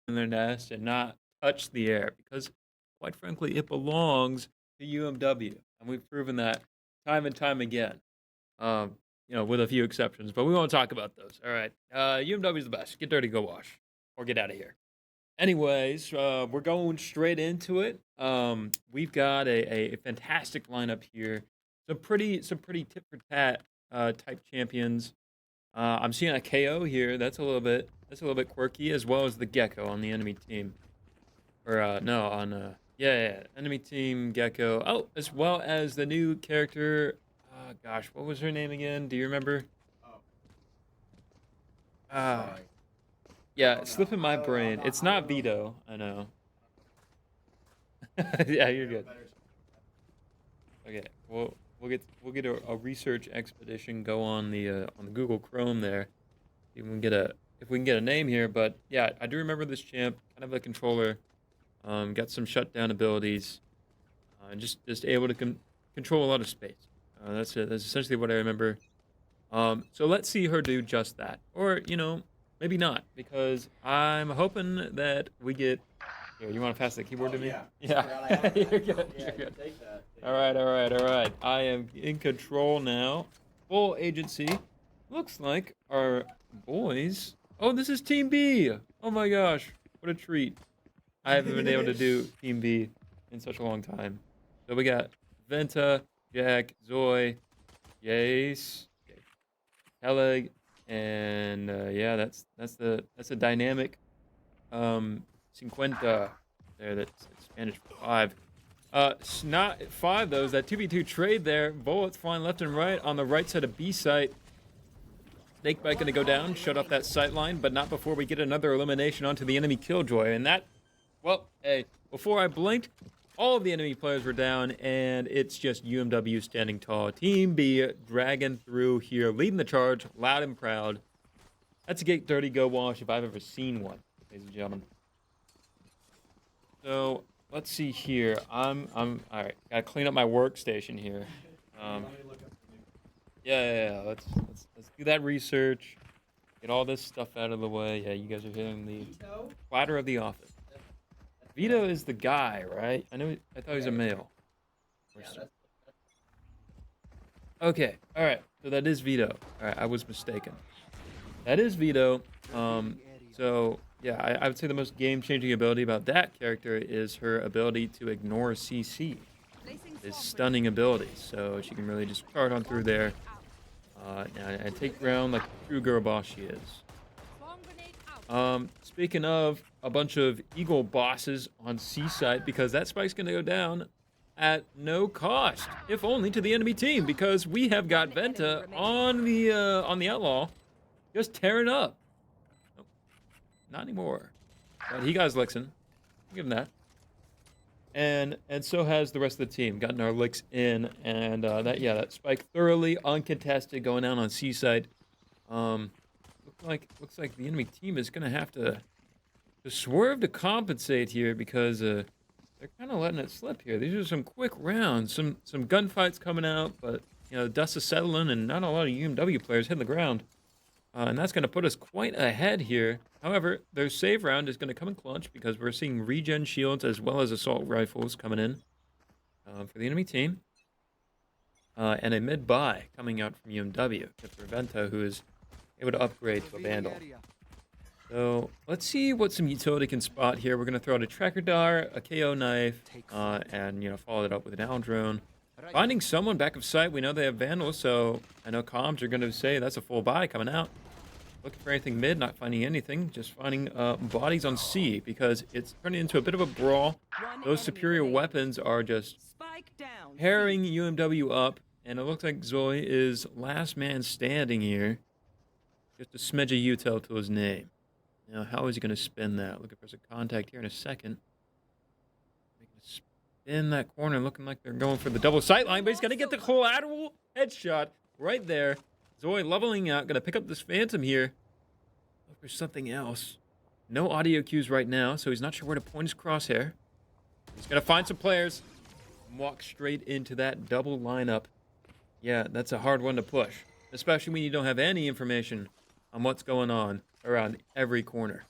in their nest and not touch the air because, quite frankly, it belongs to UMW, and we've proven that time and time again. With a few exceptions, but we won't talk about those. All right, UMW is the best. Get dirty, go wash, or get out of here. Anyways, we're going straight into it. We've got a fantastic lineup here. Some pretty tit for tat type champions. I'm seeing a KO here. That's a little bit quirky, as well as the Gecko on the enemy team. Or no, on yeah, enemy team Gecko. Oh, as well as the new character. Gosh, what was her name again? Do you remember? Oh, Uh, sorry. I yeah, don't it's know. slipping I my don't know. brain. It's I not don't know. Vito. I know. Yeah, you're You have a good. better. Okay, we'll get a research expedition go on the Google Chrome there. If we can get a name here, but yeah, I do remember this champ, kind of a controller. Got some shutdown abilities. Just able to control a lot of space. That's it. That's essentially what I remember. So let's see her do just that, or maybe not, because I'm hoping that we get. Here, you want to pass the keyboard Oh to me? yeah. I Yeah, forgot I have you're that. good. Yeah, You're you good. take that. Take All right, that. all right, all right. I am in control now. Full agency. Looks like our boys. Oh, this is Team B. Oh my gosh, what a treat. I haven't been able to do Team B in such a long time. So we got Venta, Jack, Zoe, Jace, Peleg, and yeah, that's a dynamic cinquenta there. That's Spanish for five. Not five though. Is that 2v2 trade there? Bullets flying left and right on the right side of B site. Snakebite gonna go down, shut off that sight line, but not before we get another elimination onto the enemy Killjoy. And that, well, hey, before I blinked, all of the enemy players were down, and it's just UMW standing tall. Team B dragging through here, leading the charge, loud and proud. That's a get dirty, go wash if I've ever seen one, ladies and gentlemen. So let's see here. I'm all right. Gotta clean up my workstation here. Um, Let me look up the new. yeah. Let's do that research. Get all this stuff out of the way. Yeah, you guys are hearing the Vito. clatter of the office. That's Vito is the guy, right? I thought he was a male. Or yeah. so. That's Okay. All right. So that is Vito. All right. I was mistaken. That is Vito. So yeah, I would say the most game-changing ability about that character is her ability to ignore CC. Is stunning ability. So she can really just charge on through there, and take ground like the true girl boss she is. Speaking of a bunch of Eagle bosses on Seaside, because that spike's gonna go down at no cost, if only to the enemy team, because we have got Venta on the outlaw, just tearing up. Nope, not anymore. But he got his licks in. I'll give him that. And so has the rest of the team, gotten our licks in, and that spike thoroughly uncontested going down on Seaside. Um, looks like the enemy team is gonna have to swerve to compensate here because they're kind of letting it slip here. These are some quick rounds, some gunfights coming out, but the dust is settling and not a lot of UMW players hitting the ground, and that's going to put us quite ahead here. However, their save round is going to come in clutch because we're seeing regen shields as well as assault rifles coming in for the enemy team, and a mid buy coming out from UMW for Venta, who is able to upgrade to a Vandal. So let's see what some utility can spot here. We're gonna throw out a tracker dart, a KO knife, and follow it up with an owl drone. Finding someone back of sight. We know they have vandals, so I know comms are gonna say that's a full buy coming out. Looking for anything mid, not finding anything. Just finding bodies on C because it's turning into a bit of a brawl. Those superior weapons are just tearing UMW up, and it looks like Zoe is last man standing here. Just a smidge of util to his name. Now, how is he going to spin that? Looking for some contact here in a second. Making a spin that corner, looking like they're going for the double sight line, but he's going to get the collateral headshot right there. Zoe leveling out, going to pick up this Phantom here. Look for something else. No audio cues right now, so he's not sure where to point his crosshair. He's going to find some players and walk straight into that double lineup. Yeah, that's a hard one to push, especially when you don't have any information on what's going on around every corner.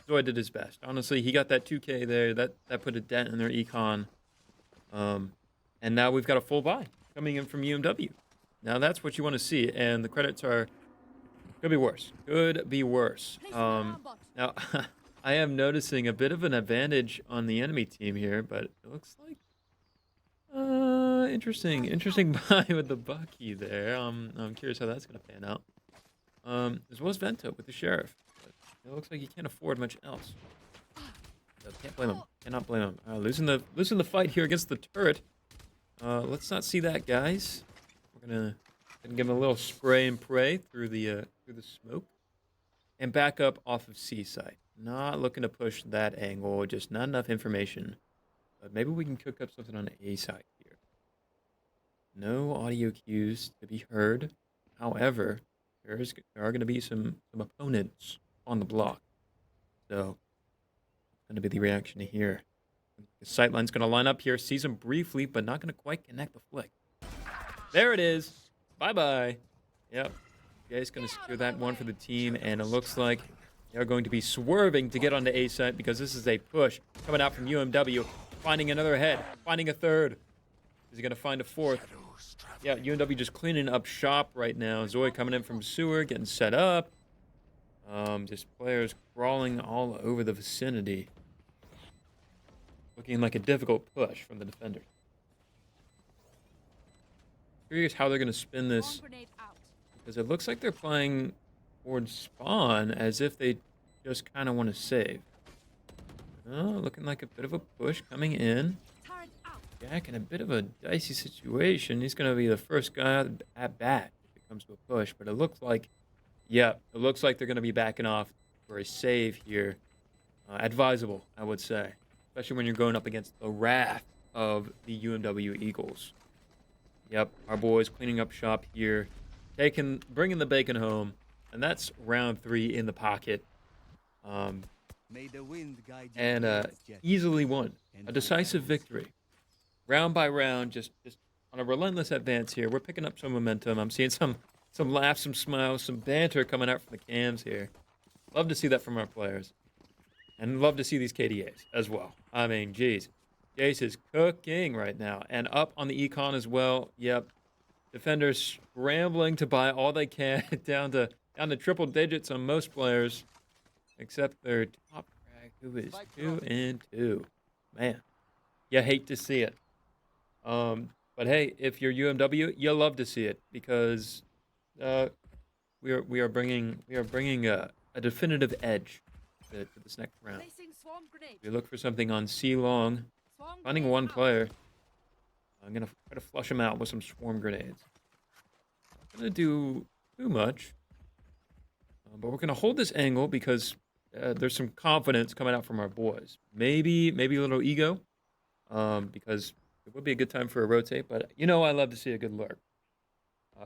Zoid did his best. Honestly, he got that 2K there. That put a dent in their econ. And now we've got a full buy coming in from UMW. Now that's what you want to see, and the credits are could be worse. Could be worse. Now I am noticing a bit of an advantage on the enemy team here, but it looks like interesting buy with the Bucky there. I'm curious how that's gonna pan out. As well as Vento with the Sheriff. But it looks like he can't afford much else. So can't blame him. Cannot blame him. Losing the fight here against the turret. Let's not see that, guys. We're gonna give him a little spray and pray through the smoke, and back up off of C side. Not looking to push that angle. Just not enough information. But maybe we can cook up something on the A side here. No audio cues to be heard. However, there are going to be some opponents on the block. So, going to be the reaction here. The sightline's going to line up here, sees him briefly, but not going to quite connect the flick. There it is. Bye-bye. Yep. Jay's going to secure that one for the team, and it looks like they're going to be swerving to get onto A site because this is a push coming out from UMW. Finding another head, finding a third. Is he going to find a fourth? Yeah, UMW just cleaning up shop right now. Zoe coming in from sewer, getting set up. Just players crawling all over the vicinity. Looking like a difficult push from the defenders. Curious how they're going to spin this. Because it looks like they're playing towards spawn as if they just kind of want to save. Oh, looking like a bit of a push coming in. Jack in a bit of a dicey situation. He's going to be the first guy at bat if it comes to a push. But it looks like, yeah, it looks like they're going to be backing off for a save here. Advisable, I would say. Especially when you're going up against the wrath of the UMW Eagles. Yep, our boys cleaning up shop here. Bringing the bacon home. And that's round 3 in the pocket. And easily won. A decisive victory. Round by round, just on a relentless advance here. We're picking up some momentum. I'm seeing some laughs, some smiles, some banter coming out from the cams here. Love to see that from our players. And love to see these KDAs as well. I mean, geez. Jace is cooking right now. And up on the econ as well. Yep. Defenders scrambling to buy all they can down to triple digits on most players. Except their top frag, who is 2-2. Man. You hate to see it. But hey, if you're UMW, you'll love to see it because we are bringing a definitive edge to this next round. We look for something on C long, finding one player. I'm gonna try to flush him out with some swarm grenades. Not gonna do too much, but we're gonna hold this angle because there's some confidence coming out from our boys. Maybe a little ego, because it would be a good time for a rotate, but you know I love to see a good lurk.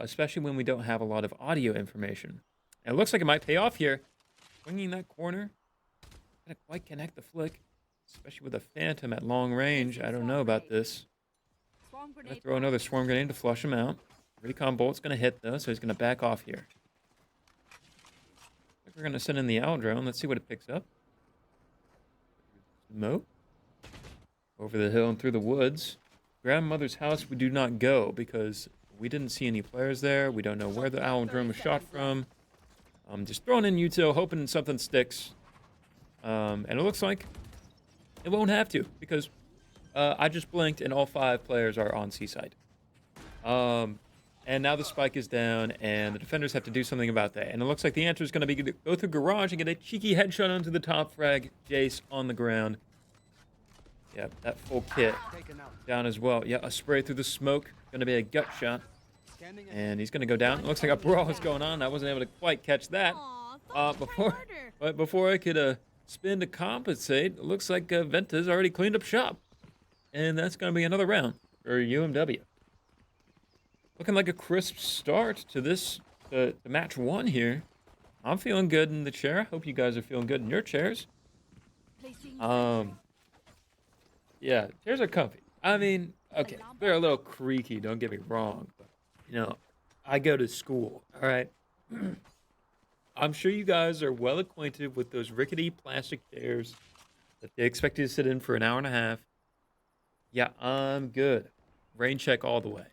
Especially when we don't have a lot of audio information. And it looks like it might pay off here. Swinging that corner. Gonna quite connect the flick. Especially with a Phantom at long range. I don't know about this. Gonna throw another swarm grenade to flush him out. Recon bolt's gonna hit though, so he's gonna back off here. I think we're gonna send in the owl drone. Let's see what it picks up. Smoke. Over the hill and through the woods. Grandmother's house we do not go because we didn't see any players there. We don't know where the owl drone was shot from. Just throwing in util, hoping something sticks. And it looks like it won't have to because I just blinked and all 5 players are on C-side. And now the spike is down and the defenders have to do something about that. And it looks like the answer is going to be to go through garage and get a cheeky headshot onto the top frag. Jace on the ground. Yeah, that full kit down as well. Yeah, a spray through the smoke. Going to be a gut shot. And he's going to go down. It looks like a brawl is going on. I wasn't able to quite catch that. Before I could spin to compensate, it looks like Venta's already cleaned up shop. And that's going to be another round for UMW. Looking like a crisp start to this to match 1 here. I'm feeling good in the chair. I hope you guys are feeling good in your chairs. Yeah, chairs are comfy. I mean, okay, they're a little creaky, don't get me wrong. But, you know, I go to school, all right? I'm sure you guys are well acquainted with those rickety plastic chairs that they expect you to sit in for an hour and a half. Yeah, I'm good. Rain check all the way.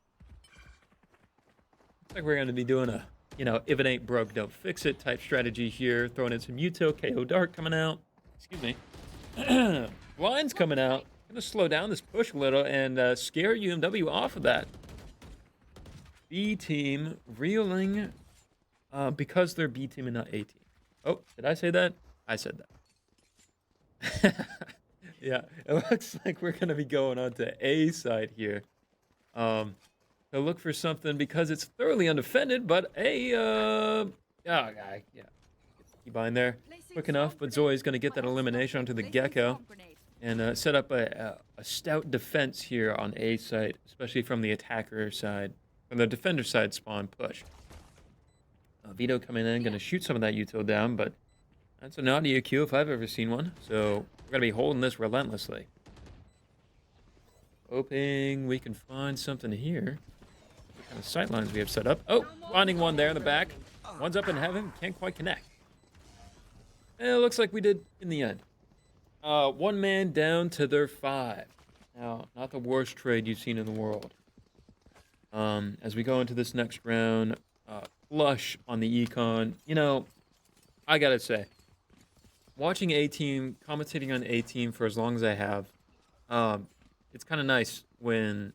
Looks like we're going to be doing a, if it ain't broke, don't fix it type strategy here. Throwing in some Util, KO Dart coming out. Excuse me. Blinds coming out. Going to slow down this push a little and scare UMW off of that. B team reeling because they're B team and not A team. Oh, did I say that? I said that. Yeah, it looks like we're going to be going on to A side here. So look for something because it's thoroughly undefended, but yeah, get the key bind there quick enough. But Zoe's going to get that elimination onto the Gecko and set up a stout defense here on A side, especially from the attacker side, from the defender side spawn push. Vito coming in, going to shoot some of that util down, but that's an audio cue if I've ever seen one. So we're going to be holding this relentlessly. Hoping we can find something here. What kind of sight lines we have set up. Oh, finding one there in the back. One's up in heaven. Can't quite connect. And it looks like we did in the end. One man down to their 5. Now, not the worst trade you've seen in the world. As we go into this next round, flush on the econ. I gotta say, watching A-Team, commentating on A-Team for as long as I have, it's kind of nice when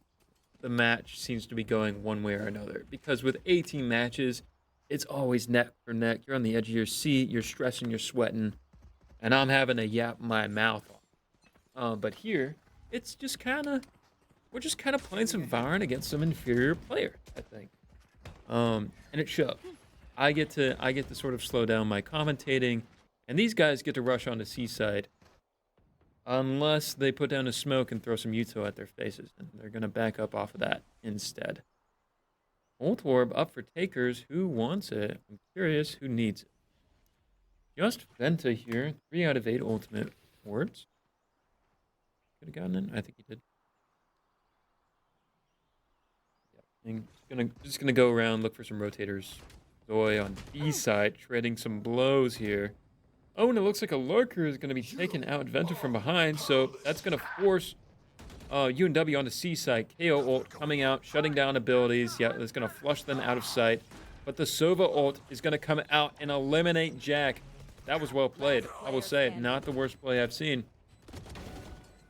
the match seems to be going one way or another. Because with A-Team matches, it's always neck for neck. You're on the edge of your seat, you're stressing, you're sweating, and I'm having to yap my mouth off. But here, it's just we're just kind of playing some Valorant against some inferior player, I think. And it shows. I get to sort of slow down my commentating, and these guys get to rush onto Seaside unless they put down a smoke and throw some Uto at their faces, and they're going to back up off of that instead. Ult Orb up for takers. Who wants it? I'm curious who needs it. Just Venta here. 3 out of 8 ultimate orbs. Could have gotten it. I think he did. Just gonna go around, look for some rotators. Zoe on B side, trading some blows here. Oh, and it looks like a lurker is gonna be taking out Venta from behind, so that's gonna force UMW onto C side. KO ult coming out, shutting down abilities. Yeah, that's gonna flush them out of sight. But the Sova ult is gonna come out and eliminate Jack. That was well played, I will say. Not the worst play I've seen.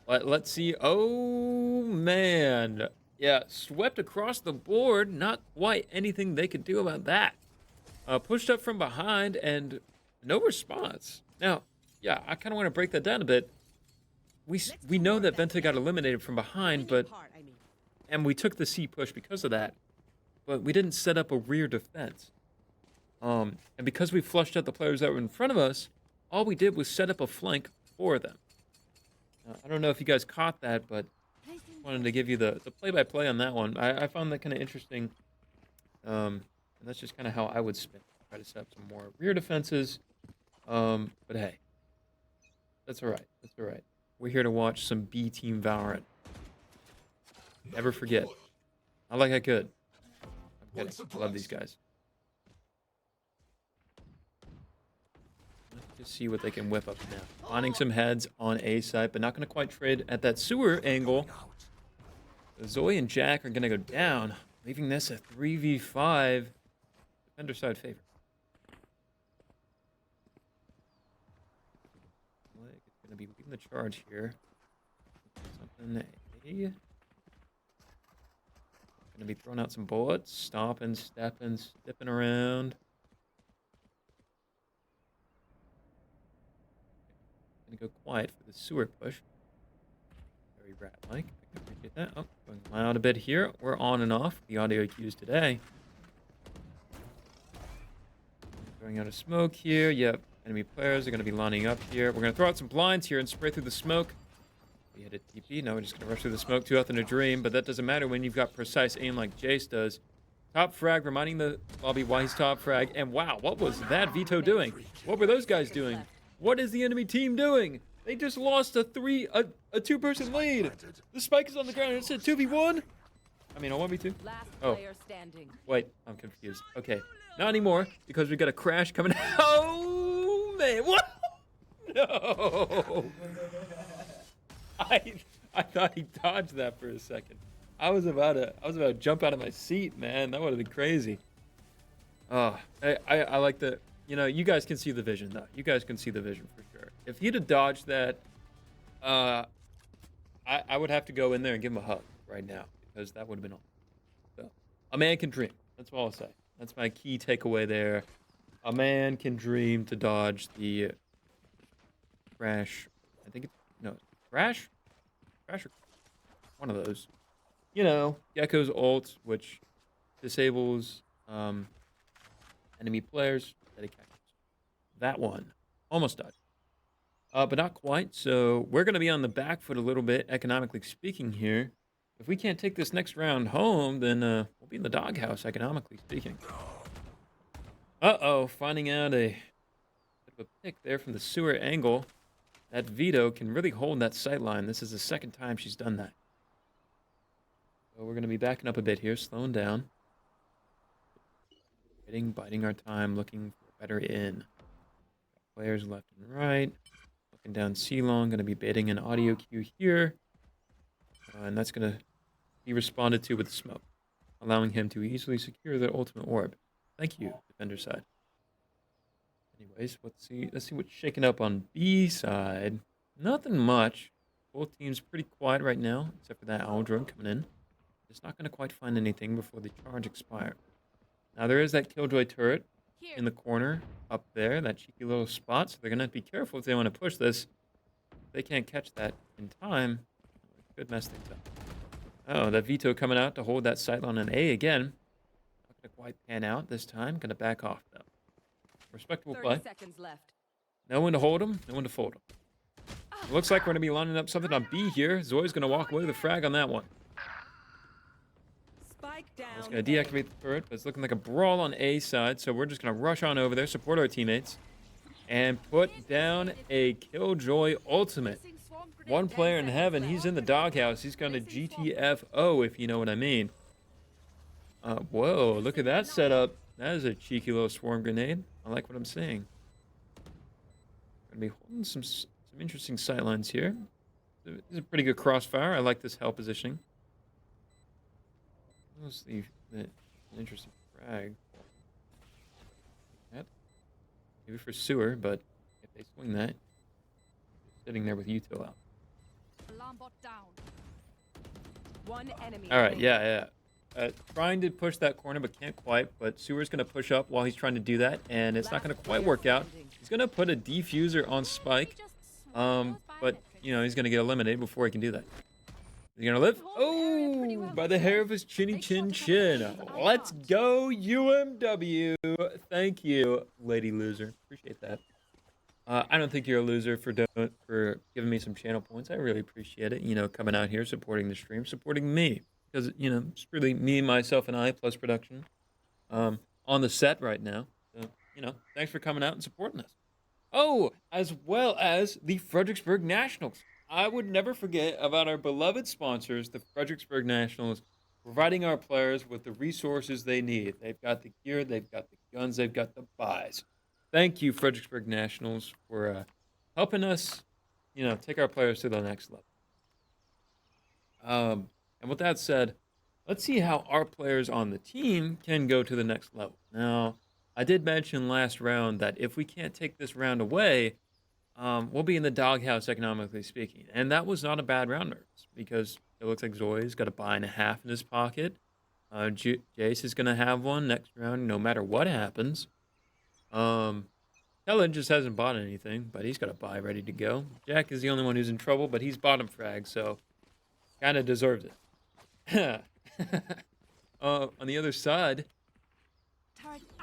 But let's see. Oh man. Yeah, swept across the board. Not quite anything they could do about that. Pushed up from behind and no response. Now, yeah, I kind of want to break that down a bit. We know that Venta got eliminated from behind, and we took the C push because of that. But we didn't set up a rear defense. And because we flushed out the players that were in front of us, all we did was set up a flank for them. I don't know if you guys caught that, but wanted to give you the play-by-play on that one. I found that kind of interesting. And that's just kind of how I would spin. Try to set up some more rear defenses. But hey, that's all right. That's all right. We're here to watch some B-Team Valorant. Never forget. Not like I could. I'm kidding. I love these guys. Let's just see what they can whip up now. Finding some heads on A side, but not going to quite trade at that sewer angle. Zoe and Jack are going to go down, leaving this a 3v5. Defender side favor. It's going to be leading the charge here. Something going to be throwing out some bullets, stomping, stepping, stipping around. Going to go quiet for the sewer push. Very rat-like. I can appreciate that. Oh, going loud a bit here. We're on and off the audio cues today. Throwing out a smoke here. Yep. Enemy players are going to be lining up here. We're going to throw out some blinds here and spray through the smoke. We hit a TP. No, we're just going to rush through the smoke. Too often a dream, but that doesn't matter when you've got precise aim like Jace does. Top frag, reminding the lobby why he's top frag. And wow, what was that Vito doing? What were those guys doing? What is the enemy team doing? They just lost a 2-person lead. The spike is on the ground. It's a 2v1. I mean, a 1v2. Oh, wait, I'm confused. Okay, Not anymore, because we got a crash coming. Oh, man. What? No. I thought he dodged that for a second. I was about to jump out of my seat, man. That would have been crazy. Oh, I like the, you guys can see the vision, though. You guys can see the vision for sure. If he'd have dodged that, I would have to go in there and give him a hug right now, because that would have been all. So, a man can dream. That's all I'll say. That's my key takeaway there. A man can dream to dodge the crash. I think it's, no, crash? Crash or one of those. Gecko's ult, which disables enemy players. That one. Almost died. But not quite. So we're going to be on the back foot a little bit, economically speaking here. If we can't take this next round home, then we'll be in the doghouse, economically speaking. Uh-oh, finding out a bit of a pick there from the sewer angle. That Vito can really hold that sight line. This is the second time she's done that. So we're going to be backing up a bit here, slowing down. Biding our time, looking for a better in. Players left and right. Looking down C-long, going to be baiting an audio cue here. And that's going to be responded to with smoke, allowing him to easily secure the ultimate orb. Thank you, defender side. Anyways, let's see what's shaking up on B side. Nothing much. Both teams pretty quiet right now, except for that owl drone coming in. It's not going to quite find anything before the charge expires. Now there is that Killjoy turret in the corner up there, that cheeky little spot. So they're going to have to be careful if they want to push this. If they can't catch that in time, it could mess things up. Oh, that Vito coming out to hold that sight on an A again. Not going to quite pan out this time. Going to back off, though. Respectable play. 30 seconds left. No one to hold him, no one to fold him. It looks like we're going to be lining up something on B here. Zoe's going to walk away with a frag on that one. Spike down. It's going to deactivate the turret, but it's looking like a brawl on A side, so we're just going to rush on over there, support our teammates, and put down a Killjoy ultimate. One player in heaven, he's in the doghouse. He's going to GTFO, if you know what I mean. Whoa, look at that setup. That is a cheeky little swarm grenade. I like what I'm seeing. Going to be holding some interesting sightlines here. This is a pretty good crossfire. I like this hell positioning. What's the interesting frag? Maybe for sewer, but if they swing that, sitting there with Util out. Alarm bot down. One enemy. All right, yeah. Trying to push that corner, but can't quite. But Sewer's going to push up while he's trying to do that, and it's not going to quite work out. He's going to put a defuser on Spike, but, he's going to get eliminated before he can do that. Is he going to live? Oh, by the hair of his chinny chin chin. Let's go, UMW. Thank you, lady loser. Appreciate that. I don't think you're a loser for giving me some channel points. I really appreciate it, coming out here, supporting the stream, supporting me. Because, it's really me, myself, and I, plus production, on the set right now. So, thanks for coming out and supporting us. Oh, as well as the Fredericksburg Nationals. I would never forget about our beloved sponsors, the Fredericksburg Nationals, providing our players with the resources they need. They've got the gear, they've got the guns, they've got the buys. Thank you, Fredericksburg Nationals, for helping us, take our players to the next level. And with that said, let's see how our players on the team can go to the next level. Now, I did mention last round that if we can't take this round away, we'll be in the doghouse, economically speaking. And that was not a bad round, because it looks like Zoe's got a buy and a half in his pocket. Jace is going to have one next round, no matter what happens. Helen just hasn't bought anything, but he's got a buy ready to go. Jack is the only one who's in trouble, but he's bottom frag, so kind of deserves it. On the other side,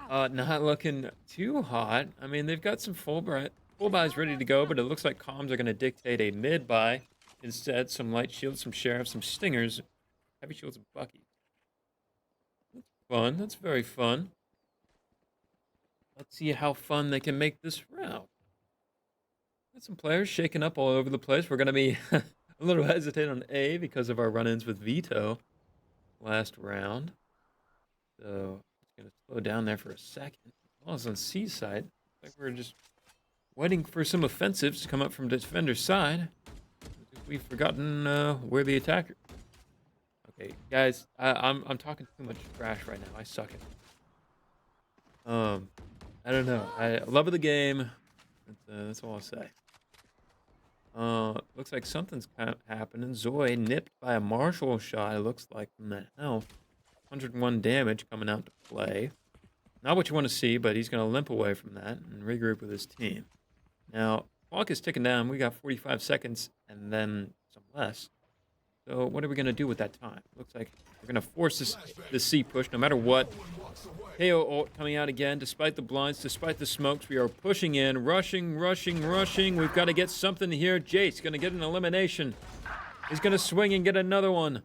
not looking too hot. I mean, they've got some full buys ready to go, but it looks like comms are going to dictate a mid buy instead. Some light shields, some sheriffs, some stingers, heavy shields, and Bucky. That's fun. That's very fun. Let's see how fun they can make this round. Got some players shaking up all over the place. We're going to be a little hesitant on A because of our run-ins with Vito last round. So Gonna slow down there for a second. Well, it's on C side. Like we're just waiting for some offensives to come up from defender's side. We've forgotten where the attacker. Okay, guys, I'm talking too much trash right now. I suck at it. I don't know. I love the game. That's all I'll say. Looks like something's kind of happening. Zoe nipped by a Marshall shot. It looks like from the health. 101 damage coming out to play. Not what you want to see, but he's going to limp away from that and regroup with his team. Now, clock is ticking down. We got 45 seconds and then some less. So what are we going to do with that time? Looks like we're going to force this C push no matter what. KO ult coming out again, despite the blinds, despite the smokes. We are pushing in, rushing. We've got to get something here. Jace going to get an elimination. He's going to swing and get another one.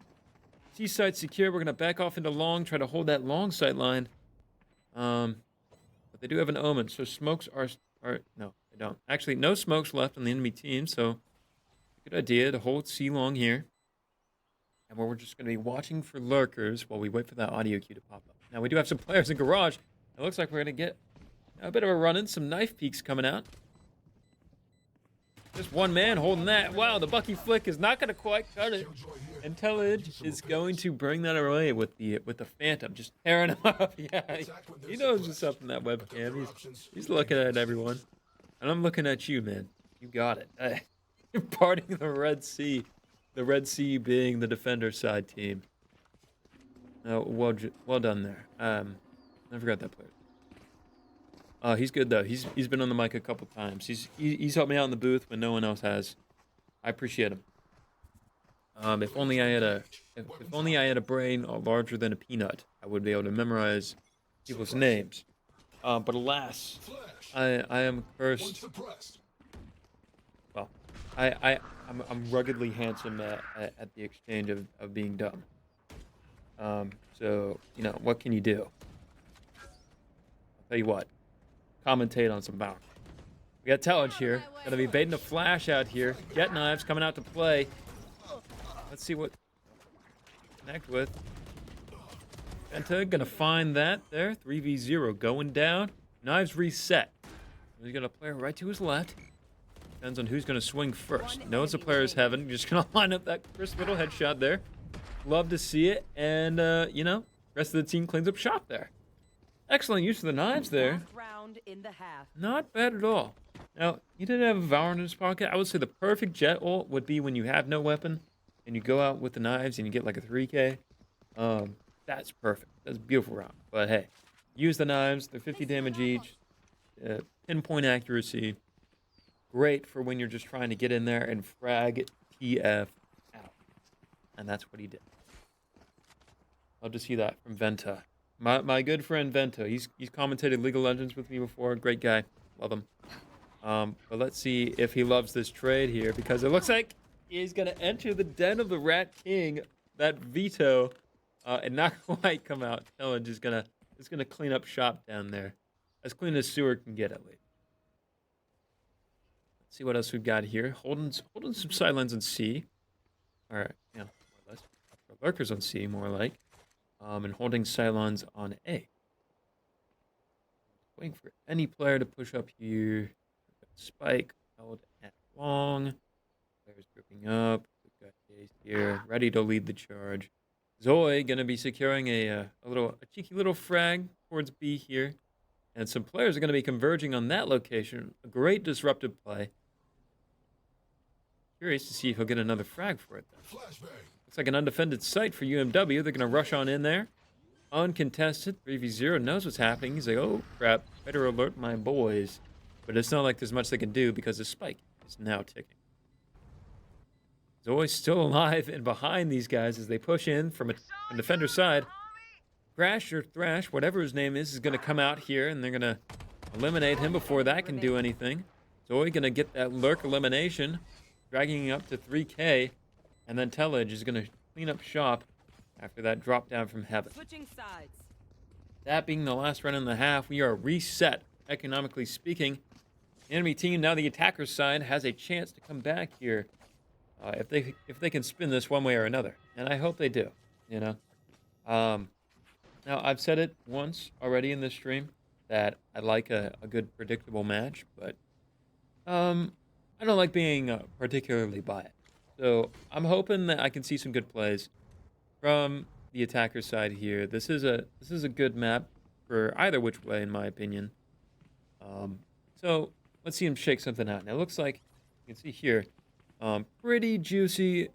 C site secure. We're going to back off into long, try to hold that long sight line. But they do have an omen, so smokes are no, they don't. Actually, no smokes left on the enemy team, so good idea to hold C long here. And we're just going to be watching for lurkers while we wait for that audio cue to pop up. Now, we do have some players in garage. It looks like we're going to get a bit of a run-in, some knife peeks coming out. Just one man holding that. Wow, the Bucky flick is not going to quite cut it. Intellige is going to bring that away with the Phantom, just tearing him up. Yeah, he knows what's up in that webcam. He's looking at everyone. And I'm looking at you, man. You got it. You're parting the Red Sea. The Red Sea being the defender side team. Well done there. I forgot that player. He's good though. He's been on the mic a couple times. He's helped me out in the booth when no one else has. I appreciate him. If only I had a brain larger than a peanut, I would be able to memorize people's names. But alas, I am cursed. Well, I'm ruggedly handsome at the exchange of being dumb. So, you know, what can you do? I'll tell you what. Commentate on some bounty. We got Tellage here. Gonna be baiting a flash out here. Jet knives coming out to play. Let's see what connect with. Penta gonna find that there. 3v0 going down. Knives reset. He's gonna play right to his left. Depends on who's gonna swing first. Knows the player's heaven. Just gonna line up that crisp little headshot there. Love to see it. And, you know, rest of the team cleans up shop there. Excellent use of the knives there. Not bad at all. Now, he didn't have a Valor in his pocket. I would say the perfect jet ult would be when you have no weapon and you go out with the knives and you get like a 3K. That's perfect. That's a beautiful round. But hey, use the knives. They're 50 damage each. Pinpoint accuracy. Great for when you're just trying to get in there and frag TF out. And that's what he did. Love to see that from Venta. My good friend Venta. He's commentated League of Legends with me before. Great guy. Love him. But let's see if he loves this trade here, because it looks like he's going to enter the den of the Rat King. That veto and not quite come out. Challenge is gonna clean up shop down there. As clean as sewer can get, at least. Let's see what else we've got here. Holding some sidelines on C. Alright, yeah, more or less. Lurkers on C, more like. And holding sidelines on A. Waiting for any player to push up here. We've got Spike held at long. Players grouping up. We've got Jace here, ready to lead the charge. Zoe gonna be securing a cheeky little frag towards B here. And some players are gonna be converging on that location. A great disruptive play. Curious to see if he'll get another frag for it though. Looks like an undefended site for UMW. They're gonna rush on in there. Uncontested, 3v0, knows what's happening. He's like, oh crap, better alert my boys. But it's not like there's much they can do because the spike is now ticking. Zoe's still alive and behind these guys as they push in from a defender's side. Crash or Thrash, whatever his name is going to come out here, and they're going to eliminate him before that can do anything. Zoe going to get that lurk elimination, dragging up to 3K, and then Tellage is going to clean up shop after that drop down from heaven. Switching sides. That being the last run in the half, we are reset, economically speaking. The enemy team, now the attacker's side, has a chance to come back here. If they can spin this one way or another, and I hope they do, you know. Now, I've said it once already in this stream that I like a good predictable match, but I don't like being particularly biased. So I'm hoping that I can see some good plays from the attacker side here. This is a good map for either which way, in my opinion. So let's see him shake something out. Now it looks like you can see here, pretty juicy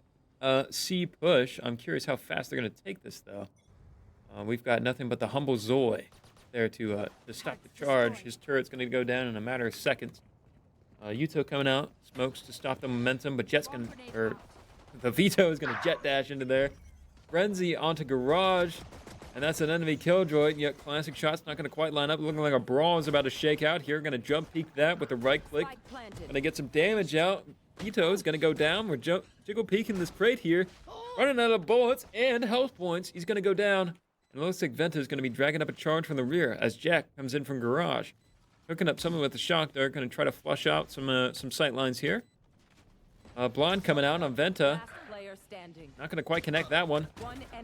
C push. I'm curious how fast they're gonna take this though. We've got nothing but the humble Zoe there to stop the charge. His turret's gonna go down in a matter of seconds. Yuto coming out, smokes to stop the momentum, but Jet's gonna, or the Vito is gonna jet dash into there. Frenzy onto Garage, and that's an enemy killjoy. Yet classic shot's not gonna quite line up. Looking like a brawl is about to shake out here. Gonna jump peek that with the right click. Gonna get some damage out. Vito is gonna go down. We're jiggle peeking this crate here. Running out of bullets and health points. He's gonna go down. And it looks like Venta is gonna be dragging up a charge from the rear as Jack comes in from Garage. Hooking up someone with the shock there. Gonna try to flush out some sight lines here. Blonde coming out on Venta. Not gonna quite connect that one.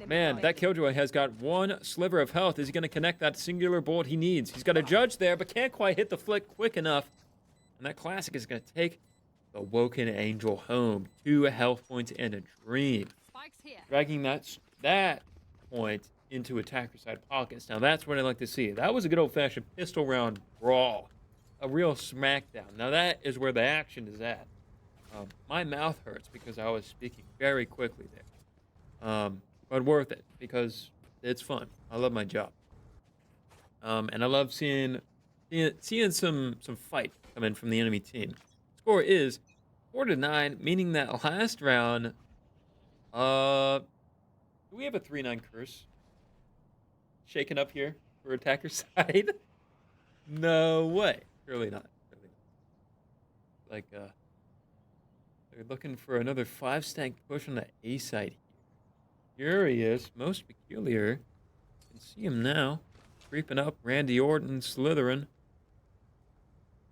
Man, that Killjoy has got one sliver of health. Is he gonna connect that singular bullet he needs? He's got a judge there, but can't quite hit the flick quick enough. And that classic is gonna take the Woken Angel home. 2 health points and a dream. Dragging that point into attacker side pockets. Now that's what I like to see. That was a good old-fashioned pistol round brawl. A real smackdown. Now that is where the action is at. My mouth hurts because I was speaking very quickly there. But worth it because it's fun. I love my job. And I love seeing some fight come in from the enemy team. Score is 4-9, meaning that last round, do we have a 3-9 curse shaken up here for attacker side? No way. Surely not. Like, they're looking for another 5-stack push on the A side here. Here he is, most peculiar. You can see him now. Creeping up, Randy Orton, Slytherin.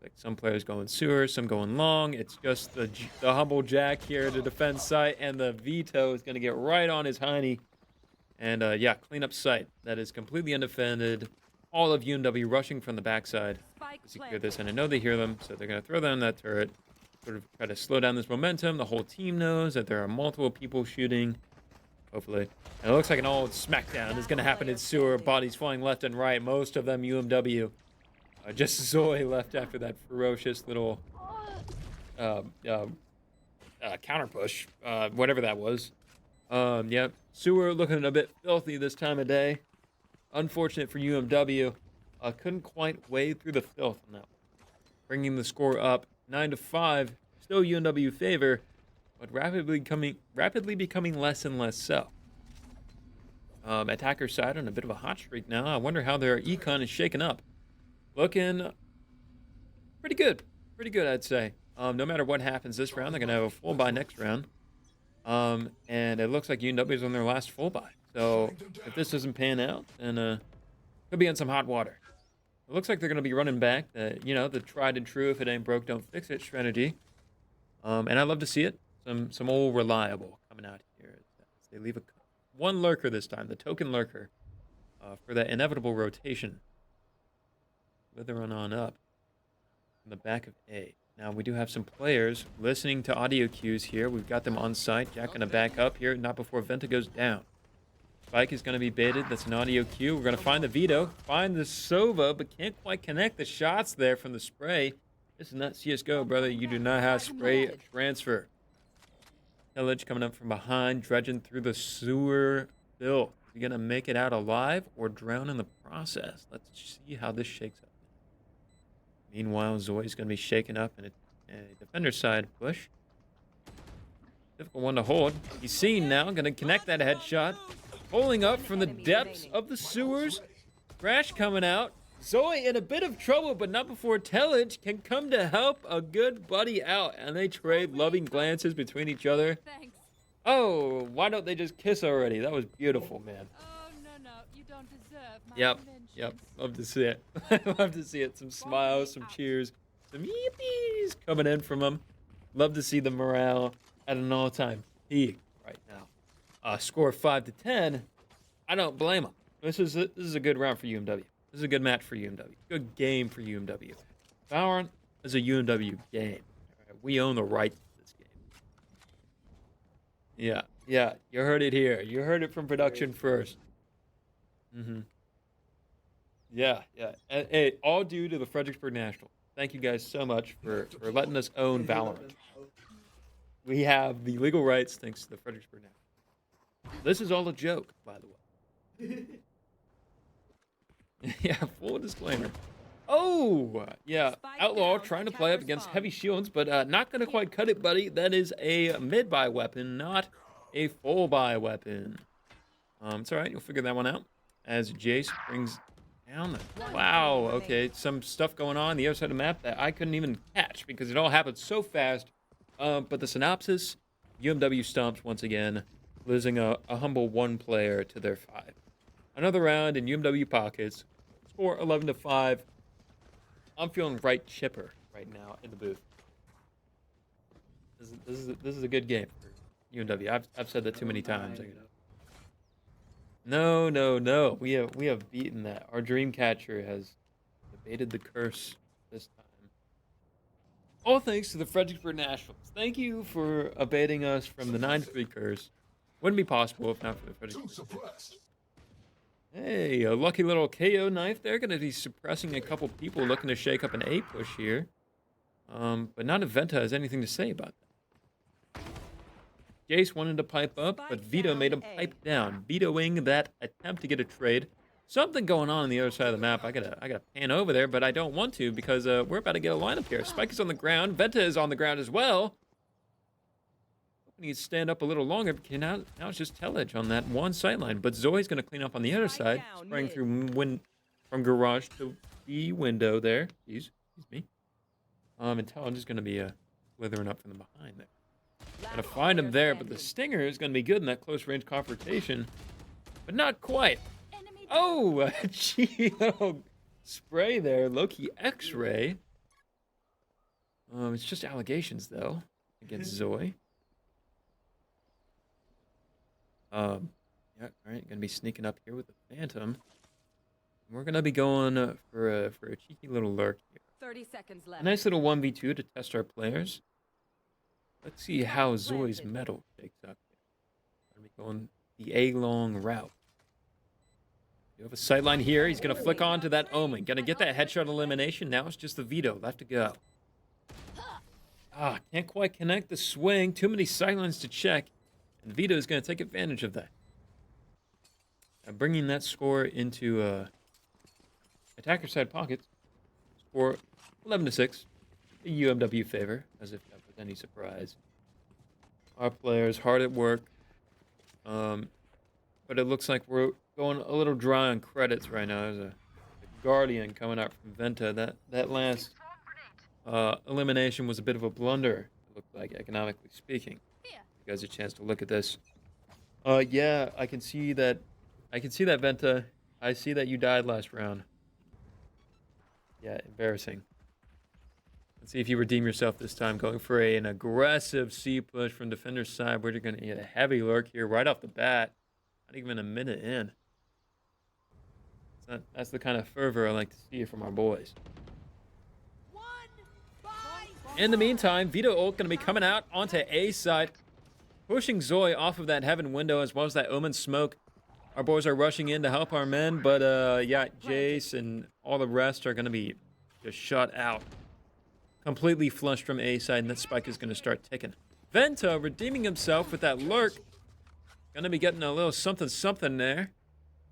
Like some players going sewer, some going long. It's just the humble Jack here to defend site, and the Vito is going to get right on his hiney. And yeah, clean up site. That is completely undefended. All of UMW rushing from the backside to secure this, and I know they hear them, so they're going to throw down that turret. Sort of try to slow down this momentum. The whole team knows that there are multiple people shooting, hopefully. And it looks like an old smackdown is going to happen in sewer. Bodies flying left and right, most of them UMW. Just Zoe left after that ferocious little counter push, whatever that was. Yep, sewer looking a bit filthy this time of day. Unfortunate for UMW. Couldn't quite wade through the filth on that one. Bringing the score up 9-5. Still UMW favor, but rapidly becoming less and less so. Attacker side on a bit of a hot streak now. I wonder how their econ is shaking up. Looking pretty good. Pretty good, I'd say. No matter what happens this round, they're going to have a full buy next round. And it looks like UMW is on their last full buy. So if this doesn't pan out, then could be on some hot water. It looks like they're going to be running back the tried and true, if it ain't broke, don't fix it strategy. And I love to see it. Some old reliable coming out here. They leave one lurker this time, the token lurker, for that inevitable rotation. Slithering on up in the back of A. Now we do have some players listening to audio cues here. We've got them on site. Jack gonna back up here, not before Venta goes down. Spike is gonna be baited. That's an audio cue. We're gonna find the Vito, find the Sova, but can't quite connect the shots there from the spray. This is not CSGO, brother. You do not have spray transfer. Pillage coming up from behind, dredging through the sewer filth. Is he gonna make it out alive or drown in the process? Let's see how this shakes up. Meanwhile, Zoe's going to be shaken up in a defender side push. Difficult one to hold. He's seen now. Going to connect that headshot. Pulling up from the depths of the sewers. Crash coming out. Zoe in a bit of trouble, but not before Tellage can come to help a good buddy out. And they trade loving glances between each other. Thanks. Oh, why don't they just kiss already? That was beautiful, man. Oh, no, you don't deserve my Yep. attentions. Yep, love to see it. Love to see it. Some smiles, some cheers, some yippies coming in from them. Love to see the morale at an all-time peak right now. Score 5-10. I don't blame them. This is a good round for UMW. This is a good match for UMW. Good game for UMW. Valorant is a UMW game. All right, we own the rights to this game. Yeah, yeah, you heard it here. You heard it from production first. Yeah, yeah. Hey, all due to the Fredericksburg National. Thank you guys so much for letting us own Valorant. We have the legal rights thanks to the Fredericksburg National. This is all a joke, by the way. Yeah, full disclaimer. Oh, yeah. Outlaw trying to play up against heavy shields, but not going to quite cut it, buddy. That is a mid-buy weapon, not a full-buy weapon. It's all right. You'll figure that one out as Jace brings down. Wow, okay. Some stuff going on the other side of the map that I couldn't even catch because it all happened so fast. But the synopsis, UMW stomps once again, losing a humble 1 player to their 5. Another round in UMW pockets. Score 11-5. I'm feeling right chipper right now in the booth. This is a good game for UMW. I've said that too many times. No. We have beaten that. Our Dreamcatcher has evaded the curse this time. All thanks to the Fredericksburg Nationals. Thank you for abating us from the 9-3 curse. Wouldn't be possible if not for the Fredericksburg. Hey, a lucky little KO knife there. Going to be suppressing a couple people looking to shake up an A push here. But not if Venta has anything to say about that. Jace wanted to pipe up, but Vito made him pipe down, vetoing that attempt to get a trade. Something going on the other side of the map. I gotta pan over there, but I don't want to because we're about to get a lineup here. Spike is on the ground. Venta is on the ground as well. Hoping he'd stand up a little longer, because now it's just Tellage on that one sideline. But Zoe's gonna clean up on the other side, spraying through from garage to the window there. Excuse me. And Tellage is gonna be slithering up from the behind there. Gotta find him there, but the stinger is gonna be good in that close range confrontation, but not quite. Oh, gee, little spray there, low-key X-ray. It's just allegations though against Zoe. Yeah, all right, gonna be sneaking up here with the Phantom. We're gonna be going for a cheeky little lurk here. 30 seconds left. A nice little 1v2 to test our players. Let's see how Zoe's metal shakes up. Gonna be going the A-long route. You have a sightline here. He's going to flick on to that Omen. Going to get that headshot elimination. Now it's just the Vito left to go. Can't quite connect the swing. Too many sightlines to check. And Vito is going to take advantage of that. Bringing that score into attacker side pockets. Score 11-6. The UMW favor, as if that was any surprise. Our players hard at work. But it looks like we're going a little dry on credits right now. There's a Guardian coming out from Venta. That last elimination was a bit of a blunder, it looked like, economically speaking. You guys a chance to look at this. Yeah, I can see that. Venta. I see that you died last round. Yeah, embarrassing. Let's see if you redeem yourself this time, going for an aggressive C push from defender's side. We're going to get a heavy lurk here right off the bat. Not even a minute in. That's the kind of fervor I like to see from our boys. In the meantime, Vito ult going to be coming out onto A side, pushing Zoe off of that heaven window as well as that Omen smoke. Our boys are rushing in to help our men, but yeah, Jace and all the rest are going to be just shut out. Completely flushed from A side, and that spike is going to start ticking. Venta redeeming himself with that lurk. Going to be getting a little something there.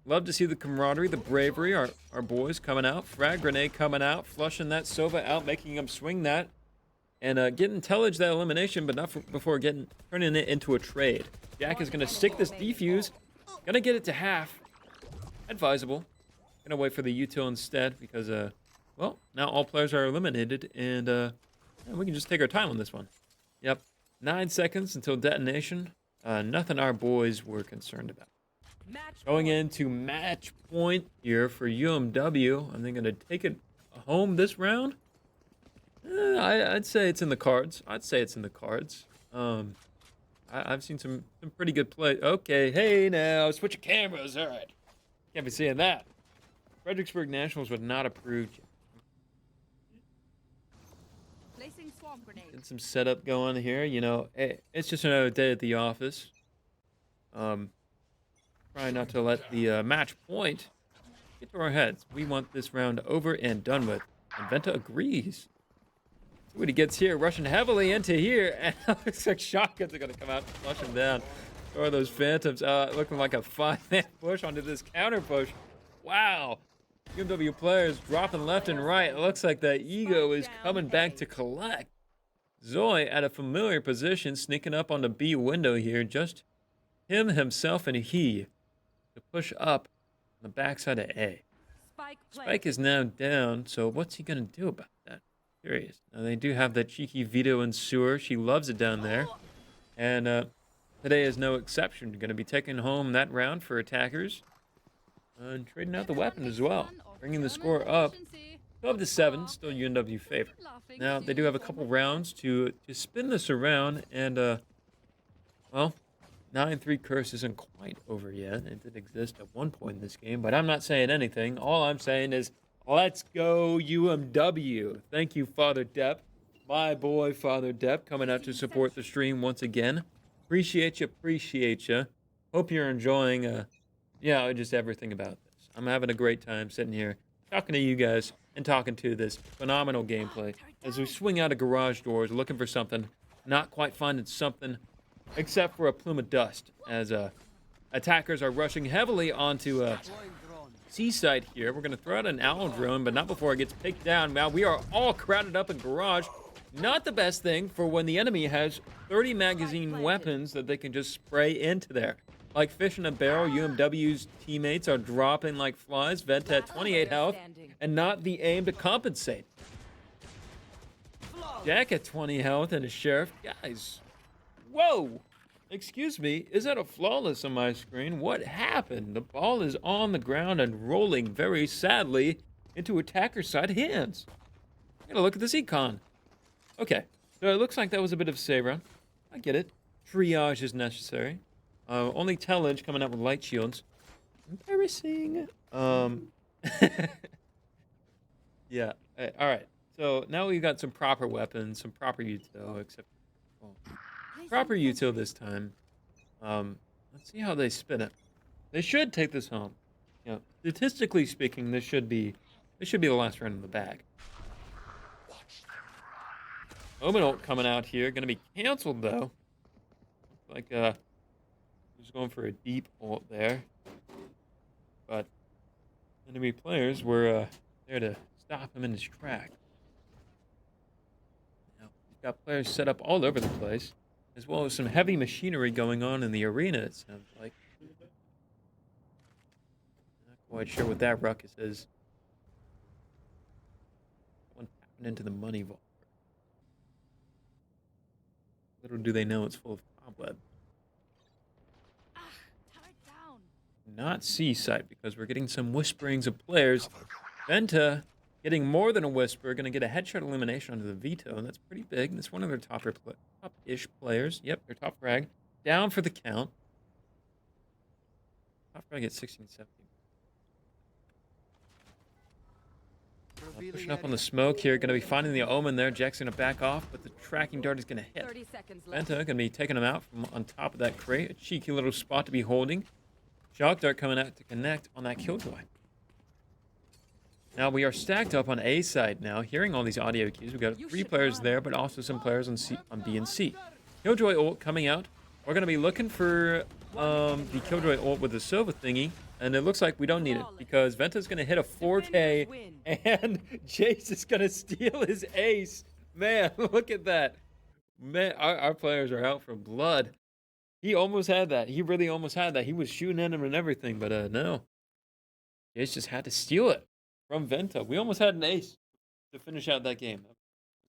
Love to see the camaraderie, the bravery, our boys coming out. Frag grenade coming out, flushing that Sova out, making him swing that. And getting Tellage that elimination, but not before turning it into a trade. Jack is going to stick this defuse. Going to get it to half. Advisable. Going to wait for the util instead because, well, now all players are eliminated. And we can just take our time on this one. Yep. 9 seconds until detonation. Nothing our boys were concerned about. Going into match point here for UMW. Are they going to take it home this round? I'd say it's in the cards. I've seen some pretty good play. Okay, hey now, switch your cameras. All right. Can't be saying that. Fredericksburg Nationals was not approved yet. Placing swarm grenade. Get some setup going here. You know, it's just another day at the office. Trying not to let the match point get to our heads. We want this round over and done with. And Venta agrees. See what he gets here, rushing heavily into here, and it looks like shotguns are going to come out and flush him down. Or those phantoms looking like a 5-man push onto this counter push. Wow. UMW players dropping left and right. It looks like the ego is coming back to collect. Zoe at a familiar position, sneaking up on the B window here. Just him, himself, and he to push up on the backside of A. Spike is now down, so what's he going to do about that? Curious. Now, they do have that cheeky Vito and Sewer. She loves it down there. And today is no exception. Going to be taking home that round for attackers. And trading out the weapon as well. Bringing the score up 12-7, still UMW favor. Now, they do have a couple rounds to spin this around. And, well, 9-3 curse isn't quite over yet. It did exist at one point in this game, but I'm not saying anything. All I'm saying is, let's go UMW. Thank you, Father Depp. My boy, Father Depp, coming out to support the stream once again. Appreciate you. Hope you're enjoying, just everything about this. I'm having a great time sitting here talking to you guys and talking to this phenomenal gameplay as we swing out of garage doors looking for something, not quite finding something except for a plume of dust as attackers are rushing heavily onto C-side here. We're going to throw out an owl drone, but not before it gets picked down. Now, we are all crowded up in garage. Not the best thing for when the enemy has 30 magazine weapons that they can just spray into there. Like fish in a barrel, UMW's teammates are dropping like flies. Venta at 28 health, and not the aim to compensate. Jack at 20 health and a sheriff. Guys, whoa! Excuse me, is that a flawless on my screen? What happened? The ball is on the ground and rolling very sadly into attacker side hands. I gotta look at this econ. Okay, so it looks like that was a bit of save round. I get it. Triage is necessary. Only Tellage coming out with light shields. Embarrassing. Yeah, all right. So now we've got some proper weapons, some proper util, except... Well, proper util this time. Let's see how they spin it. They should take this home. You know, statistically speaking, this should be the last round in the bag. Omen ult coming out here, gonna be canceled though. Like just going for a deep ult there, but enemy players were there to stop him in his track. Now we've got players set up all over the place, as well as some heavy machinery going on in the arena, it sounds like. Not quite sure what that ruckus is. One tapping into the money vault. Little do they know it's full of cobweb. Not C-site, because we're getting some whisperings of players. Venta getting more than a whisper, going to get a headshot elimination onto the Vito, and that's pretty big. That's one of their top-ish players. Yep, their top frag. Down for the count. Top frag at 16, 17. Pushing up on the smoke here. Going to be finding the Omen there. Jack's going to back off, but the tracking dart is going to hit. Venta going to be taking him out from on top of that crate. A cheeky little spot to be holding. Shock dart coming out to connect on that Killjoy. Now we are stacked up on A side now, hearing all these audio cues. We've got 3 players there, but also some players on B and C. Killjoy ult coming out. We're going to be looking for the Killjoy ult with the Sova thingy, and it looks like we don't need it because Venta's going to hit a 4K, and Jace is going to steal his ace. Man, look at that. Man, our players are out for blood. He almost had that. He really almost had that. He was shooting at him and everything, but no. Jace just had to steal it from Venta. We almost had an ace to finish out that game.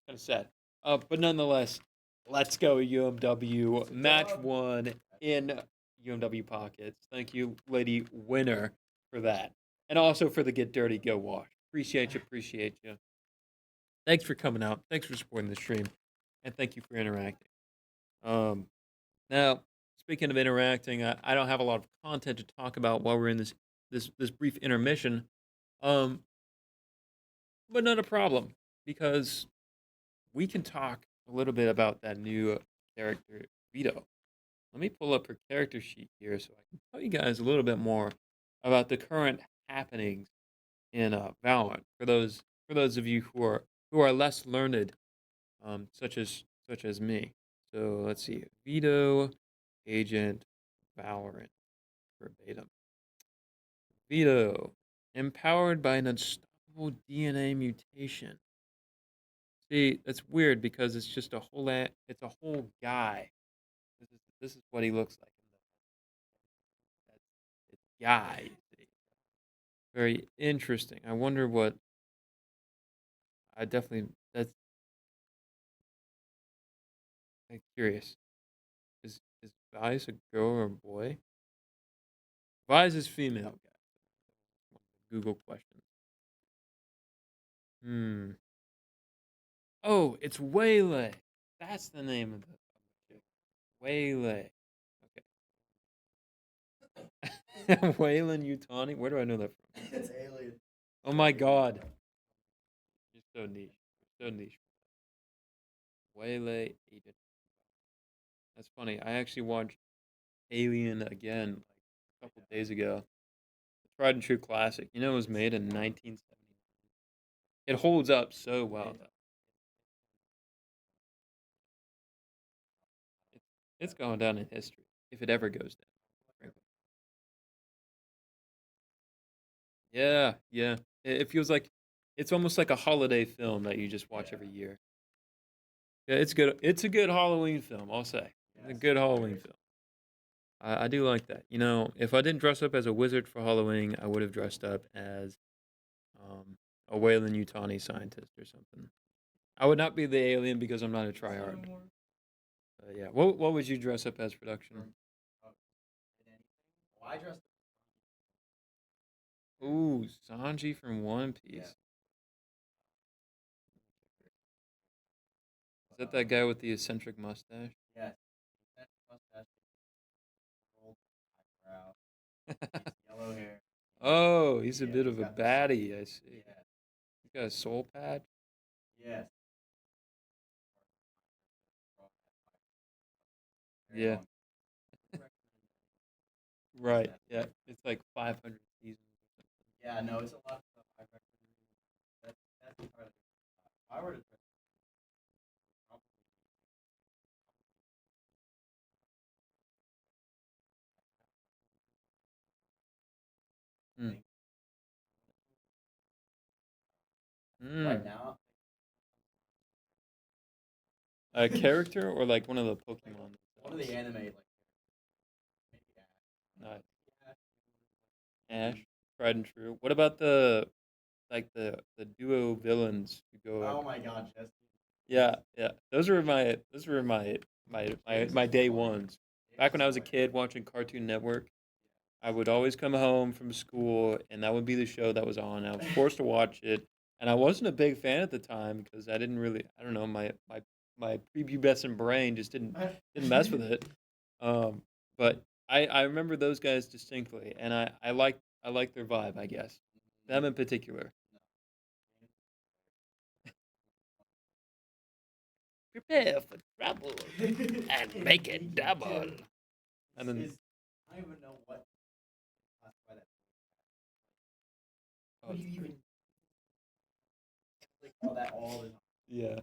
Kind of sad. But nonetheless, let's go UMW. Match 1 in UMW pockets. Thank you, Lady Winner, for that. And also for the Get Dirty, Go Wash. Appreciate you. Thanks for coming out. Thanks for supporting the stream. And thank you for interacting. Now, speaking of interacting, I don't have a lot of content to talk about while we're in this this brief intermission. Um, but not a problem because we can talk a little bit about that new character, Vito. Let me pull up her character sheet here so I can tell you guys a little bit more about the current happenings in Valorant. For those of you who are less learned, such as me. So let's see, Vito, Agent, Valorant, verbatim. Vito, empowered by an unstoppable DNA mutation. See, that's weird because it's just it's a whole guy. This is what he looks like. It's guy. You see. Very interesting. I wonder what. I definitely. I'm curious. Is Vice a girl or a boy? Vice is female. Google question. Hmm. Oh, it's Waylay. That's the name of the chick. Waylay. Okay. Wayland Utani. Where do I know that from? It's alien. Oh my God. You're so niche. So niche. Waylay Agent. That's funny. I actually watched Alien again like a couple days ago. Tried and true classic. You know, it was made in 1970. It holds up so well, though. It's going down in history if it ever goes down. Frankly. Yeah, yeah. It feels like it's almost like a holiday film that you just watch every year. Yeah, it's good. It's a good Halloween film. I'll say. It's a good Halloween film. I do like that. You know, if I didn't dress up as a wizard for Halloween, I would have dressed up as um, a Wayland Utani scientist or something. I would not be the alien because I'm not a tryhard. Yeah. What would you dress up as, production? I dressed. Ooh, Sanji from One Piece. Yeah. Is that that guy with the eccentric mustache? Yes. That mustache, rolled eyebrow, yellow hair. Oh, he's a Yeah, bit he's of a got the baddie, I see. Yeah. He's got a soul patch. Yes. Very Yeah. long. Right. Yeah. It's like 500 seasons. Yeah, no, it's a lot of stuff I recommend. That's entirely. If I were to probably Mm. think right Mm. now, A character or like one of the Pokemon? one of the anime like maybe Nice. Ash. Ash, tried and true. What about the duo villains who go Oh up? my God, Chess. Yeah, yeah. Those were my day ones. Back when I was a kid watching Cartoon Network, I would always come home from school and that would be the show that was on. I was forced to watch it, and I wasn't a big fan at the time because I didn't really, I don't know, my prepubescent brain just didn't mess with it. Um, but I remember those guys distinctly, and I like their vibe, I guess. Them in particular. Prepare for trouble and make it double. And then I don't even know what to classify that. oh, What do you even like call that all the time? yeah,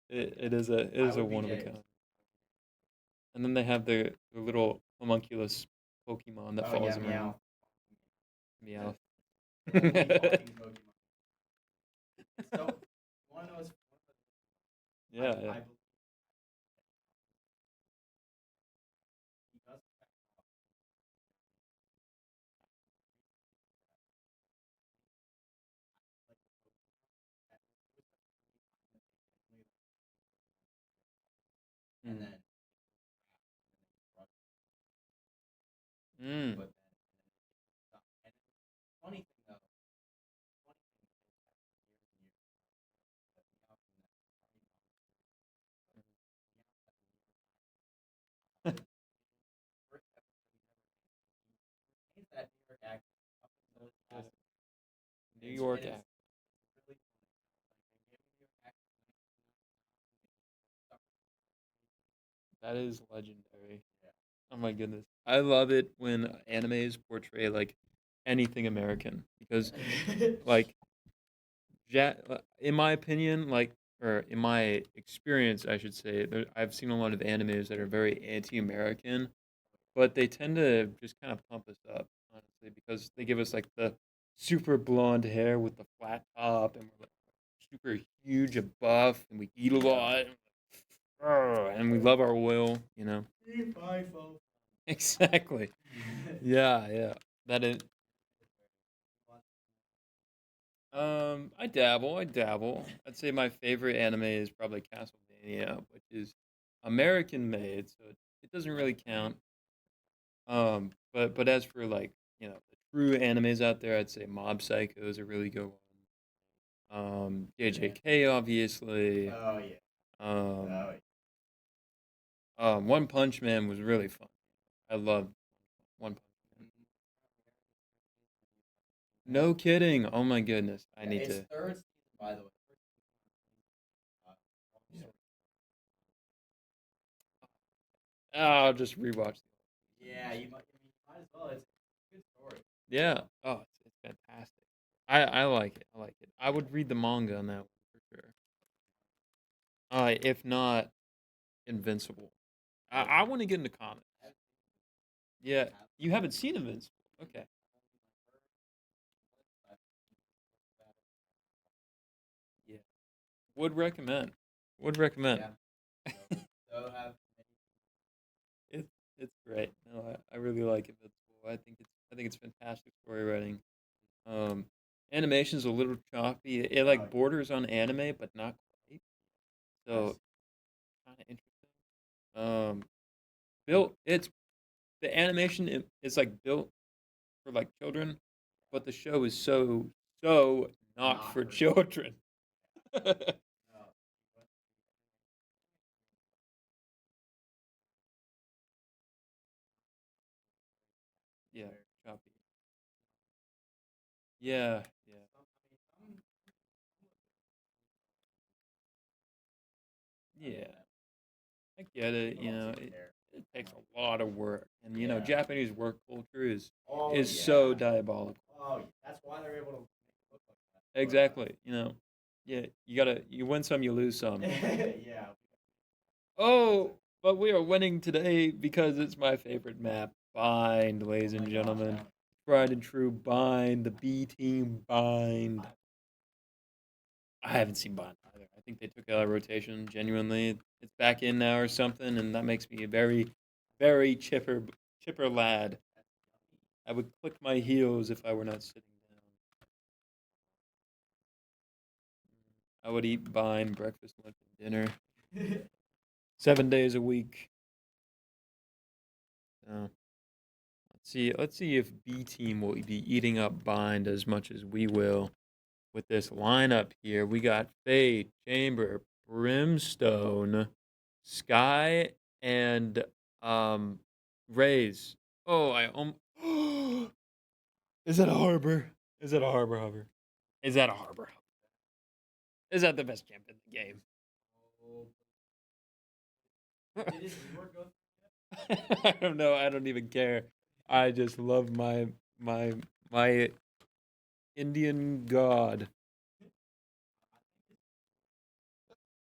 it is a one of a kind. And then they have the little homunculus Pokemon that Oh follows yeah, them meow. around. Meow. The only talking Pokemon. So, you want to know what's Yeah, I yeah. believe because and Mm. then Mm. but then and funny thing though, funny thing is first episode he never made that New York accent. New York It's accent. really funny. That is legendary. Yeah. Oh my goodness. I love it when animes portray like anything American because like in my opinion, like, or in my experience, I should say, I've seen a lot of animes that are very anti-American, but they tend to just kind of pump us up, honestly, because they give us like the super blonde hair with the flat top, and we're like super huge and buff, and we eat a lot, and we love our oil, you know. Bye, folks. Exactly. Yeah, yeah. That is. I dabble. I dabble. I'd say my favorite anime is probably Castlevania, which is American made, so it doesn't really count. But as for like the true animes out there, I'd say Mob Psycho is a really good one. JJK obviously. Oh yeah. Um, Oh yeah. One Punch Man was really fun. I loved One Punch Man. No kidding. Oh my goodness. I need It's to. third season, by the way. Yeah. I'll just rewatch. Yeah, you might as well. It's a good story. Yeah. Oh, it's fantastic. I like it. I like it. I would read the manga on that one for sure. If not Invincible. I want to get into comics. Yeah. You haven't seen Invincible. Okay. Yeah. Would recommend. Would recommend. Yeah. So have It's it's great. No, I really like Invincible. I think it's fantastic story writing. Um, Animation's a little choppy. It like borders on anime, but not quite. So kind of interesting. Built it's the animation is like built for like children, but the show is so not for children. no. Yeah, choppy. Yeah, yeah, yeah. I get it. It takes a lot of work, and Japanese work culture is so diabolical. Oh, yeah. That's why they're able to make it look like that. Exactly. Yeah, you win some, you lose some. Yeah. Oh, but we are winning today because it's my favorite map. Bind, ladies and gentlemen. Tried and true Bind, the B team Bind. I haven't seen Bind either. I think they took out a rotation, genuinely. It's back in now or something, and that makes me a very, very chipper lad. I would click my heels if I were not sitting down. I would eat Bind breakfast, lunch, and dinner 7 days a week. So let's see if B team will be eating up Bind as much as we will with this lineup here. We got Fate, Chamber, Brimstone, Sky, and Rays. Oh, is that a harbor? Is that a harbor hover? Is that a harbor? Is that the best champ in the game? Did his reward go I don't know. I don't even care. I just love my Indian god.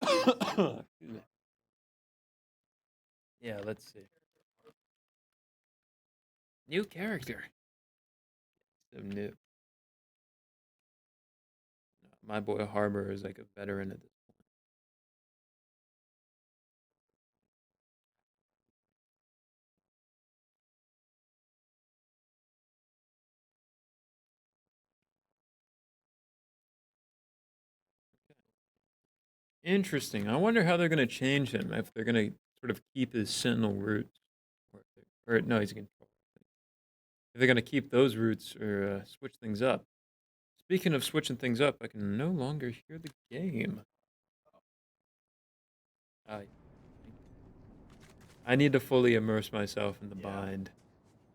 Excuse me. Yeah, let's see. New character. Some new. My boy Harbor is like a veteran at this point. Interesting. I wonder how they're going to change him. If they're going to sort of keep his Sentinel roots, or no, he's going to. If they're going to keep those roots or switch things up. Speaking of switching things up, I can no longer hear the game. I need to fully immerse myself in the bind.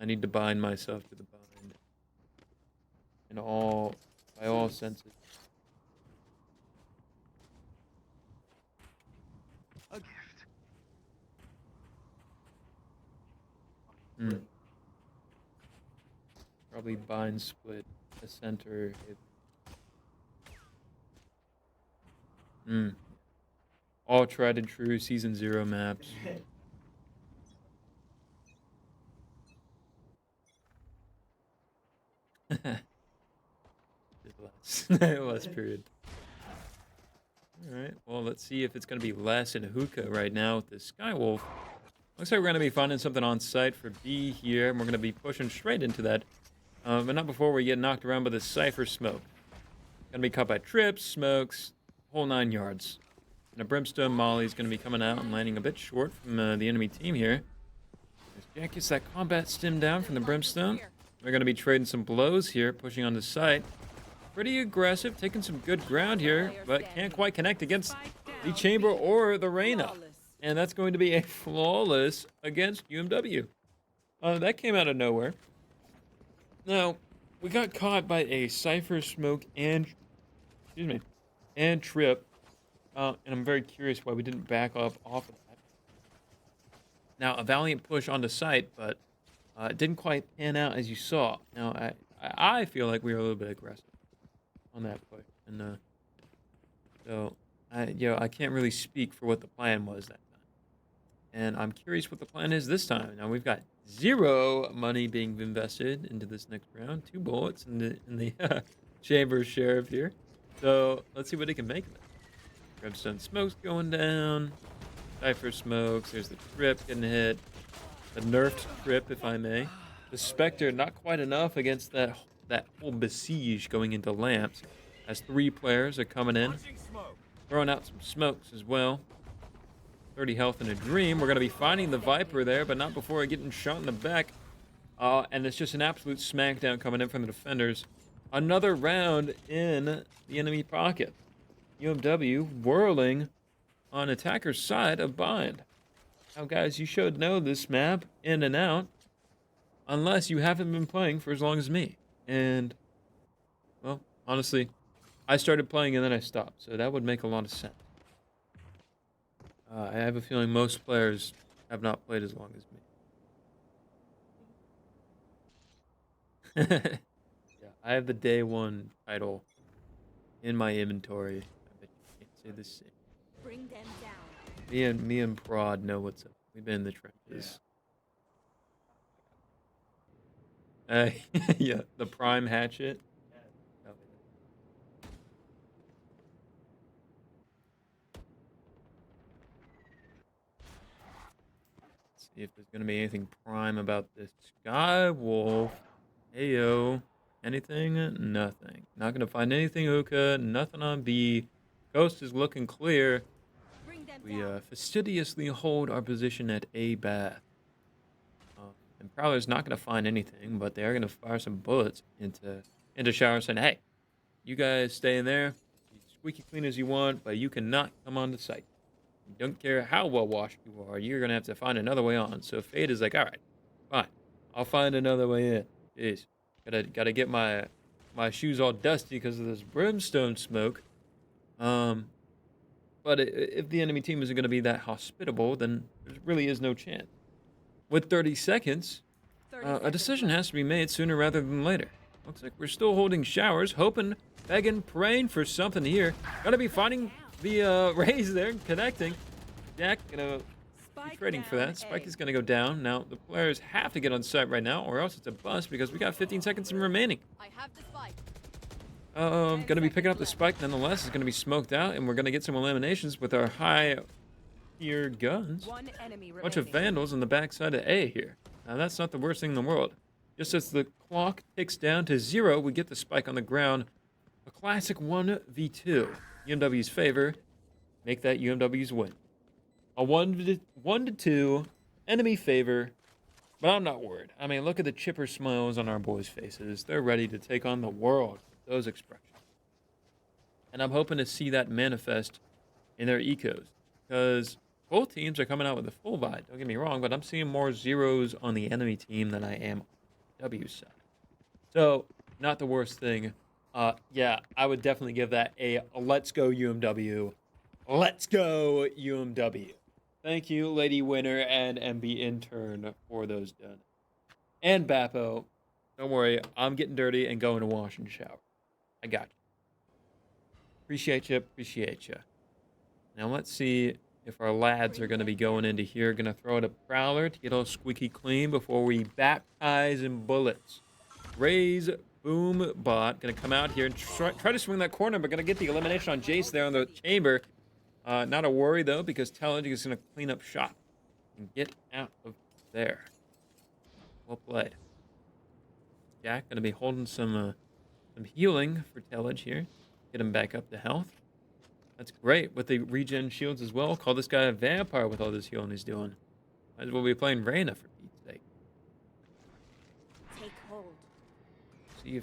I need to bind myself to the bind. In all by all senses. A gift. Hmm. Probably bind split the center. Hmm. All tried and true season 0 maps. Less period. Alright, well, let's see if it's going to be less in hookah right now with the Skywolf. Looks like we're going to be finding something on site for B here, and we're going to be pushing straight into that. But not before we get knocked around by the Cypher smoke. Going to be caught by trips, smokes, whole 9 yards. And a Brimstone Molly is going to be coming out and landing a bit short from the enemy team here. As Jack gets that combat stim down from the Brimstone. They're going to be trading some blows here, pushing on the site. Pretty aggressive, taking some good ground here, but can't quite connect against the Chamber or the Reyna. And that's going to be a flawless against UMW. That came out of nowhere. Now, we got caught by a Cypher smoke and, and trip. And I'm very curious why we didn't back up off of that. Now, a valiant push on the site, but it didn't quite pan out as you saw. Now, I feel like we were a little bit aggressive on that push. And so, I can't really speak for what the plan was that time. And I'm curious what the plan is this time. Now, we've got 0 money being invested into this next round. 2 bullets in the Chamber Sheriff here. So, let's see what he can make of it. Brimstone smoke's going down. Cypher smokes. There's the trip getting hit. The nerfed trip, if I may. The Spectre, not quite enough against that whole besiege going into lamps. As 3 players are coming in. Throwing out some smokes as well. 30 health in a dream. We're going to be finding the Viper there, but not before getting shot in the back. And it's just an absolute smackdown coming in from the defenders. Another round in the enemy pocket. UMW whirling on attacker's side of bind. Now, guys, you should know this map in and out, unless you haven't been playing for as long as me. And, well, honestly, I started playing and then I stopped, so that would make a lot of sense. I have a feeling most players have not played as long as me. Yeah, I have the day 1 title in my inventory. I bet you can't say the same. Bring them down. Me and Prod know what's up. We've been in the trenches. Yeah, the prime hatchet. Oh. Let's see if there's gonna be anything prime about this Skywolf. Heyo. Anything? Nothing. Not gonna find anything hookah. Nothing on B. Coast is looking clear. Bring them We down. fastidiously hold our position at A bath. And Prowler's not going to find anything, but they are going to fire some bullets into Shower saying, hey, you guys stay in there, be squeaky clean as you want, but you cannot come on the site. You don't care how well washed you are, you're going to have to find another way on. So Fade is like, all right, fine, I'll find another way in. Jeez, gotta get my shoes all dusty because of this brimstone smoke. But if the enemy team isn't going to be that hospitable, then there really is no chance. With 30 seconds, 30 a seconds decision left. has to be made sooner rather than later. Looks like we're still holding showers, hoping, begging, praying for something here. Gotta be finding the raise there, connecting. Jack gonna be Spike trading for down that. Spike A. is gonna go down. Now, the players have to get on site right now, or else it's a bust because we got 15 seconds remaining. I have the spike. Gonna be picking up the spike nonetheless. It's gonna be smoked out, and we're gonna get some eliminations with our high tier guns. One enemy remaining. Bunch of vandals on the backside of A here. Now that's not the worst thing in the world. Just as the clock ticks down to 0, we get the spike on the ground. A classic 1v2. UMW's favor. Make that UMW's win. A 1-2 enemy favor. But I'm not worried. I mean, look at the chipper smiles on our boys' faces. They're ready to take on the world. Those expressions. And I'm hoping to see that manifest in their ecos. Because both teams are coming out with a full buy. Don't get me wrong, but I'm seeing more 0s on the enemy team than I am on the W side. So, not the worst thing Yeah, I would definitely give that a let's go UMW. Let's go UMW. Thank you, Lady Winner and MB Intern, for those done. And Bappo, don't worry, I'm getting dirty and going to wash and shower. I got you. Appreciate you, appreciate you. Now let's see if our lads are going to be going into here. Going to throw out a Prowler to get all squeaky clean before we baptize in bullets. Raise Boom Bot going to come out here and try to swing that corner, but going to get the elimination on Jace there on the chamber. Not a worry, though, because Tellig is going to clean up shop and get out of there. Well played. Jack going to be holding some healing for Tellig here. Get him back up to health. That's great with the regen shields as well. Call this guy a vampire with all this healing he's doing. Might as well be playing Reyna for Pete's sake. Take hold. See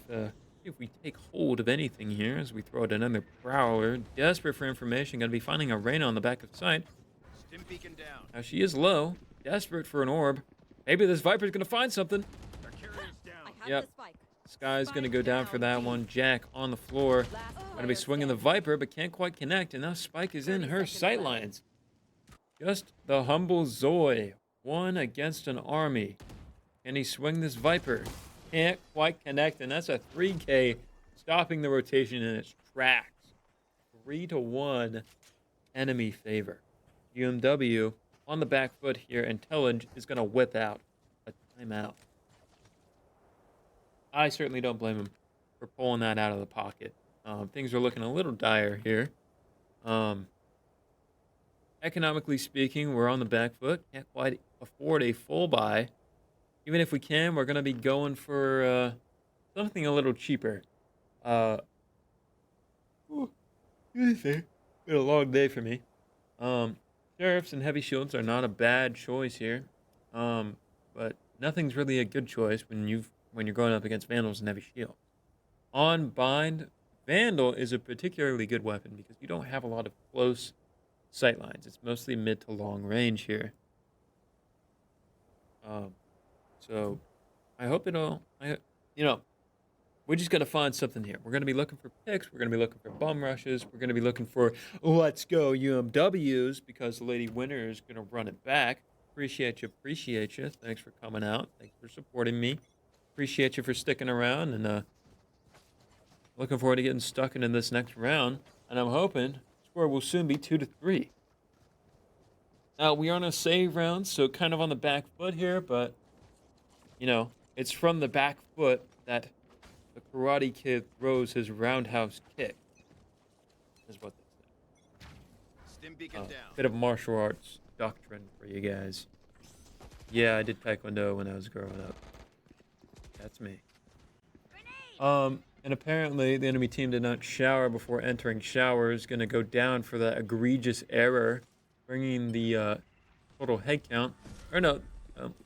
if we take hold of anything here as we throw out another Prowler. Desperate for information. Going to be finding a Reyna on the back of sight. Stim beacon down. Now she is low. Desperate for an orb. Maybe this Viper's going to find something. Our carrier's down. I have Yep. the spike. Sky's going to go down for that one. Jack on the floor. Last Going to be swinging the Viper, but can't quite connect. And now Spike is in 30 her seconds sight left. lines. Just the humble Zoe. One against an army. Can he swing this Viper? Can't quite connect. And that's a 3K, stopping the rotation in its tracks. 3-1 enemy favor. UMW on the back foot here. And Tellig is going to whip out a timeout. I certainly don't blame him for pulling that out of the pocket. Things are looking a little dire here. Economically speaking, we're on the back foot. Can't quite afford a full buy. Even if we can, we're going to be going for something a little cheaper. Anything. Been a long day for me. Sheriffs and heavy shields are not a bad choice here. But nothing's really a good choice when you're going up against Vandals and heavy shield. On bind, Vandal is a particularly good weapon because you don't have a lot of close sight lines. It's mostly mid to long range here. So I hope we're just going to find something here. We're going to be looking for picks. We're going to be looking for bum rushes. We're going to be looking for let's go UMWs because the Lady Winner is going to run it back. Appreciate you. Thanks for coming out. Thanks for supporting me. Appreciate you for sticking around and looking forward to getting stuck into this next round. And I'm hoping score will soon be 2-3. Now we are on a save round, so kind of on the back foot here, but it's from the back foot that the Karate Kid throws his roundhouse kick. Is what they say. Stim beacon down. Bit of martial arts doctrine for you guys. Yeah, I did Taekwondo when I was growing up. That's me. And apparently the enemy team did not shower before entering showers. Going to go down for that egregious error, bringing the total head count. Or no,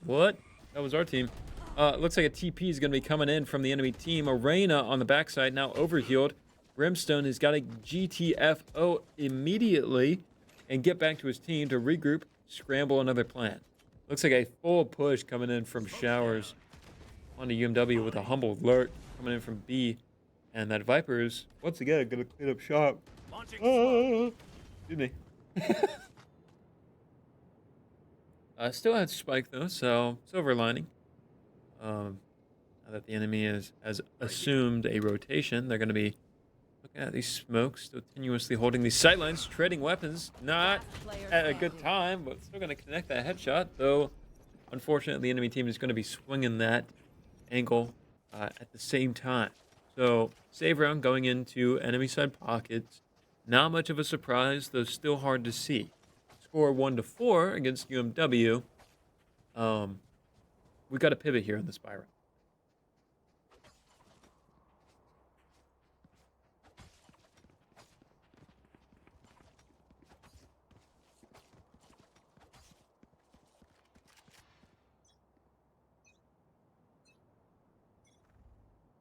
what? That was our team. Looks like a TP is going to be coming in from the enemy team. Arena on the backside, now overhealed. Brimstone has got a GTFO immediately and get back to his team to regroup, scramble another plan. Looks like a full push coming in from showers onto UMW with a humble alert coming in from B. And that Viper is, once again, going to clean up shop. Excuse me. Still had Spike, though, so silver lining. Now that the enemy has assumed a rotation, they're going to be looking at these smokes, still continuously holding these sightlines, trading weapons. Not at a good time, but still going to connect that headshot, though unfortunately the enemy team is going to be swinging that angle at the same time. So save round going into enemy side pockets. Not much of a surprise, though still hard to see. Score 1-4 against UMW. We've got to pivot here in the spiral.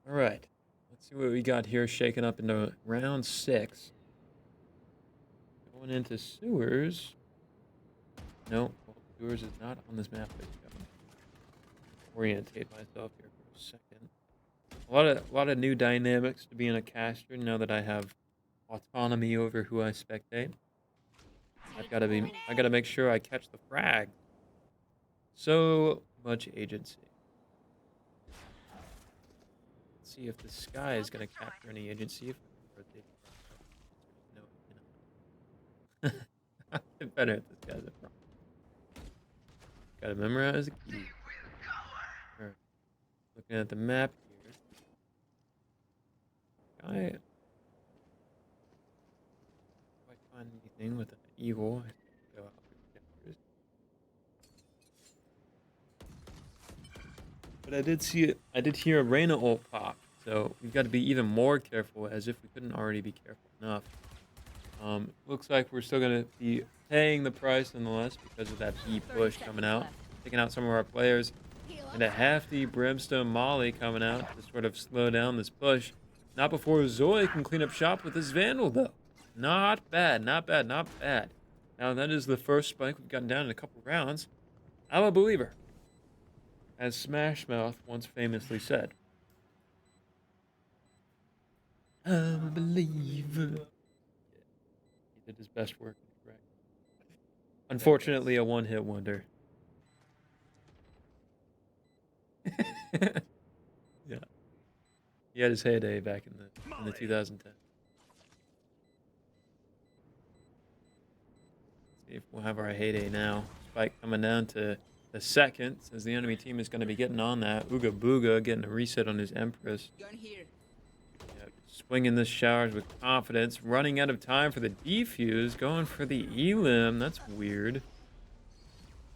All right. Let's see what we got here shaking up into round 6. Going into sewers. No, sewers is not on this map. Orientate myself here for a second. a lot of new dynamics to being a caster now that I have autonomy over who I spectate. I gotta make sure I catch the frag. So much agency. Let's see if the sky is gonna capture any agency. If I rotate no, I'll get better at this, guys. I promise. Gotta memorize the key. Alright. Looking at the map here. If I find anything with an eagle, I go out with captures. But I did hear a Reyna ult pop, so we've got to be even more careful, as if we couldn't already be careful enough. Looks like we're still gonna be paying the price nonetheless because of that B push coming out, taking out some of our players, and a hefty Brimstone Molly coming out to sort of slow down this push. Not before Zoe can clean up shop with this Vandal, though. Not bad, not bad, not bad. Now that is the first spike we've gotten down in a couple rounds. I'm a believer, as Smash Mouth once famously said. I'm a believer. He did his best work, right? Unfortunately, a one-hit wonder. Yeah, he had his heyday back in the 2010. See if we'll have our heyday now. Spike coming down to the second, as the enemy team is going to be getting on that. Ooga Booga getting a reset on his Empress. Gun here. Yeah, swinging the showers with confidence. Running out of time for the defuse. Going for the elim. That's weird.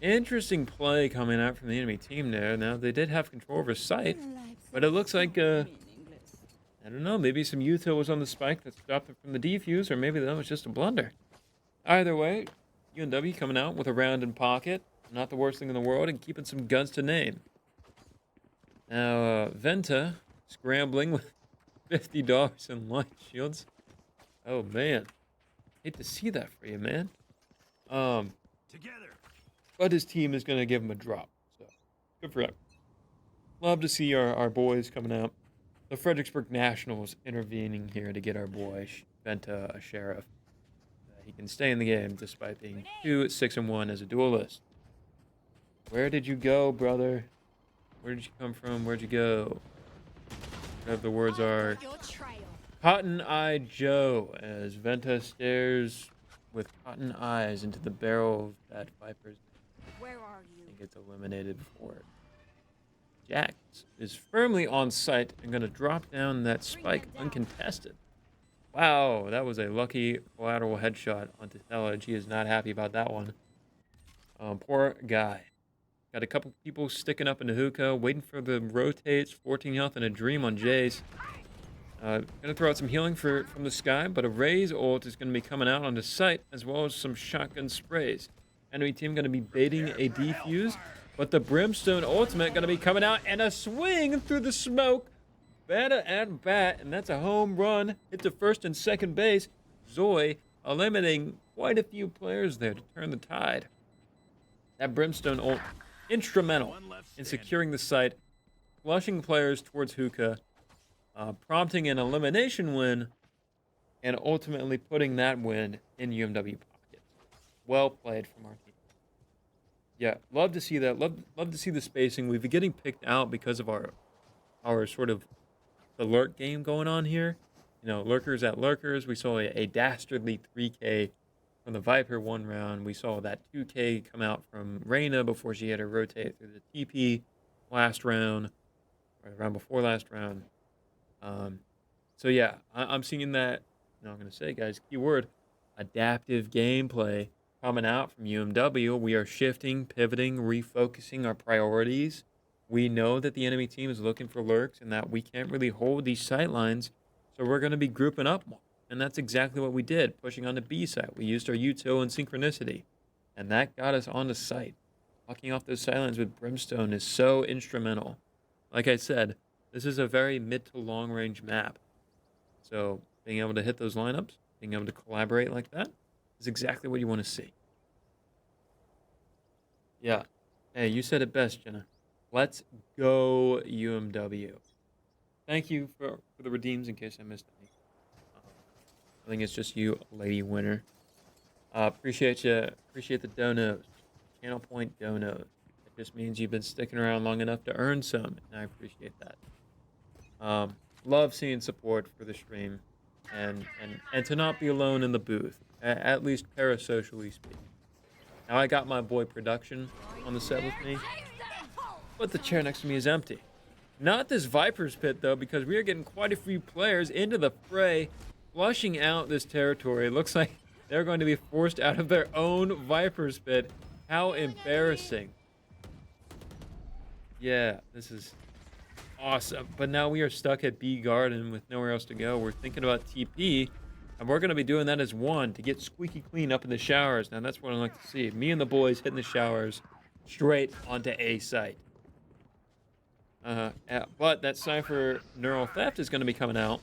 Interesting play coming out from the enemy team there. Now, they did have control over sight, but it looks like, I don't know, maybe some util was on the spike that stopped it from the defuse, or maybe that was just a blunder. Either way, UMW coming out with a round in pocket. Not the worst thing in the world, and keeping some guns to name. Now, Venta scrambling with $50 in light shields. Oh, man. Hate to see that for you, man. Together. But his team is going to give him a drop. So, good for him. Love to see our boys coming out. The Fredericksburg Nationals intervening here to get our boy Venta a sheriff. He can stay in the game despite being 2-6-1 as a duelist. Where did you go, brother? Where did you come from? Where'd you go? Whatever the words are. Your trail. Cotton Eye Joe, as Venta stares with cotton eyes into the barrel of that Viper's. Where are I you? think it's eliminated for it. Jack is firmly on site and going to drop down that spike uncontested. Wow, that was a lucky collateral headshot onto Tellage. He is not happy about that one. Poor guy. Got a couple people sticking up into hookah, waiting for the rotates, 14 health and a dream on Jace. Gonna throw out some healing from the sky, but a Raze ult is gonna be coming out onto site, as well as some shotgun sprays. Enemy team gonna be baiting a defuse, but the Brimstone ultimate gonna be coming out, and a swing through the smoke. Bata at bat, and that's a home run. Hit to first and second base. Zoe eliminating quite a few players there to turn the tide. That Brimstone ult, instrumental in securing the site, flushing players towards hookah, prompting an elimination win, and ultimately putting that win in UMW pocket. Well played from our team. Yeah, love to see that. Love to see the spacing. We've been getting picked out because of our sort of the lurk game going on here. You know, lurkers at lurkers. We saw a dastardly 3K from the Viper one round. We saw that 2K come out from Reyna before she had to rotate through the TP last round, or the round before last round. So yeah, I'm seeing that. Now I'm going to say, guys, keyword, adaptive gameplay coming out from UMW. We are shifting, pivoting, refocusing our priorities. We know that the enemy team is looking for lurks and that we can't really hold these sight lines, so we're going to be grouping up more. And that's exactly what we did, pushing on the B side. We used our util and synchronicity, and that got us on the site. Walking off those sight lines with Brimstone is so instrumental. Like I said, this is a very mid to long range map. So being able to hit those lineups, being able to collaborate like that is exactly what you want to see. Yeah. Hey, you said it best, Jenna. Let's go UMW. thank you for the redeems in case I missed any. I think it's just you, lady winner. Appreciate you. Appreciate the donos. Channel point donos. It just means you've been sticking around long enough to earn some, and I appreciate that. Love seeing support for the stream, and to not be alone in the booth, at least parasocially speaking. Now I got my boy Production on the set with me, but the chair next to me is empty. Not this Viper's Pit though, because we are getting quite a few players into the fray, flushing out this territory. It looks like they're going to be forced out of their own Viper's Pit. How embarrassing. Yeah, this is awesome. But now we are stuck at B Garden with nowhere else to go. We're thinking about TP, and we're going to be doing that as one to get squeaky clean up in the showers. Now that's what I like to see. Me and the boys hitting the showers straight onto A site. But that Cypher Neural Theft is going to be coming out.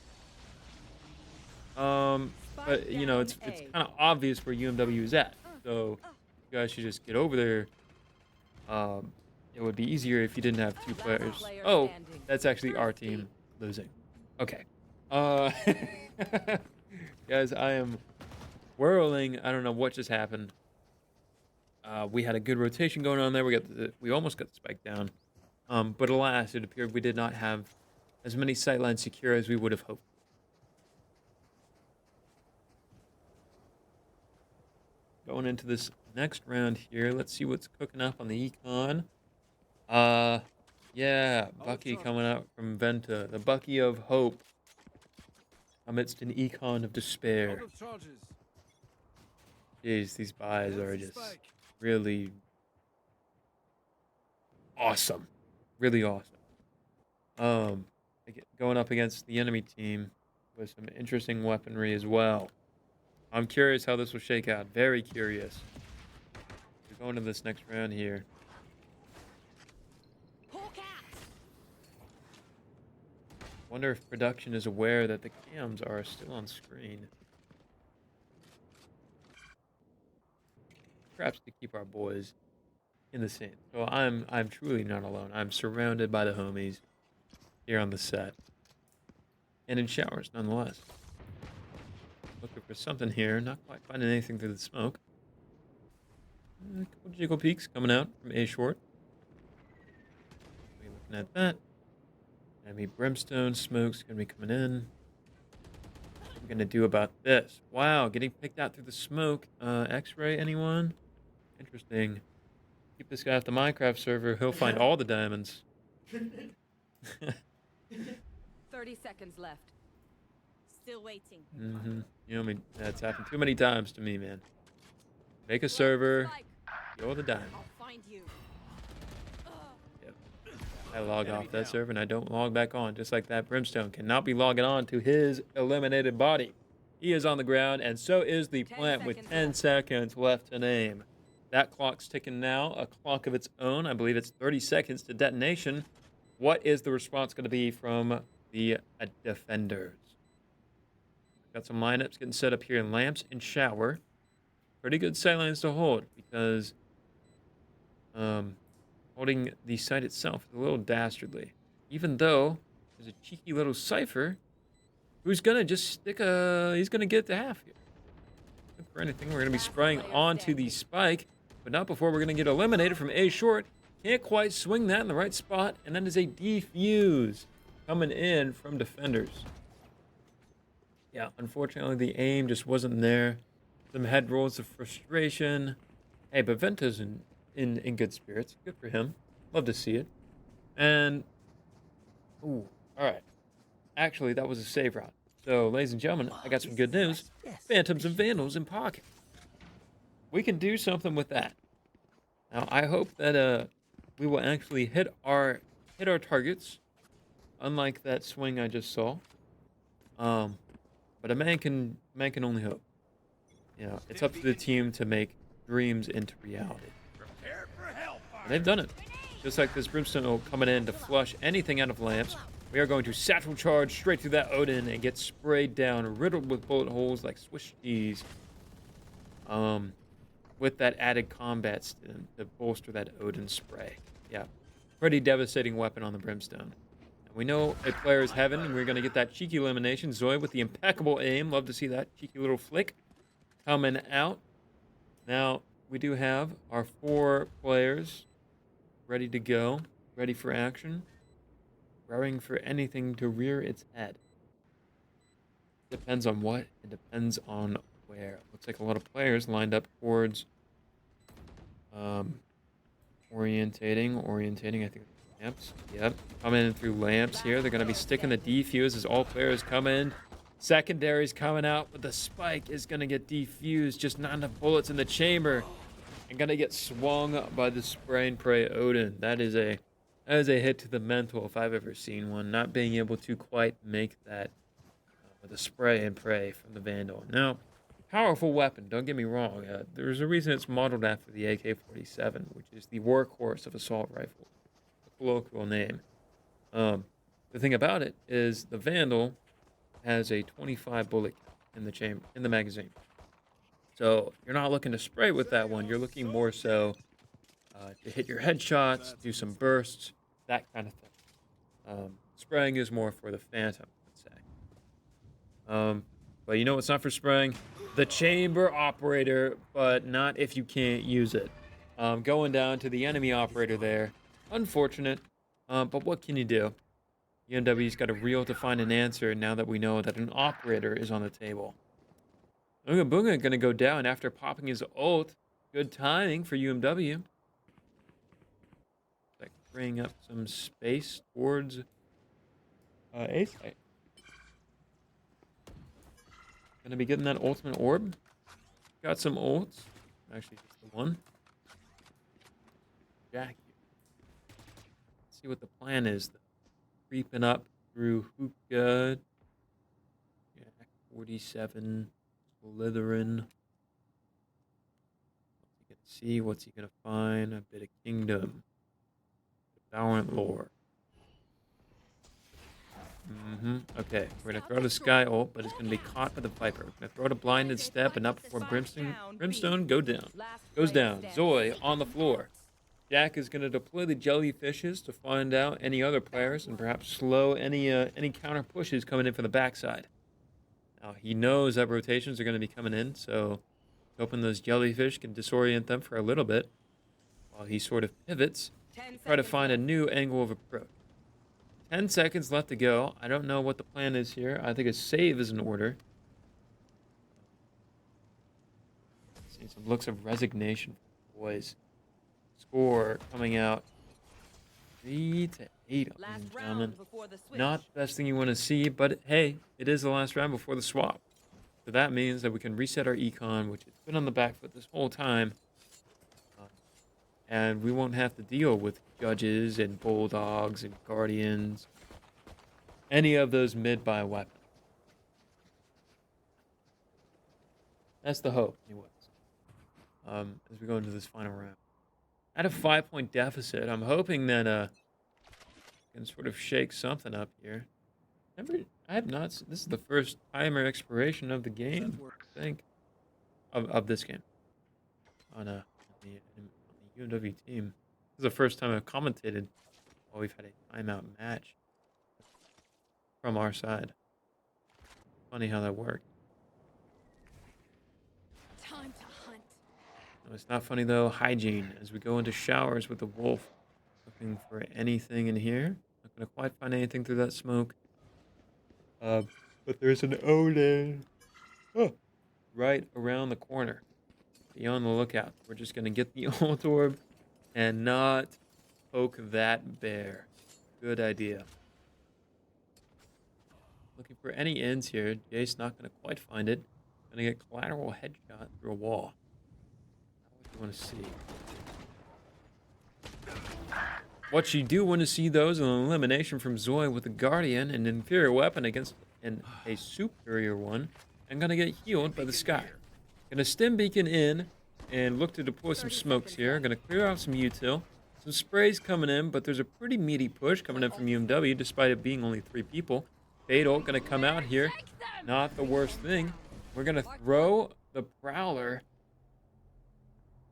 But you know, it's kind of obvious where UMW is at. So you guys should just get over there. It would be easier if you didn't have two players. Oh, that's actually our team losing. Okay. Guys, I am whirling. I don't know what just happened. We had a good rotation going on there. We almost got the spike down. But alas, it appeared we did not have as many sightlines secure as we would have hoped. Going into this next round here, let's see what's cooking up on the econ. Yeah, Bucky coming out from Venta, the Bucky of hope amidst an econ of despair. Jeez, these buys are just really awesome. Really awesome. Going up against the enemy team with some interesting weaponry as well. I'm curious how this will shake out. Very curious. We're going to this next round here. Wonder if production is aware that the cams are still on screen. Perhaps to keep our boys in the scene. So I'm truly not alone. I'm surrounded by the homies here on the set. And in showers nonetheless. Looking for something here, not quite finding anything through the smoke. A couple jiggle peaks coming out from A short. We're looking at that. Enemy brimstone smoke's gonna be coming in. What we're gonna do about this? Wow, getting picked out through the smoke. X-ray, anyone? Interesting. Keep this guy off the Minecraft server. He'll find all the diamonds. 30 seconds left. Still waiting. You know, I mean, that's happened too many times to me, man. Make a server, get all the diamonds. I'll find you. Yep. I log off that server and I don't log back on, just like that Brimstone cannot be logging on to his eliminated body. He is on the ground, and so is the plant with 10 seconds left to name. That clock's ticking now, a clock of its own. I believe it's 30 seconds to detonation. What is the response going to be from the defenders? Got some lineups getting set up here in lamps and shower. Pretty good sightlines to hold because holding the site itself is a little dastardly. Even though there's a cheeky little Cypher who's gonna just stick he's gonna get to half here. Look for anything. We're gonna be spraying onto the spike, but not before we're gonna get eliminated from A short. Can't quite swing that in the right spot, and then there's a defuse coming in from defenders. Yeah, unfortunately, the aim just wasn't there. Some head rolls of frustration. Hey, but Venta's in good spirits. Good for him. Love to see it. And, ooh, all right. Actually, that was a save route. So, ladies and gentlemen, I got some good news. Phantoms and Vandals in pocket. We can do something with that. Now, I hope that we will actually hit our targets, unlike that swing I just saw. But a man can only hope. You know, it's up to the team to make dreams into reality. And they've done it. Just like this Brimstone coming in to flush anything out of lamps. We are going to satchel charge straight through that Odin and get sprayed down, riddled with bullet holes like Swiss cheese. With that added combat stim to bolster that Odin spray. Yeah, pretty devastating weapon on the Brimstone. We know a player is heaven, and we're going to get that cheeky elimination. Zoe with the impeccable aim. Love to see that cheeky little flick coming out. Now, we do have our 4 players ready to go, ready for action, raring for anything to rear its head. Depends on what, it depends on where. Looks like a lot of players lined up towards orientating, I think. Lamps. Yep. Coming in through lamps here. They're going to be sticking the defuse as all players come in. Secondary's coming out, but the spike is going to get defused. Just not enough bullets in the chamber. And going to get swung by the spray and pray Odin. That is a hit to the mental if I've ever seen one. Not being able to quite make that with a spray and pray from the Vandal. Now, powerful weapon, don't get me wrong. There's a reason it's modeled after the AK-47, which is the workhorse of assault rifle. Colloquial name. The thing about it is the Vandal has a 25 bullet in the chamber, in the magazine. So you're not looking to spray with that one. You're looking more so to hit your headshots, do some bursts, that kind of thing. Spraying is more for the Phantom, let's say. But you know what's not for spraying? The chamber operator, but not if you can't use it. Going down to the enemy operator there. Unfortunate, but what can you do? UMW's got a reel to find an answer now that we know that an operator is on the table. Unga Boonga gonna go down after popping his ult. Good timing for UMW. Like freeing up some space towards A site. Gonna be getting that ultimate orb. Got some ults. Actually, just the one. Jack. See what the plan is. Creeping up through Hookah. Yeah, 47. Slytherin. What's he gonna see? What's he gonna find? A bit of Kingdom. Valorant lore. Okay, we're gonna throw the Sky ult, but it's gonna be caught by the Viper. We're gonna throw it a blinded step, and not before Brimstone goes down. Zoe on the floor. Jack is going to deploy the jellyfishes to find out any other players and perhaps slow any counter pushes coming in from the backside. Now, he knows that rotations are going to be coming in, so hoping those jellyfish can disorient them for a little bit while he sort of pivots to try to find a new angle of approach. 10 seconds left to go. I don't know what the plan is here. I think a save is in order. See some looks of resignation from the boys. Score coming out 3-8, ladies and gentlemen. Not the best thing you want to see, but hey, it is the last round before the swap. So that means that we can reset our econ, which has been on the back foot this whole time. And we won't have to deal with judges and bulldogs and guardians. Any of those mid-buy weapons. That's the hope, anyways. As we go into this final round. At a 5-point deficit, I'm hoping that can sort of shake something up here. I have not. This is the first timer expiration of the game, I think, of this game on the UMW team. This is the first time I've commentated while we've had a timeout match from our side. Funny how that worked. Time to hunt. No, it's not funny though. Hygiene as we go into showers with the wolf. Looking for anything in here. Not gonna quite find anything through that smoke. But there's an Odin. Oh, right around the corner. Be on the lookout. We're just gonna get the ult orb and not poke that bear. Good idea. Looking for any ends here. Jace not gonna quite find it. Gonna get collateral headshot through a wall. What do you want to see? What you do want to see, though, is an elimination from Zoe with a Guardian, an inferior weapon against a superior one, and gonna get healed by the Sky. Gonna stim beacon in and look to deploy some smokes here. Gonna clear out some util. Some sprays coming in, but there's a pretty meaty push coming in from UMW, despite it being only 3 people. Fade ult gonna come out here. Not the worst thing. We're gonna throw the Prowler.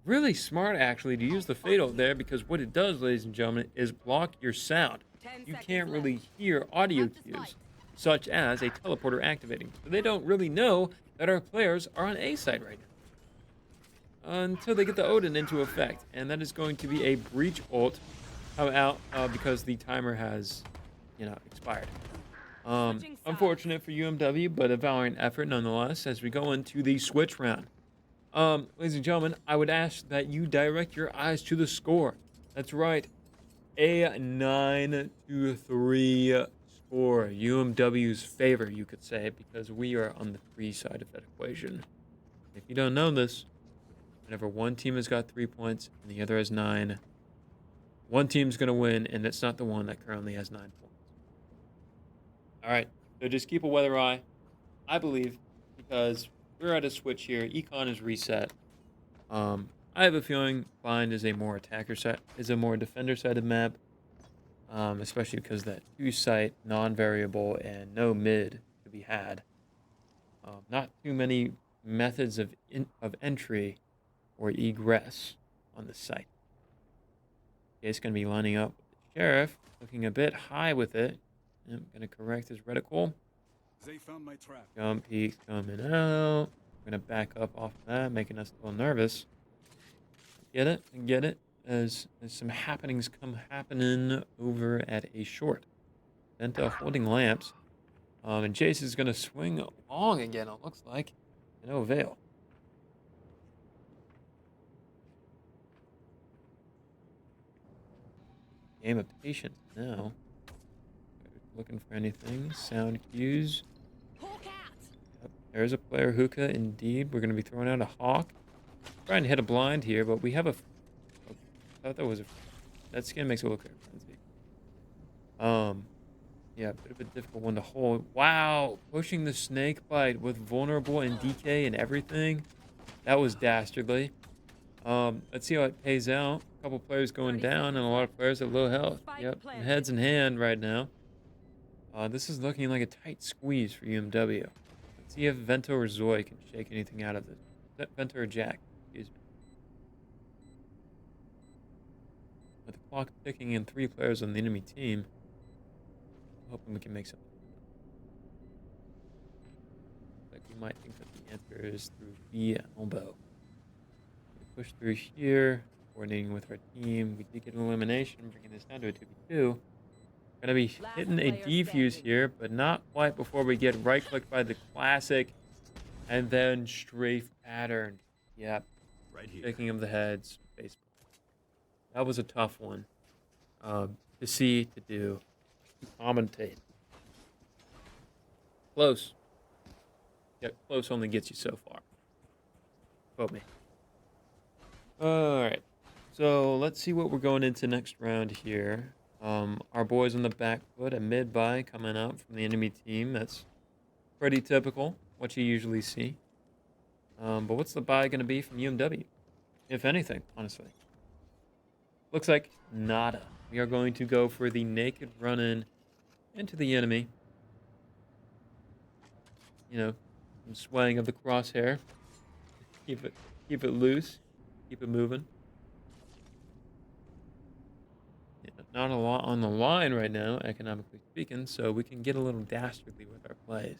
Really smart, actually, to use the Fade ult there, because what it does, ladies and gentlemen, is block your sound. you can't really hear audio cues, such as a teleporter activating. So they don't really know that our players are on A site right now until they get the Odin into effect, and that is going to be a breach ult come out because the timer has, expired. Unfortunate for UMW, but a valiant effort nonetheless as we go into the switch round. Ladies and gentlemen, I would ask that you direct your eyes to the score. That's right, a 9-3 score. UMW's favor, you could say, because we are on the 3 side of that equation. If you don't know this, whenever one team has got 3 points and the other has 9, one team's going to win, and it's not the one that currently has 9 points. All right, so just keep a weather eye, I believe, because we're at a switch here. Econ is reset. I have a feeling Bind is a more defender-sided map, especially because that 2-site, non-variable, and no mid to be had. Not too many methods of entry or egress on the site. It's going to be lining up with the Sheriff, looking a bit high with it. I'm going to correct his reticle. They found my trap. Jump peak coming out. We're going to back up off of that, making us a little nervous. Get it? Get it? As some happenings happening over at a short. Venta holding lamps. And Jace is going to swing long again, it looks like. No VAL. Game of patience now. Looking for anything. Sound cues. Yep, there's a player hookah indeed. We're going to be throwing out a hawk. Trying to hit a blind here, but we have a... I thought that was a... That skin makes it look like a frenzy. Yeah, a bit of a difficult one to hold. Wow! Pushing the snake bite with vulnerable and DK and everything. That was dastardly. Let's see how it pays out. A couple players going down and a lot of players at low health. Yep, heads in hand right now. This is looking like a tight squeeze for UMW. Let's see if Vento or Zoe can shake anything out of this. Is that Vento or Jack? Excuse me. With the clock ticking and 3 players on the enemy team, I'm hoping we can make something. Like we might think that the answer is through VAL. Push through here, coordinating with our team. We did get an elimination, bringing this down to a 2v2. Gonna be hitting a defuse here, but not quite before we get right-clicked by the classic, and then strafe pattern. Yep. Right here. Picking of the heads. Baseball. That was a tough one to see, to do, to commentate. Close. Yep, close only gets you so far. Quote me. Alright. So let's see what we're going into next round here. Our boys on the back foot, a mid-buy coming out from the enemy team. That's pretty typical, what you usually see. But what's the buy going to be from UMW? If anything, honestly. Looks like nada. We are going to go for the naked run-in into the enemy. Some swaying of the crosshair. Keep it loose. Keep it moving. Not a lot on the line right now, economically speaking, so we can get a little dastardly with our plays.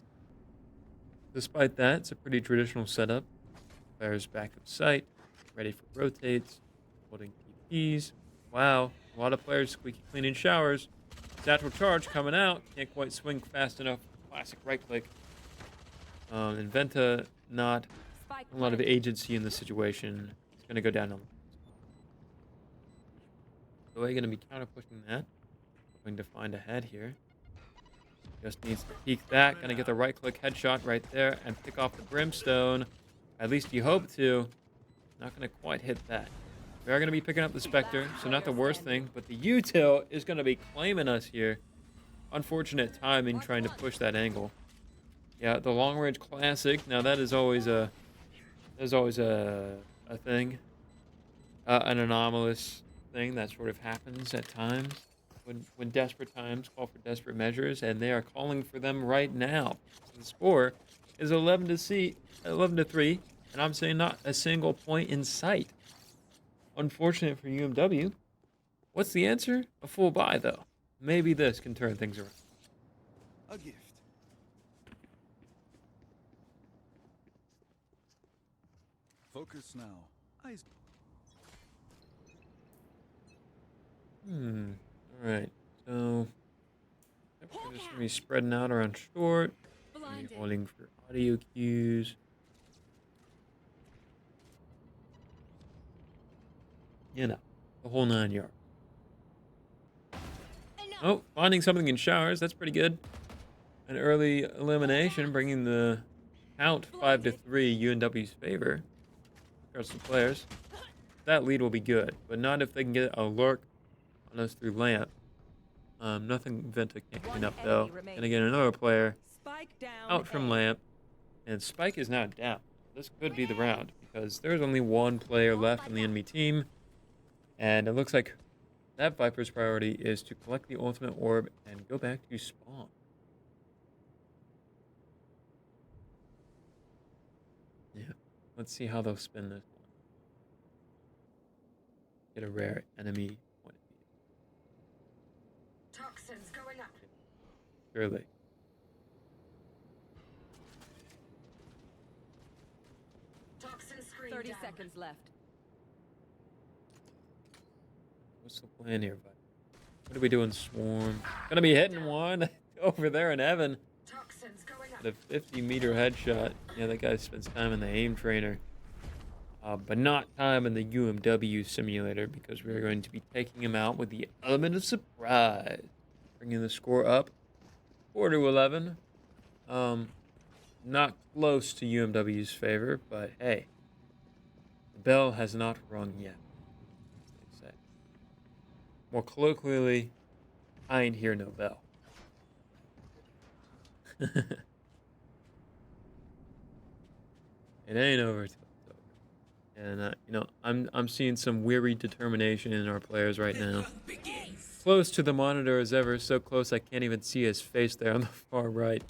Despite that, it's a pretty traditional setup. Players back of sight, ready for rotates, holding TPs. Wow, a lot of players squeaky cleaning showers. Satchel charge coming out, can't quite swing fast enough. Classic right click. Inventa, not a lot of agency in the situation. It's going to go down on. So we're going to be counter pushing that. Hoping to find a head here. Just needs to peek that. Going to get the right click headshot right there and pick off the brimstone. At least you hope to. Not going to quite hit that. We are going to be picking up the Spectre, so not the worst thing. But the util is going to be claiming us here. Unfortunate timing trying to push that angle. Yeah, the long range classic. Now that is always a thing, an anomalous thing that sort of happens at times when desperate times call for desperate measures, and they are calling for them right now. So the score is 11-3, and I'm saying not a single point in sight. Unfortunate for UMW. What's the answer? A full buy though. maybe this can turn things around. A gift. Focus now. Eyes. All right. So we're just gonna be spreading out around short. Gonna be holding for audio cues. You know, the whole 9 yards. Oh, finding something in showers. That's pretty good. An early elimination, bringing the count 5-3 UNW's favor. Regards to players. That lead will be good, but not if they can get a lurk on us through lamp. Nothing Venta can't clean up though. Gonna get another player out from lamp, and Spike is now down. This could be the round because there's only one player left on the enemy team, and it looks like that Viper's priority is to collect the ultimate orb and go back to spawn. Yeah, let's see how they'll spin this one. Get a rare enemy point of view. Toxins going up. Surely. Toxin screen 30 down. seconds left. What's the plan here, bud? What are we doing, Swarm? Gonna be hitting one over there in Evan. Toxins going up. The 50-meter headshot. Yeah, that guy spends time in the aim trainer. But not time in the UMW simulator because we're going to be taking him out with the element of surprise. Bringing the score up 4-11. Not close to UMW's favor, but hey. The bell has not rung yet. As they say. More colloquially, I ain't hear no bell. It ain't over till it's over. And you know, I'm seeing some weary determination in our players right now. Close to the monitor as ever, so close I can't even see his face there on the far right.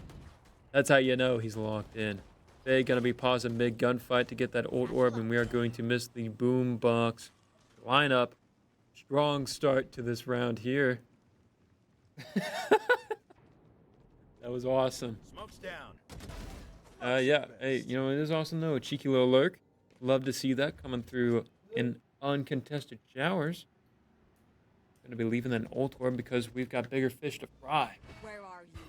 That's how you know he's locked in. They're gonna be pausing mid gunfight to get that old orb, and we are going to miss the boom box lineup. Strong start to this round here. That was awesome. Smoke's down. Yeah, hey, you know, it is awesome though. A cheeky little lurk. Love to see that coming through in uncontested showers. Gonna be leaving that ult orb because we've got bigger fish to fry. Where are you?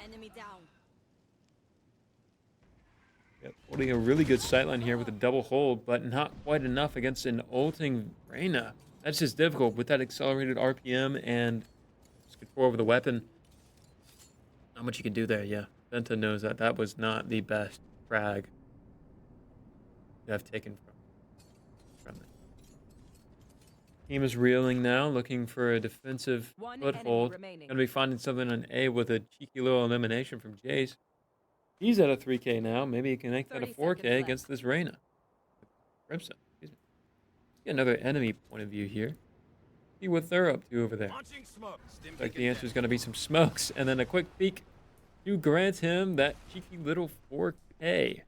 Enemy down. Yep, holding a really good sightline here with a double hold, but not quite enough against an ulting Reyna. That's just difficult with that accelerated RPM and just control over the weapon. Not much you can do there, yeah. Venta knows that that was not the best frag that I've taken from it. Team is reeling now, looking for a defensive foothold. Gonna be finding something on A with a cheeky little elimination from Jace. He's at a 3K now. Maybe he can make that a 4K against this Reyna. Crimson, excuse me. Get another enemy point of view here. See what they're up to over there. Launching smoke. Stim Like pick the it answer is going to be some smokes, and then a quick peek to grant him that cheeky little 4K.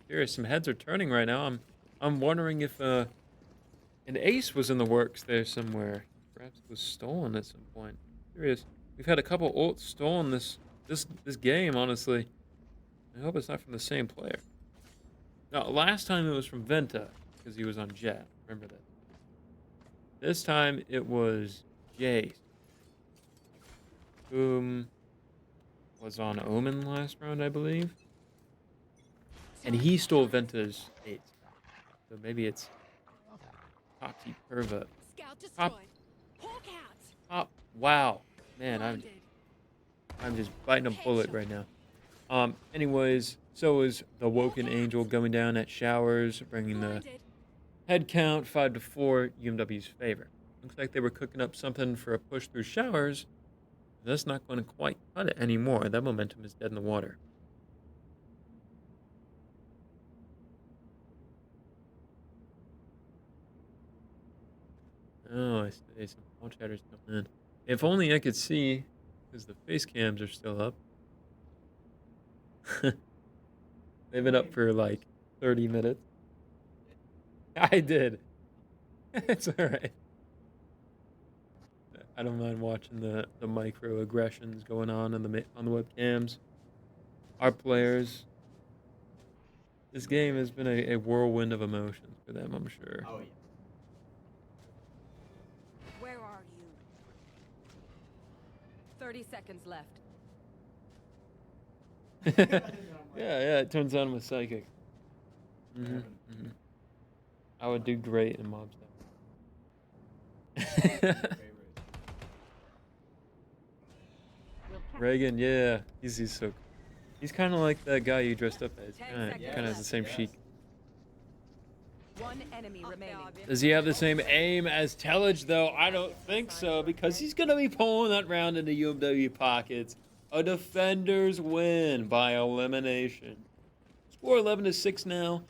Curious, some heads are turning right now. I'm wondering if an ace was in the works there somewhere. Perhaps it was stolen at some point. Curious. We've had a couple ults stolen this game, honestly. I hope it's not from the same player. No, last time it was from Venta because he was on Jet. Remember that. This time it was Jace, whom was on Omen last round, I believe. And he stole Venta's 8. So maybe it's Toxie Perva. Scout Top. destroyed. Hawk out. Top. Wow. Man, I'm just biting a bullet right now. Anyways, so is the Woken Angel going down at Showers, bringing the head count 5-4 UMW's favor. Looks like they were cooking up something for a push through Showers. That's not going to quite cut it anymore. That momentum is dead in the water. Oh, I see. Some wall chatters coming in. If only I could see, because the face cams are still up. They've been up for like 30 minutes. I did. It's alright. I don't mind watching the microaggressions going on in on the webcams. Our players. This game has been a whirlwind of emotions for them, I'm sure. Oh yeah. Where are you? 30 seconds left. Yeah, it turns out I'm a psychic. I would do great in mob stuff. Reagan, yeah, he's so. He's kind of like that guy you dressed up as. Kind of has the same chic. One enemy remaining. Does he have the same aim as Tellage, though? I don't think so, because he's going to be pulling that round into UMW pockets. A defender's win by elimination. Score 11-6 now.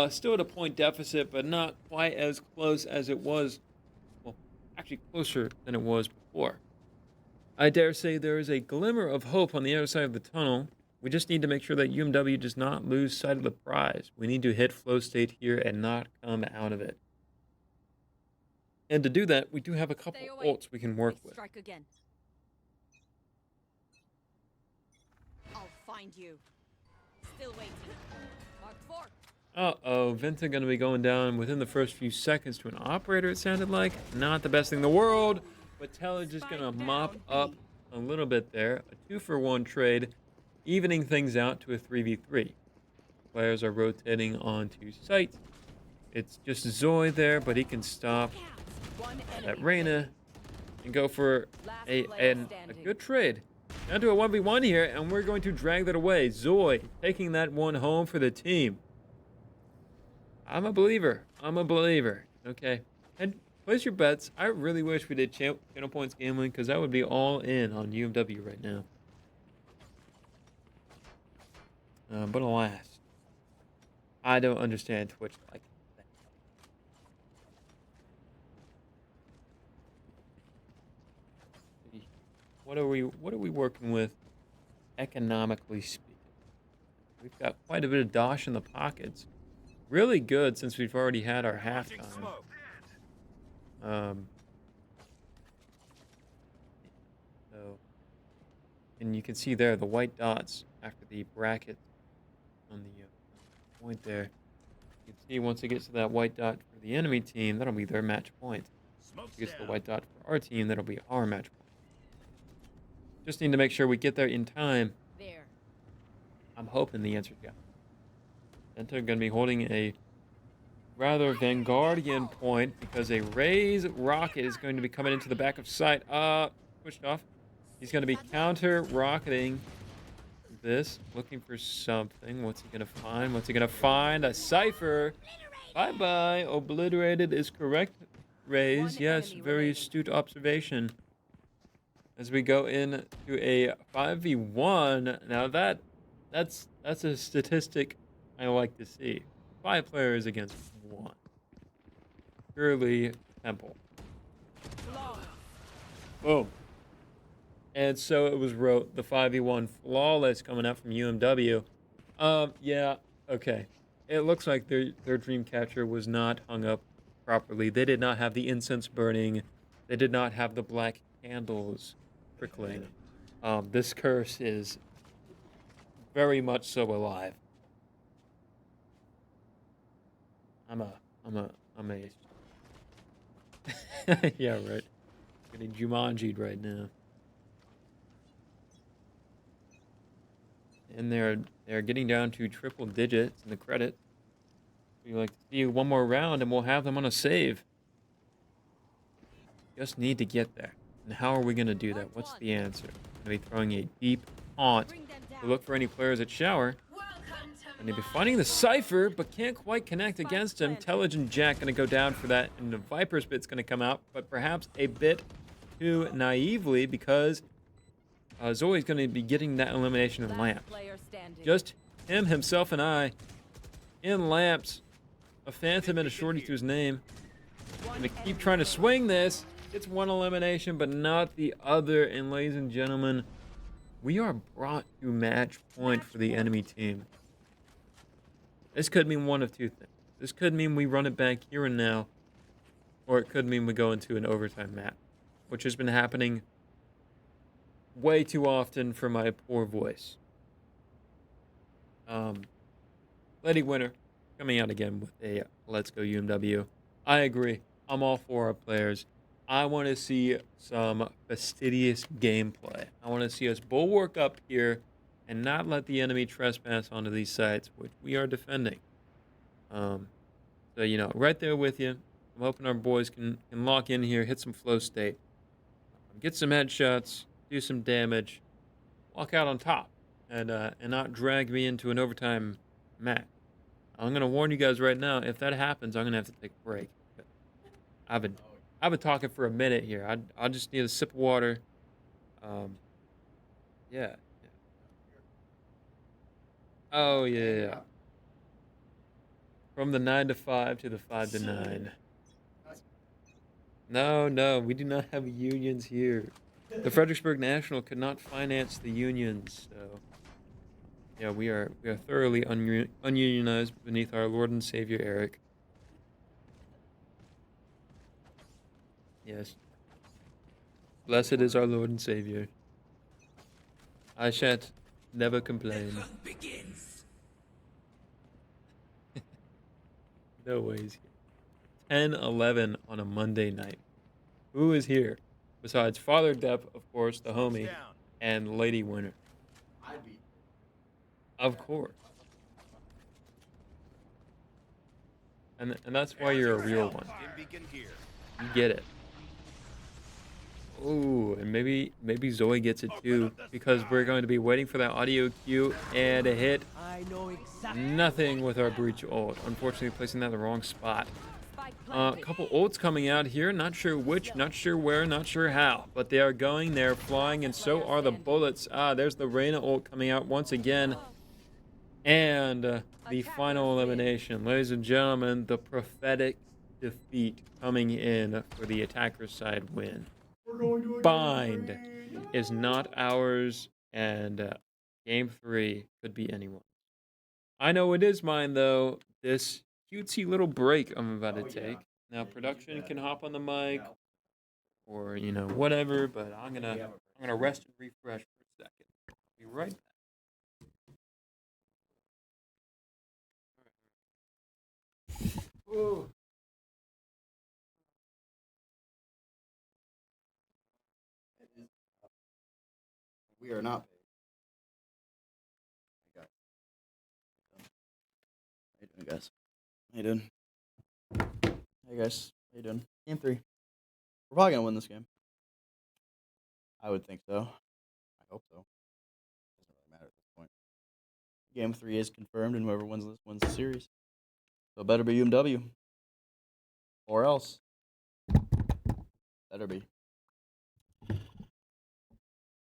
Still at a point deficit, but not quite as close as it was. Well, actually closer than it was before. I dare say there is a glimmer of hope on the other side of the tunnel. We just need to make sure that UMW does not lose sight of the prize. We need to hit flow state here and not come out of it. And to do that, we do have a couple ults we can work with. Strike again. I'll find you. Still waiting. Mark 4. Uh-oh, Venta going to be going down within the first few seconds to an operator, it sounded like. Not the best thing in the world, but Tellage is going to mop up a little bit there. A 2-for-1 trade, evening things out to a 3v3. Players are rotating onto site. It's just Zoe there, but he can stop that Reyna and go for a good trade. Down to a 1v1 here, and we're going to drag that away. Zoe taking that one home for the team. I'm a believer. Okay. And place your bets. I really wish we did channel points gambling, because I would be all in on UMW right now. But alas, I don't understand Twitch like that. What are we working with economically speaking? We've got quite a bit of dosh in the pockets. Really good since we've already had our halftime. So, and you can see there the white dots after the bracket on the point there. You can see once it gets to that white dot for the enemy team, that'll be their match point. Once it gets to the white dot for our team, that'll be our match point. Just need to make sure we get there in time. There. I'm hoping the answer's yeah. Venta going to be holding a rather Vanguardian point because a Raze rocket is going to be coming into the back of sight. Pushed off. He's going to be counter-rocketing this, looking for something. What's he going to find? What's he going to find? A Cypher. Bye-bye. Obliterated is correct, Raze. Yes, very astute observation. As we go into a 5v1. Now that's a statistic I like to see. 5 players against 1. Purely Temple. Boom. And so it was wrote the 5v1 flawless coming out from UMW. Yeah, okay. It looks like their dream catcher was not hung up properly. They did not have the incense burning. They did not have the black candles trickling. This curse is very much so alive. I'm amazed. Yeah, right. Getting Jumanji'd right now. And they're getting down to triple digits in the credit. We like to see one more round and we'll have them on a save. Just need to get there. And how are we going to do that? What's the answer? I'm going to be throwing a deep taunt to look for any players at shower. And they'll be finding the Cypher, but can't quite connect against him. Tellage and Jack going to go down for that, and the Viper's bit's going to come out, but perhaps a bit too naively because Zoe's going to be getting that elimination in Lamp. Just him, himself, and I in Lamps. A Phantom and a Shorty to his name. Going to keep trying to swing this. It's one elimination, but not the other. And ladies and gentlemen, we are brought to match point for the enemy team. This could mean one of two things. This could mean we run it back here and now, or it could mean we go into an overtime map. which has been happening way too often for my poor voice. Lady Winner coming out again with a Let's Go UMW. I agree. I'm all for our players. I want to see some fastidious gameplay. I want to see us bulwark up here and not let the enemy trespass onto these sites, which we are defending. So, you know, right there with you. I'm hoping our boys can lock in here, hit some flow state, get some headshots, do some damage, walk out on top, and not drag me into an overtime match. I'm gonna warn you guys right now. If that happens, I'm gonna have to take a break. I've been talking for a minute here. I just need a sip of water. Yeah. Oh yeah. From the 9 to 5 to the 5 to 9. No, we do not have unions here. The Fredericksburg National could not finance the unions, so yeah, we are thoroughly ununionized beneath our Lord and Savior Eric. Yes. Blessed is our Lord and Savior. I shan't never complain. No ways. 10-11 on a Monday night. Who is here? Besides Father Depp, of course, the homie, and Lady Winner. I'd be. Of course. And that's why you're a real one. You get it. Ooh, and maybe Zoe gets it too, because we're going to be waiting for that audio cue and a hit. Nothing with our breach ult. Unfortunately, placing that in the wrong spot. A couple ults coming out here. Not sure which, not sure where, not sure how. But they are going, they're flying, and so are the bullets. There's the Reyna ult coming out once again. And the final elimination. Ladies and gentlemen, the prophetic defeat coming in for the attacker's side win. Bind is not ours, and game 3 could be anyone's. I know it is mine, though. This cutesy little break I'm about to take. Now, production can hop on the mic, or you know, whatever. But I'm gonna rest and refresh for a second. Be right back. Ooh. We are not paid. How you doing, guys? How you doing? Hey, guys. How you doing? Game 3. We're probably gonna win this game. I would think so. I hope so. Doesn't really matter at this point. Game 3 is confirmed, and whoever wins this wins the series. So it better be UMW. Or else. Better be.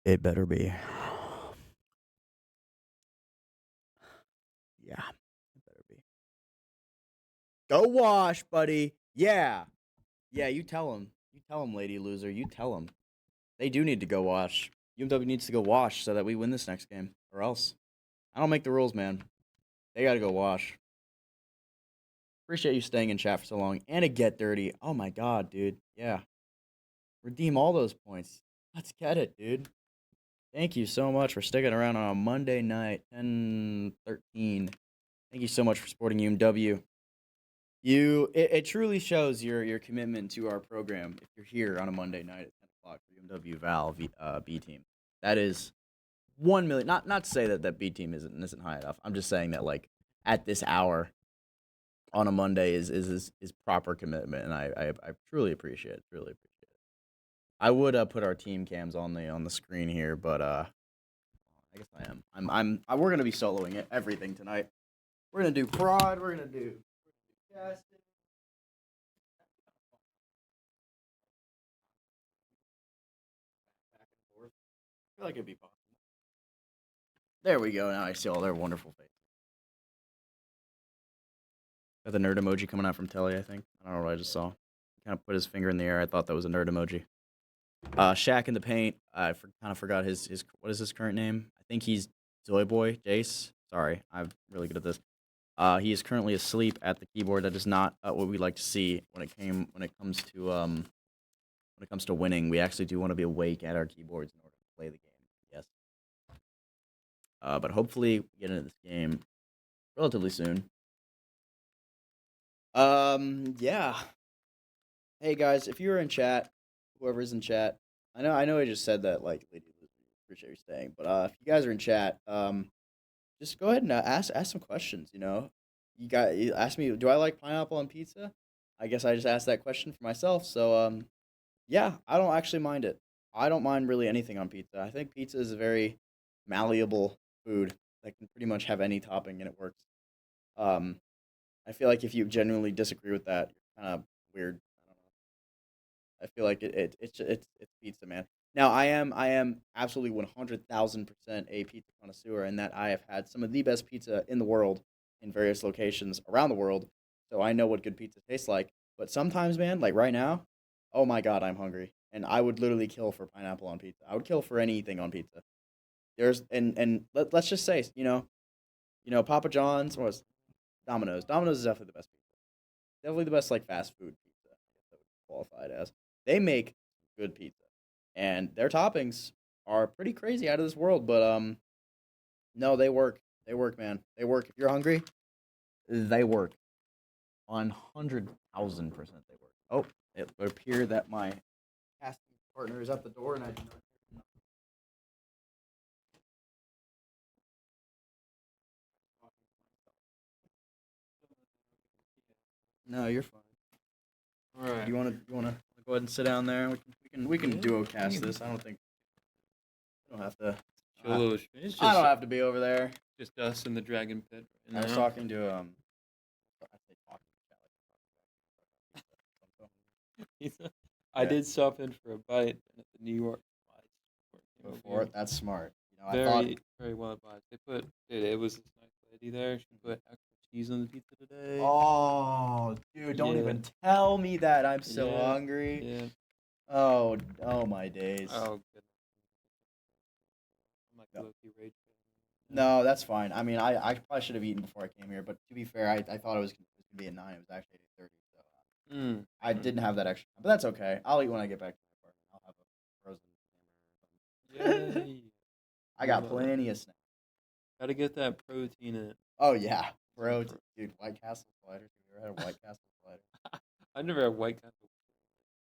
It better be. Yeah. It better be. Go wash, buddy. Yeah. Yeah, you tell him. You tell him, lady loser. You tell him. They do need to go wash. UMW needs to go wash so that we win this next game. Or else. I don't make the rules, man. They gotta go wash. Appreciate you staying in chat for so long. And a get dirty. Oh my god, dude. Yeah. Redeem all those points. Let's get it, dude. Thank you so much for sticking around on a Monday night, 10-13. Thank you so much for supporting UMW. It truly shows your commitment to our program if you're here on a Monday night at 10 o'clock for UMW VAL B team. That is 1 million. Not to say that B team isn't high enough. I'm just saying that like at this hour on a Monday is proper commitment, and I truly appreciate it. Truly appreciate it. I would put our team cams on the screen here, but I guess I am. We're gonna be soloing everything tonight. We're gonna do prod. We're gonna do casting. Back and forth. I feel like it'd be possible. There we go. Now I see all their wonderful faces. Got the nerd emoji coming out from Telly, I think. I don't know what I just saw. He kind of put his finger in the air. I thought that was a nerd emoji. Shaq in the paint. I kind of forgot his what is his current name? I think he's Zoyboy Jace. Sorry, I'm really good at this. He is currently asleep at the keyboard. That is not what we like to see when it comes to when it comes to winning, we actually do want to be awake at our keyboards in order to play the game. Yes. But hopefully we get into this game relatively soon. Yeah. Hey guys, if you're in chat, whoever's in chat, I know I just said that, like, Lady Lucy, appreciate you staying, but if you guys are in chat, just go ahead and ask some questions. You asked me, do I like pineapple on pizza? I guess I just asked that question for myself. So yeah, I don't actually mind it. I don't mind really anything on pizza. I think pizza is a very malleable food that can pretty much have any topping and it works. I feel like if you genuinely disagree with that, you're kind of weird. I don't know. I feel like it's pizza, man. Now I am absolutely 100,000% a pizza connoisseur, in that I have had some of the best pizza in the world in various locations around the world, so I know what good pizza tastes like. But sometimes, man, like right now, oh my god, I'm hungry, and I would literally kill for pineapple on pizza. I would kill for anything on pizza. Let's just say, Papa John's was Domino's. Domino's is definitely the best pizza. Definitely the best, like, fast food pizza. I guess that would qualify it as. They make good pizza, and their toppings are pretty crazy, out of this world. But no, they work. They work, man. They work. If you're hungry, they work. 100,000% they work. Oh, it would appear that my casting partner is at the door, and I do not hear him. No, you're fine. All right. You wanna go ahead and sit down there? We can duo cast this. I don't think I don't have to. Cholo, it's I don't just, have to be over there. just us in the dragon pit. I was talking to I say talking Pizza. I Yeah. did stop in for a bite at the New York before. That's smart. I very, thought. very well advised. Dude, it was this nice lady there. She put extra cheese on the pizza today. Oh, dude! Don't Yeah. even tell me that. I'm so Yeah, hungry. Yeah. Oh my days. Oh, goodness. I'm like Yeah. low-key rage. No, that's fine. I mean, I probably should have eaten before I came here, but to be fair, I thought it was gonna be at 9. It was actually 8:30. So I didn't have that extra time, but that's okay. I'll eat when I get back to my apartment. I'll have a frozen hamburger or something. Yay. I got Love plenty of snacks. Gotta get that protein in it. Oh yeah, bro, dude, White Castle sliders. Have you ever had a White Castle slider? I never had White Castle.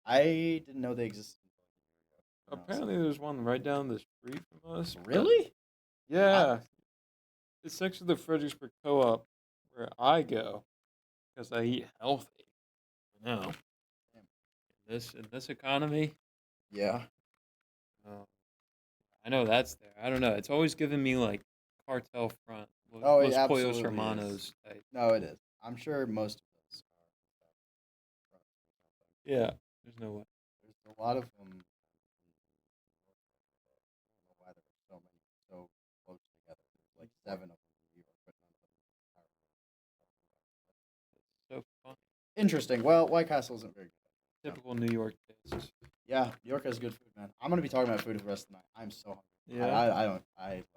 I didn't know they existed until like a year ago. Apparently, there's one right down the street from us. but- Really? Yeah. It's next to the Fredericksburg Co-op where I go because I eat healthy. I know. In this economy, Yeah. I know that's there. I don't know. It's always given me like cartel front. Oh, it Los absolutely Pollos is. Hermanos type. No, it is. I'm sure most of those are. Yeah. There's no way. There's a lot of them. I don't know why there are so many so close together. There's like 7 of them in New York, but none of them in It's so fun. Interesting. Well, White Castle isn't very good. Typical New York taste. Yeah, New York has good food, man. I'm gonna be talking about food for the rest of the night. I'm so hungry. Yeah. I like.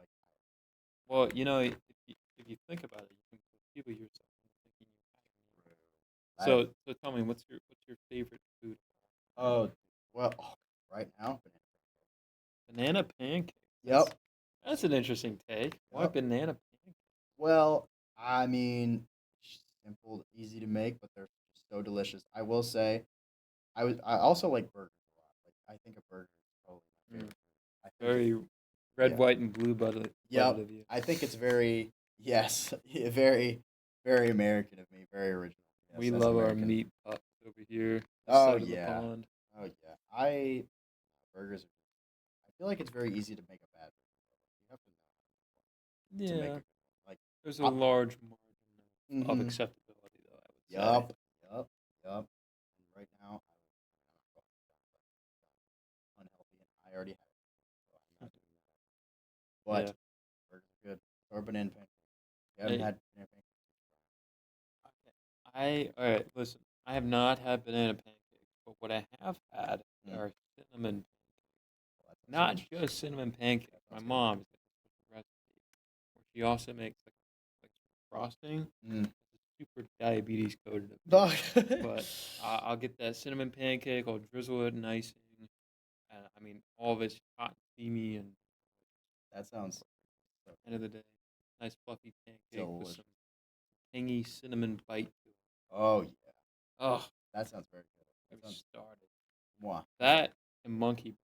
Well, if you think about it, you can placebo yourself into thinking you have meat. So tell me, what's your favorite food? Oh, well, right now. Banana pancake. Yep. That's an interesting take. Why Yep. banana pancake? Well, I mean, simple, easy to make, but they're just so delicious. I will say, I also like burgers a lot. Like, I think a burger is probably my favorite. I think Very red, yeah. white, and blue blooded Yep. of you. I think it's very, yes, very, very American of me, very original. Yes, We that's love our American. meat pups over here. this Oh, side of the yeah. pond. Oh yeah, burgers. I feel like it's very easy to make a bad burger. You have to know to make a Yeah. good one. Like, There's a large margin of Mhm. acceptability, though, I would say. yup. And right now, I'm unhealthy, and I already had it, so I'm not doing that. But Yeah. burgers are good. Or banana pancakes. You haven't Hey. had banana pancakes? All right, listen. I have not had banana pancakes, but what I have had Mm. are cinnamon Well, that's Not also interesting. just cinnamon pancakes. My mom's got a special recipe where she also makes like frosting. Mm. It's super diabetes coded. Dog. But I'll get that cinnamon pancake. I'll drizzle it in icing. I mean, all of it's hot and steamy, and That sounds end of the day, nice fluffy pancake with delicious. some tangy cinnamon bite to it. Oh yeah, Oh, that sounds very good. we That sounds started. mwah. That and monkey bread.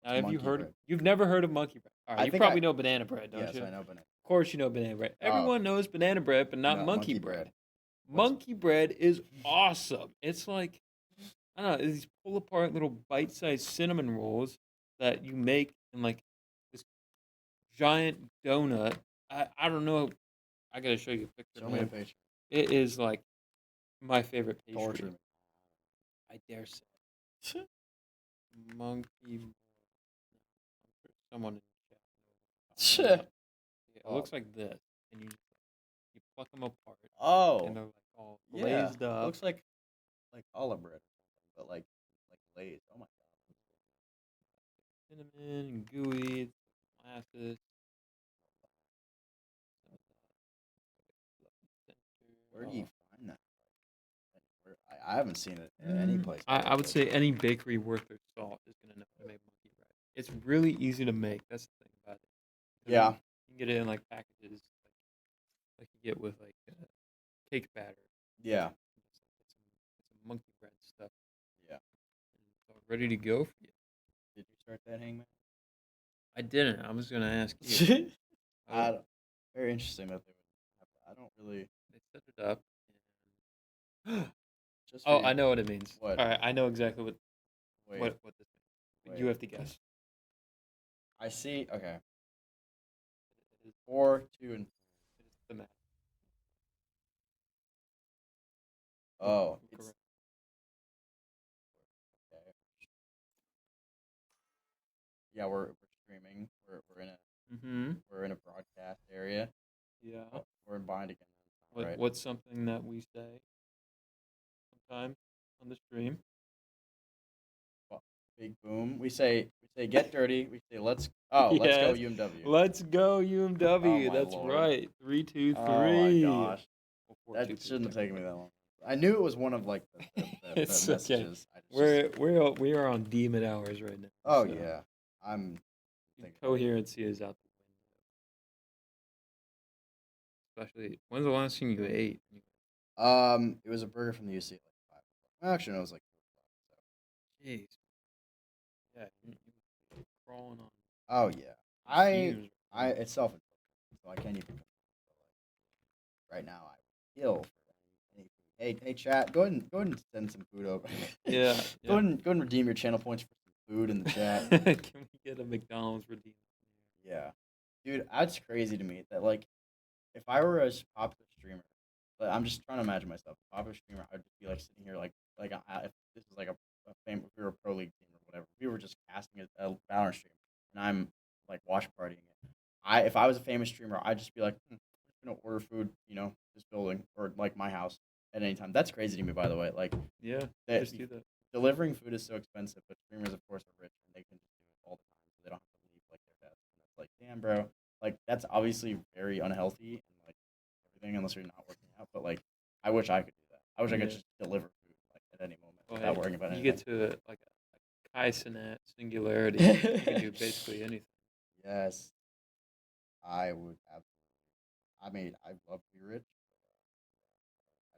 Now, What's have you monkey heard? bread? You've never heard of monkey bread? All right, I you think probably I know banana bread, don't yes, you? I know banana. Of course, you know banana bread. Oh. Everyone knows banana bread, but not No, monkey monkey bread. bread. What's- Monkey bread is awesome. It's like, I don't know, these pull apart little bite sized cinnamon rolls that you make in like this giant donut. I don't know. I gotta show you a picture. Show me a man. picture. It is like my favorite pastry. Torture me. I dare say. Monkey bread. I'm sure someone in the chat knows. Yeah, it looks like this, and you pluck them apart, Oh, and they're like all yeah. glazed up. Looks like olive bread, but like glazed. Oh my Cinnamon and gooey, molasses. Where do you find that? Like, I haven't seen it at any place. I would say any bakery worth their salt is gonna know how to make monkey bread. It's really easy to make. That's the thing about it. 'Cause Yeah. you can get it in like packages, like you get with like cake batter. Yeah. It's some monkey bread stuff. Yeah. And it's all ready to go for you. Did you start that, Hangman? I didn't. I was gonna ask you. Very interesting that they would have that. I don't really. They set it up. And Just oh, for I you- know what it means. What? All right, I know exactly what Wait. what this means. You Wait. have to guess. I see. Okay. It is 4, 2, and the map. oh, it's Correct. okay. Yeah, we're streaming. We're in a broadcast area. Yeah. Oh, we're in bind again. Right. What's something that we say sometime on the stream? Big boom. We say get dirty. We say let's go Yes. UMW. Let's go UMW. Oh, my That's Lord. right. 3, 2, 3. Oh my gosh. Well, 4, That 2, 3, shouldn't have taken me technically. that long. I knew it was one of like the It's okay. messages. I just- We are on demon hours right now. Oh so yeah. I'm thinking. Coherency is out the window. Especially, when's the last thing you ate? It was a burger from the UC at like 5. Actually, no, it was like 4 o'clock. Jeez. Yeah, you crawling on. Oh yeah. fumes. It's self-inflicted, so I can't even. Right now, I kill for any food. Hey, chat. Go ahead and send some food over. Yeah. Go ahead and redeem your channel points for some food in the chat. Can we get a McDonald's redeem? Yeah, dude, that's crazy to me. That like, if I were a popular streamer, like, I'm just trying to imagine myself a popular streamer. I'd just be like sitting here like if this is like a famous, if we were a pro league team or whatever, if we were just casting a Valorant stream, and I'm like watch partying it. If I was a famous streamer, I'd just be like, I'm just gonna order food, this building or like my house at any time. That's crazy to me, by the way. Like, Yeah, that, just do that. delivering food is so expensive, but streamers, of course, are rich and they can just do it all the time, so they don't have to leave like their desk. And it's like, damn, bro, like that's obviously very unhealthy and like everything, unless you're not working out. But like, I wish I could do that. I wish I could Yeah. just deliver food like at any moment Well, without hey, worrying about you anything. get to like a Kai-Sinat singularity. You can do basically anything. Yes, I would absolutely. I mean, I'd love to be rich.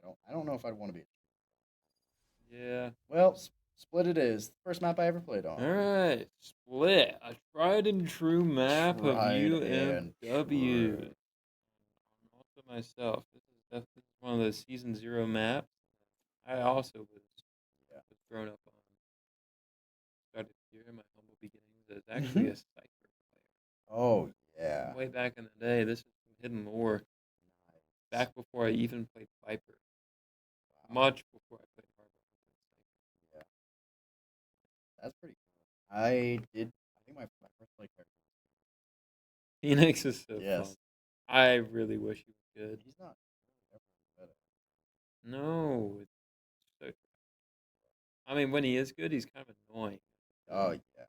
But, I don't know if I'd want to be. Yeah. Well, Split it is. First map I ever played on. All right, Split, a tried and true map of Tried and UMW. true. Also myself, this is definitely one of those season 0 maps. I also was grown up on. Started here in my humble beginnings as actually a Cypher player. Oh yeah. Way back in the day, this is some hidden lore. Back before I even played Viper. Much before I played Harbor. Yeah. That's pretty cool. I think my first play character. Phoenix is so Yes. fun. I really wish he was good. He's not ever good at it. No, it's so. I mean, when he is good, he's kind of annoying. Oh yeah.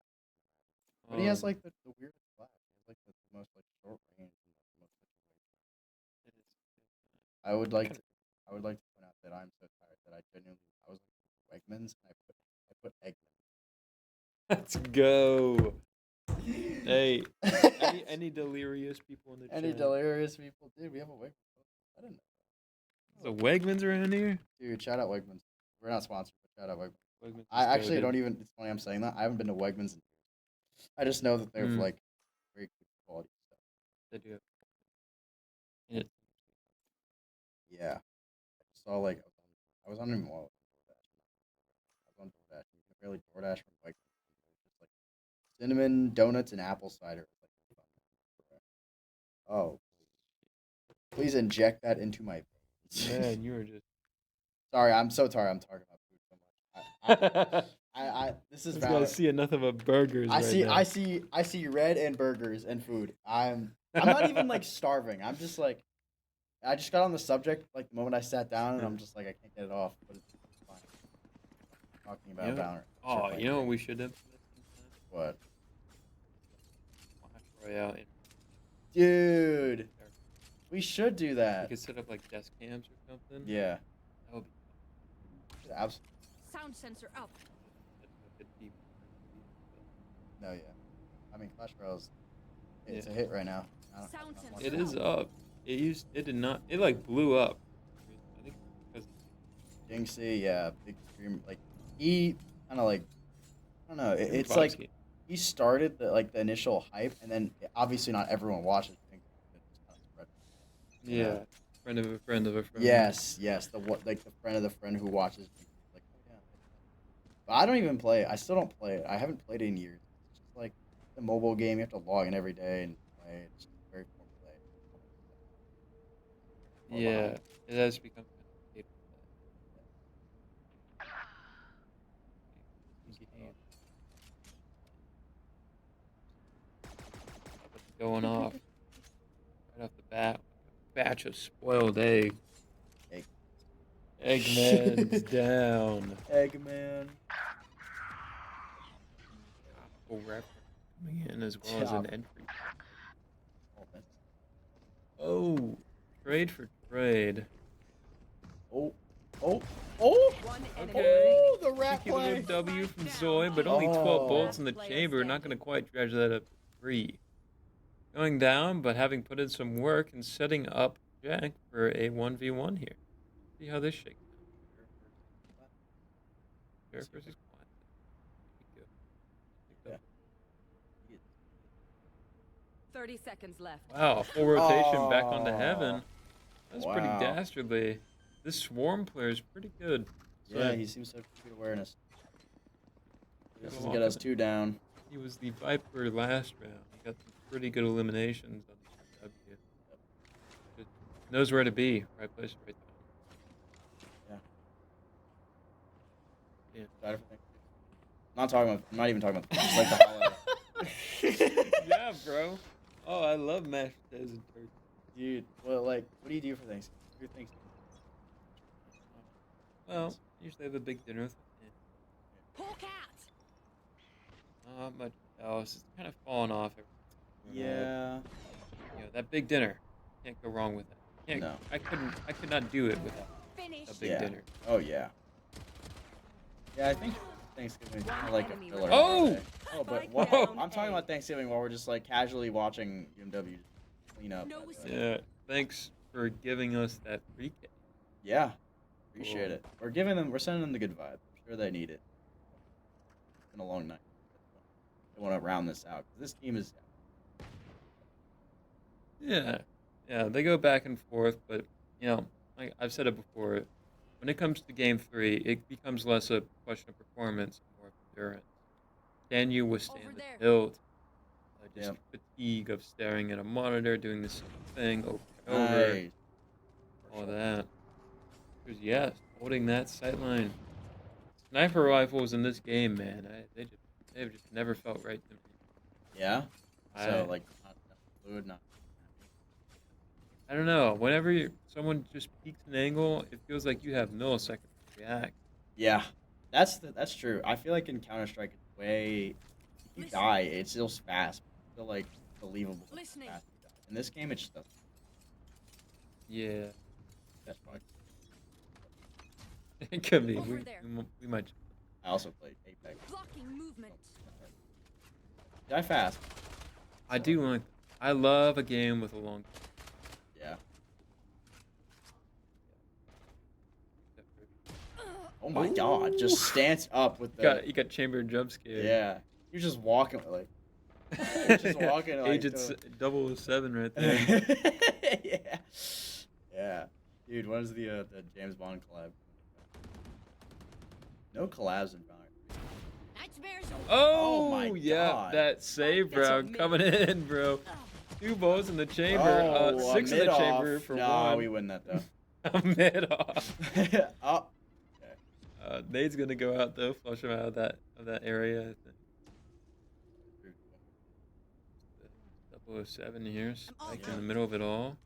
But he has Um, like the weirdest class. He has like the most like short range and like, the most situational. it is- I would like to point out that I'm so tired that I was like Wegmans and I put Eggman. Let's go. Hey, any delirious people in the Any chat? delirious people? Dude, we have a Wegmans. I didn't know. Is the Wegmans around here? Dude, shout out Wegmans. We're not sponsored, but shout out Wegmans. Wegmans is I actually goated. don't even. It's funny I'm saying that. I haven't been to Wegmans in years. I just know that they're Mm. like very good quality stuff. They do. It, Yeah. I just saw like I was on even more. I was on DoorDash. You can barely DoorDash from Wegmans. Just like cinnamon donuts and apple cider. Oh, please inject that into my veins. man, you were just. Sorry, I'm so tired. I'm talking about food so much. This is This guy's valid. seeing nothing but burgers I right see, now. I see red and burgers and food. I'm not even like starving. I'm just like, I just got on the subject like the moment I sat down, and I'm just like, I can't get it off. But it's fine. Talking about You know- Valorant. Oh, you know what we should have? What? Clash Royale. Dude, we should do We that. could set up like desk cams or something. Yeah, That would be absolutely. Sound sensor up. that's a good deep. No, yeah. I mean, Clash Royale's it's Yeah. a hit right now. Sound I don't sensor. It is up. It did not. It like blew up. I think because Jinxie, yeah, big stream. Like he kind of like I don't know. It's like Bobsky. he started the initial hype, and then obviously not everyone watches. I think it just kind of spread. Yeah, friend of a friend of a friend. Yes, the like the friend of the friend who watches. Like, oh yeah. But I don't even play it. I still don't play it. I haven't played it in years. It's just like the mobile game. You have to log in every day and play. It's just very formulaic. Yeah, it has become kind of a hateful game. What's going off right off the bat? A batch of spoiled egg. Egg. Eggman's down. Eggman. Topical reference coming in as well as an entry. Oh, trade for trade. Oh. One enemy Okay. Oh, the rat Cheeky little play. W from Zoe, but only 12 bolts in the Player chamber. Not standing. going to quite dredge that up to 3. Going down, but having put in some work and setting up Jack for a 1v1 here. See how this shakes out. Sheriff versus Quiet. Yeah. 30 seconds left. Wow, full rotation back onto Oh. Heaven. That's pretty Wow. dastardly. This Swarm player is pretty good. So Yeah, he seems to have good awareness. This Go doesn't off get us of it. 2 down. He was the Viper last round. He got some pretty good eliminations on the UMW. Just knows where to be. Right place, right time. Yeah. Excited for next year. I'm not even talking about just like the holiday. Yeah, bro. Oh, I love mashed potatoes and turkey. Dude, well, like, what do you do for Thanksgiving? Your Thanksgiving. Well, usually have a big dinner with my Hawk out. family. Not much else. It's kind of fallen off. Yeah. You know, that big dinner. Can't go wrong with that. Can't, No. I could not do it without Finish. a big Yeah. dinner. Oh, yeah. Yeah, I think Thanksgiving is kind of like a Enemy filler. Oh! holiday. Oh, but Spike what? down I'm talking A. about Thanksgiving while we're just like casually watching UMW clean up. No by the way. escape. Yeah. Thanks for giving us that pre-K. Yeah. Appreciate Cool. it. We're sending them the good vibe. I'm sure they need it. It's been a long night. They want to round this out. This team is. Yeah. Yeah, they go back and forth, but, you know, like I've said it before, when it comes to game 3, it becomes less a question of performance, more of endurance. Can you withstand Over the there. tilt? Just Yep. fatigue of staring at a monitor, doing the same thing over and over, Nice. all that. Because, yes, holding that sight line. Sniper rifles in this game, man, they've just never felt right to me. Yeah. I- So like, not fluid, not. I don't know. Whenever someone just peeks an angle, it feels like you have milliseconds to react. Yeah, that's true. I feel like in Counter Strike, it's way. If you Listen. die, it's still fast. It's still like believable. how Listening. fast you die. In this game, it just doesn't. Yeah, That's fine. it could be. Over We, there. we might. I also played Apex. Blocking movement. Die fast. I do like. I love a game with a long. Yeah. Oh my god, just stance up with the. You got chamber jump scare. Yeah. You're just walking like. You're just walking like. Agent 007 right there. Yeah. Yeah. Dude, when is the James Bond collab? No collabs in Valorant. Nightmares. Oh, my yeah, God. that save, bro, coming in, bro. 2 balls in the chamber, 6 in the chamber for nah, 1. we win that though. A mid off. Oh. Nade's gonna go out though, flush him out of that area. I think. 007 here, Spike in the middle of it all.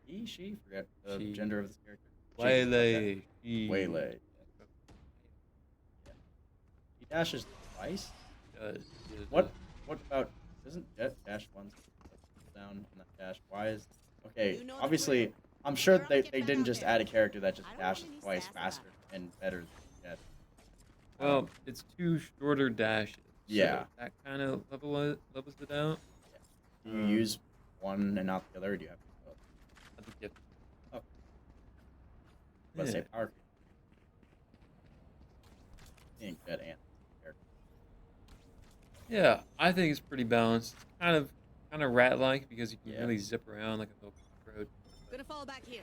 He, she, forget the She. gender of this character. Waylay. Waylay. He dashes twice. What about? Doesn't Jet dash once down in that dash? Why is? Okay, You know the obviously, drill. I'm sure Girl, they get back didn't out just there. add a character that just I don't dashes want any twice sass about faster and better than Jet. Well, it's 2 shorter dashes. So Yeah. that kind of levels it out. Do you use one and not the other, or do you have to both? I think you have Oh. Let's say Yeah. power. I think Jet and character. Yeah, I think it's pretty balanced. It's kind of rat-like because you can Yeah. really zip around like a little road. Gonna fall back here.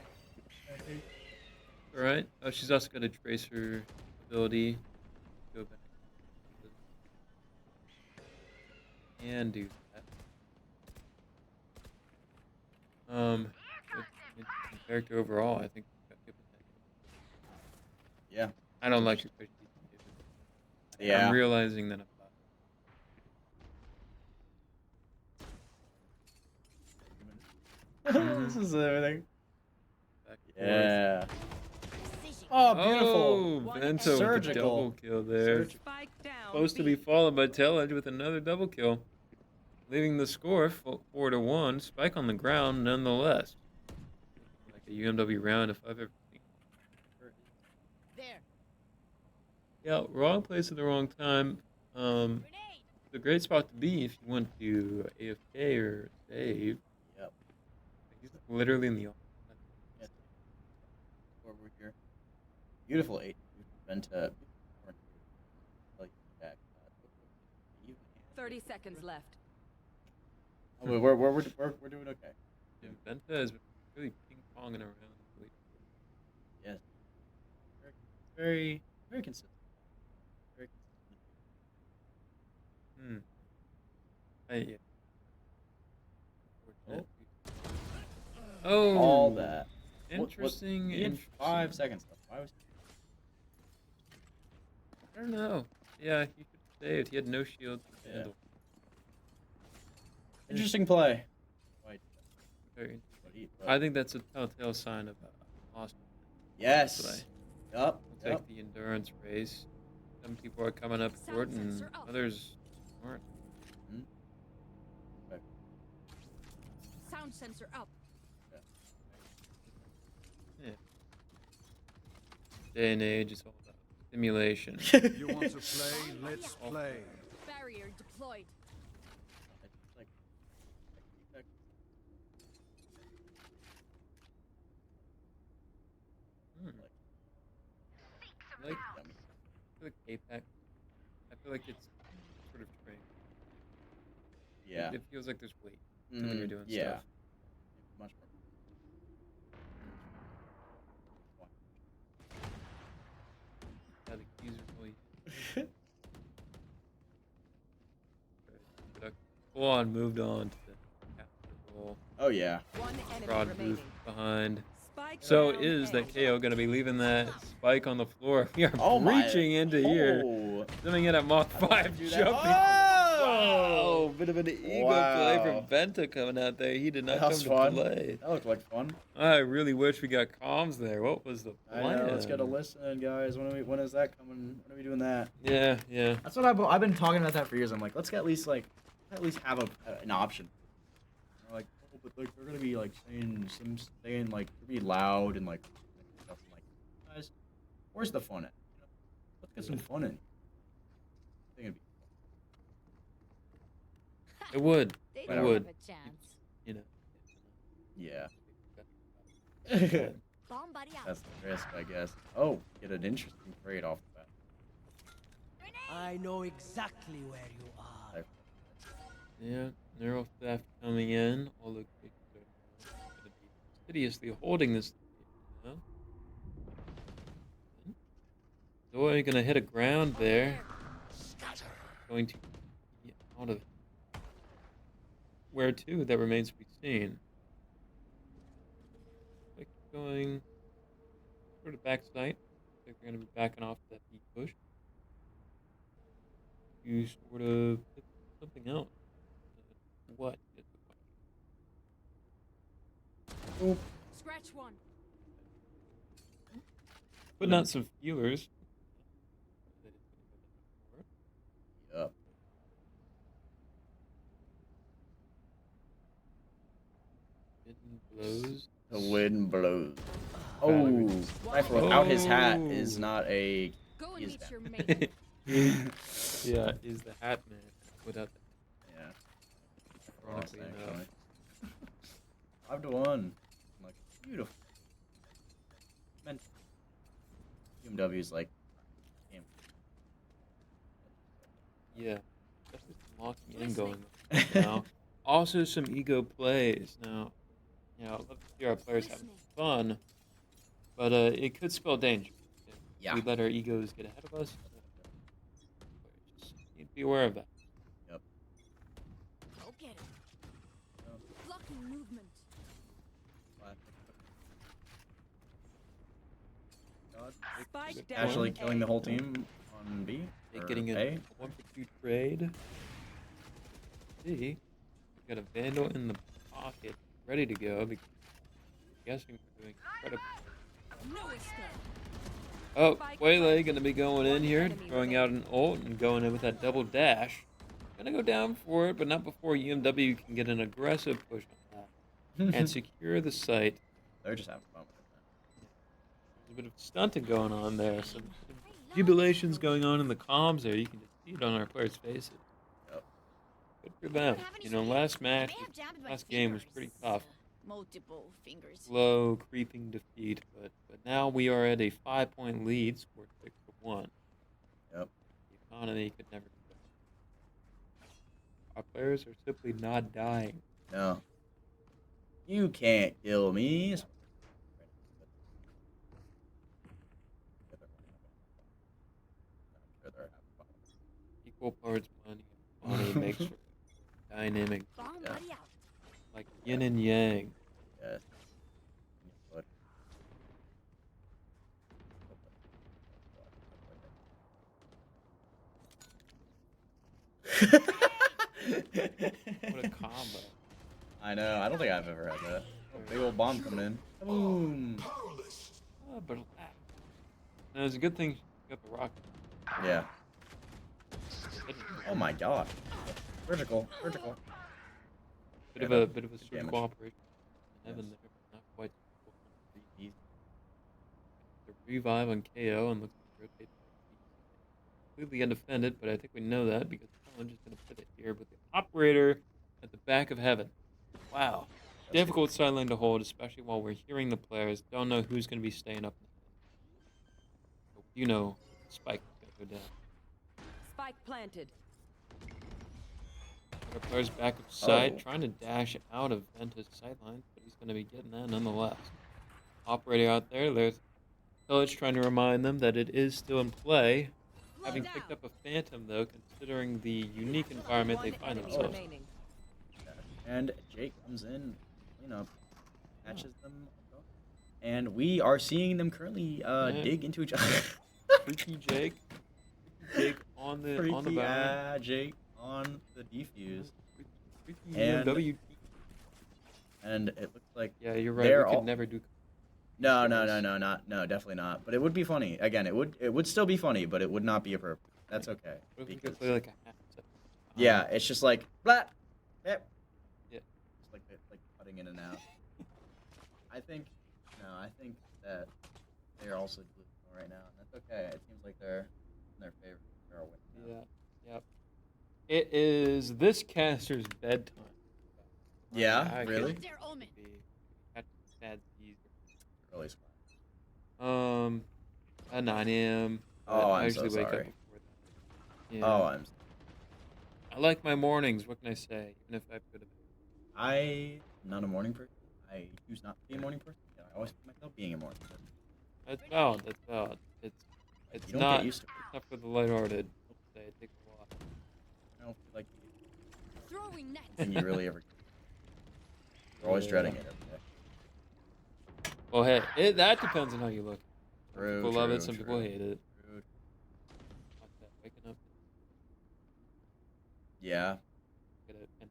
All right. Oh, she's also got a tracer ability. Go back. And do that. Good character overall, I think. Yeah. I don't like your push. Yeah. I'm realizing that I'm This is everything. back and forth. Yeah. Precision. Oh, beautiful. Oh, One Vento with the surgical. double kill there. Spike down. Supposed to be B. followed by Tail Edge with another double kill. Leaving the score 4-1. Spike on the ground nonetheless. Like a UMW round if I've ever seen. There. Yeah, wrong place at the wrong time. Grenade. It's a great spot to be if you want to AFK or save. Yep. He's literally in the Yes. Over here. Beautiful 8. Venta. Like back. 30 seconds left. Oh, we're doing okay. Yeah, Venta is really ping-ponging around. Yes. Very consistent. Very consistent. Yeah. Oh. Oh, All that. interesting. He had interesting. 5 seconds left. Why was I don't know. Yeah, he could have saved. He had no shield to Yeah. handle. interesting play? Wait. Very- But I think that's a telltale sign of lost yes. play. Yup. It's Yup. like the endurance race. Some people are coming up short and sensor up. others aren't. Sound sensor up. Yeah. Day and age, it's all about simulation. You want to play? Let's play. Barrier deployed. Like, I feel like Apex. I feel like it's sort of trained. Yeah. It feels like there's weight to when you're doing yeah. stuff. Much Yeah, the keys are really good. Full on moved on to the capture role. Oh yeah. One enemy Broad remaining. booth behind. Spike So down is that A. KO going to be leaving that spike on the floor? We are Oh my. reaching into here. Oh. Zooming in at Mach 5, do that. jumping. Oh! Wow, bit of an ego play Wow. from Venta coming out there. He did not That come was to fun. play. That looked like fun. I really wish we got comms there. What was the I plan? know. Let's get a listen, guys. When is that coming? When are we doing that? Yeah, yeah. That's what I've been talking about that for years. I'm like, let's get at least have an option. They're like, oh, but like they're gonna be like saying like they're be loud and like stuff. I'm like, guys, where's the fun at? You know, let's get some fun in. I think it'd be It would. They It don't would. have a chance. You know. Yeah. Bomb buddy out. That's the risk, I guess. Oh, get an interesting trade off the bat. I know exactly where you are. Yeah, narrow theft coming in. All locations are now going to be insidiously holding this. You know? Zoe going to hit a ground there. Going to be out of it. Where to? That remains to be seen. Like going sort of back sight. I think they're going to be backing off that deep push. You sort of hit something else. What is the question? Scratch one. Putting out some feelers. Yup. Blows. The wind blows. Oh, Sniper without his hat is not a. Go He and is meet your bad. mate. Yeah, is the hat man without the Yeah. ironically enough. 5-1. Like, beautiful. Man. UMW's like. Damn. Yeah, especially some locking in going on now. Also some ego plays. Now, I'd love to see our players having fun, but it could spell danger. If Yeah. we let our egos get ahead of us. Just need to be aware of that. Yep. Go get it. Yep. Blocking movement. God. Spike down. Actually A. killing the whole team on B. They're or getting A. a 1-for-2 trade. See, we got a Vandal in the pocket, ready to go. Because I'm guessing we're doing incredible. No escape. Oh, Waylay gonna be going in here, throwing out an ult and going in with that double dash. Gonna go down for it, but not before UMW can get an aggressive push on that and secure the site. They're just having fun with it, man. There's a bit of stunting going on there. Some jubilations going on in the comms there. You can just see it on our players' faces. Yep. Good for them. You know, last match, last game was pretty tough. Multiple fingers. Slow, creeping defeat, but now we are at a 5-point lead, scored 6-1. Yep. The economy could never be better. Our players are simply not dying. No. You can't kill me. Equal parts money makes for dynamic, Bomb Yeah. buddy out. like yin and yang. Yes. What a combo. I know. I don't think I've ever had that. Oh, big old bomb coming in. Boom. Oh, but no, it's a good thing you got the rocket. Yeah. Oh my god. Vertical. Vertical. Bit of a surgical damage. operation. Heaven there, but not quite. The revive on KO and looks to rotate. Completely undefended, but I think we know that because the challenge is going to put it here with the operator at the back of heaven. Wow. Difficult sideline to hold, especially while we're hearing the players. Don't know who's going to be staying up. You know, Spike is going to go down. Spike planted. Our player's back of sight, Oh. trying to dash out of Venta's sideline, but he's going to be getting that nonetheless. Operator out there, there's Pillage trying to remind them that it is still in play. Having picked up a Phantom, though, considering the unique environment they One find enemy themselves. remaining. And Jake comes in, catches them. And we are seeing them currently dig into each other. Freaky Jake. Freaky Jake on the Freaky bound. Jake on the defuse. Freaky And- UMW. And it looks like Yeah, you're right. they're We could all- never do. no, definitely not. But it would be funny. Again, it would still be funny, but it would not be appropriate. That's okay. What if we Because, could play like a half set? yeah, it's just like blat. Yep. Yeah. Just like cutting in and out. I think that they're also delusional right now, and that's okay. It seems like they're in their favor. They're a win now. Yeah. Yep. It is this caster's bedtime. Yeah, I could really? be catching sad seas. Early. At 9 a.m. but Oh, I I'm so usually wake up sorry. before that. Yeah. Oh, I'm. I like my mornings. What can I say? Even if I could have. I'm not a morning person. I choose not to be a morning person. Yeah, I always find myself being a morning person. That's valid. That's valid. It's You don't not. get used to it. It's not for the lighthearted. Say it takes a lot. I don't feel like Throwing net. can you really ever. You're always Yeah. dreading it every day. Well, hey, that depends on how you look. Some True, people love true, it. Some people true. hate it. True. Like that, waking up. Yeah, Get a pen.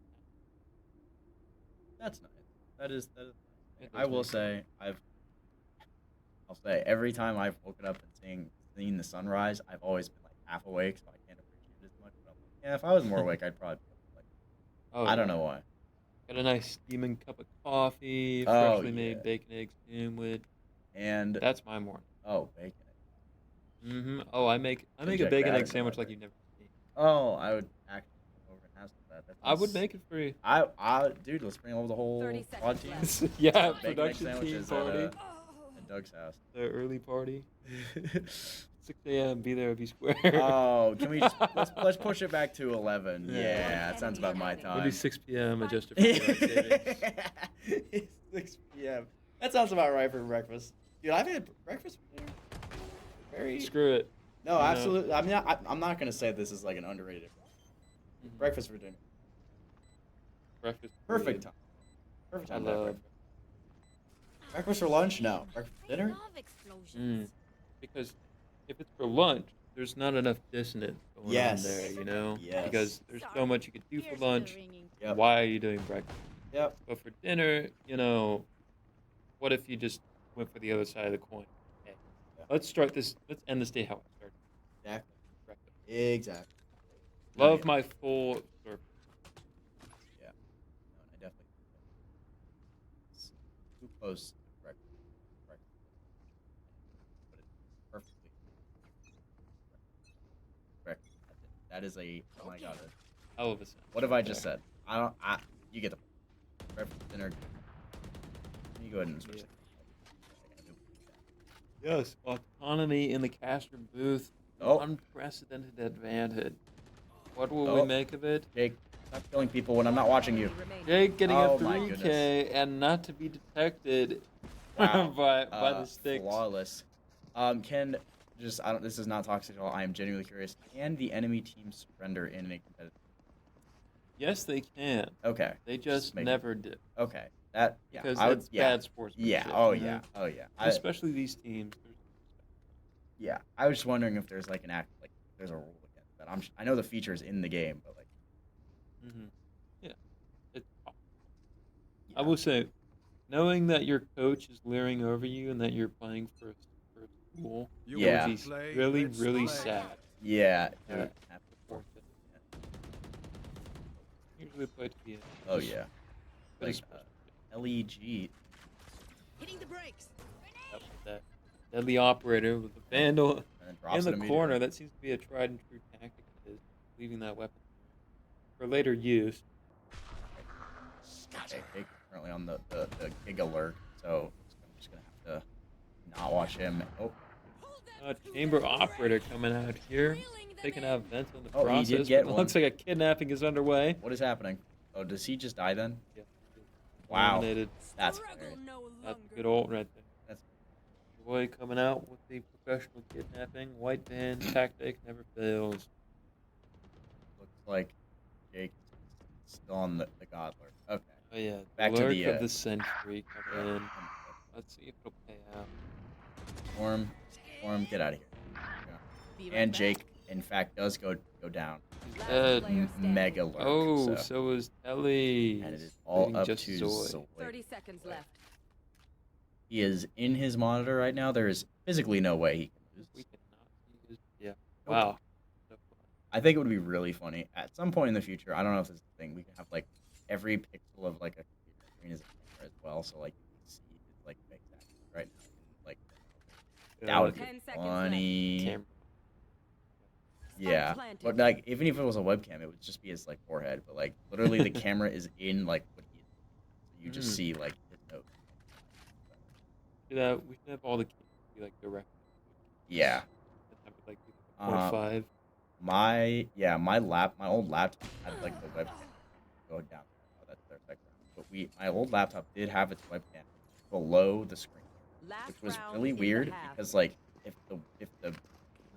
that's nice. That is nice. It I does will make say I'll say every time I've woken up and seen the sunrise, I've always been like half awake, so I can't appreciate it as much. But I'm like, yeah, if I was more awake, I'd probably be like, Oh, I don't yeah. know why. Got a nice steaming cup of coffee, Oh, freshly made yeah. bacon, egg sandwich. And That's my morning. oh, bacon. Oh, I make a Inject bacon that egg into sandwich my like brain. you've never seen. Oh, I would actually come over and have some of that. That I would sounds- make it for you. Dude, let's bring over the whole 30 squad seconds team. left. Yeah, Bacon egg production team sandwiches party. at Doug's house. The early party. 6 a.m. Be there, be square. Oh, can we just let's push it back to 11? Yeah. Yeah, that sounds about my time. Maybe 6 p.m. adjusted for daylight savings. It's 6 p.m. That sounds about right for breakfast. Dude, I've had breakfast for dinner. Very. Screw it. No, you know. absolutely. I'm not gonna say this is like an underrated. Mhm. Breakfast for dinner. Breakfast. Perfect period. time. Perfect I time to have love. breakfast. Breakfast for lunch? No. Breakfast for dinner? Love explosions. Because if it's for lunch, there's not enough dissonance going Yes. on there, you know? Yes. Because there's so much you could do for Here's the lunch. ringing. Yep. Why are you doing breakfast? Yep. But for dinner, you know, what if you just went for the other side of the coin? Okay. Yeah. Let's end this day how I started. Exactly. Breakfast. Exactly. Love yeah. my full circle. Yeah. No, I definitely. It's too close to breakfast. But it's perfectly. Breakfast. That is a. Oh my god. Hell of a sentence What have I right just there. said? You get the breakfast dinner. Let me go ahead and switch. Yeah. Yes. Autonomy in the caster booth. Oh. Unprecedented advantage. What will Oh. we make of it? Jake, stop killing people when I'm not watching you. Jake getting Oh a my 3K and not to be detected Wow. by the sticks. Flawless. Can just I don't. This is not toxic at all. I am genuinely curious. Can the enemy team surrender in a competitive? Yes, they can. Okay. They just make it- never did. Okay. That yeah. Because I would. that's Yeah. bad sportsmanship. Yeah. Oh you know? yeah. Oh yeah. Especially these teams. Yeah. I was just wondering if there's like an act like there's a rule against that. I know the feature is in the game, but like. Yeah. It's possible. Yeah. I will say, knowing that your coach is leering over you and that you're playing for a school, You Yeah. want would to be play? really, Let's really play. sad. Yeah. Yeah. Dude. Usually play to be a Oh yeah. bit of Like sportsmanship. LEG. Hitting the brakes. Up with that deadly operator with the vandal And then drops in it the immediately. corner. That seems to be a tried and true tactic of his, leaving that weapon for later use. Okay, Jake is currently on the gig alert, so I'm just gonna have to not watch him. Oh, Chamber operator coming out here, taking out Vent in the Oh, he did process. get but it one. looks like a kidnapping is underway. what is happening? Oh, does he just die then? Yeah. Wow. Eliminated. That's Struggle hilarious. no That's longer. good ult right there. That's Boy coming out with the professional kidnapping. White band tactic never fails. looks like Jake is still on the Godler. Okay. Oh yeah, Back to lurk the, of the century coming in. Let's see if it'll pay out. Storm, get out of here. Be right And back. Jake, in fact, does go down. He's Last dead. player standing. Mega lurk. Oh, so. so is Ellie. And it is all leaving up just to Zoe. Zoe. 30 seconds left. He is in his monitor right now. There is physically no way he can lose. We cannot use. Yeah. Nope. Wow. So fun. I think it would be really funny at some point in the future. I don't know if this is a thing. We can have like every pixel of like a computer screen is a camera as well, so like you can see it's like exactly right now. Like that would be 10 seconds funny. Camera. Yeah, planted. but like even if it was a webcam, it would just be his like forehead. But like literally, the camera is in like what he is. So you just see like his nose. We should have all the keys be like direct. Yeah. And have it like be Uh, 0.5. my old laptop had like the webcam going down. Oh, that's their background. But my old laptop did have its webcam below the screen, Last which was round really in the weird half. because like if the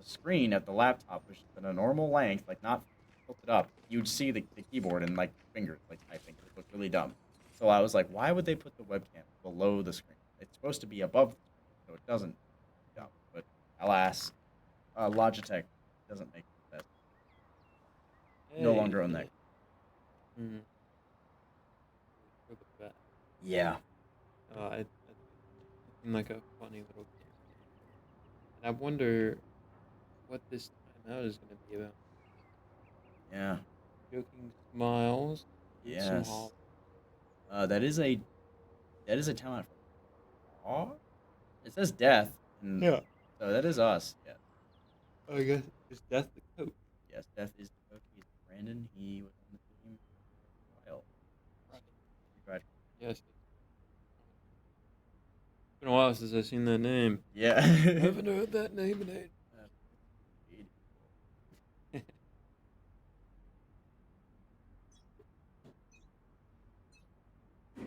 screen at the laptop was at a normal length, like not tilted up, you'd see the keyboard and like fingers like typing. It would look really dumb. So I was like, why would they put the webcam below the screen? It's supposed to be above the screen, so it doesn't. Yeah, but alas, Logitech doesn't make the best. No longer own that. Mm. For the bet. Yeah. It seemed like a funny little game. And I wonder what this timeout is going to be about. Yeah. Joking smiles. And some Yes. hall. That is a talent for Aw? It says death. And Yeah. So that is us. Yeah. I guess is death the coach. Yes, death is the coach. He's Brandon. He was on the team for a while. Right. Congrats. Yes. It's been a while since I've seen that name. Yeah. I haven't heard that name in age.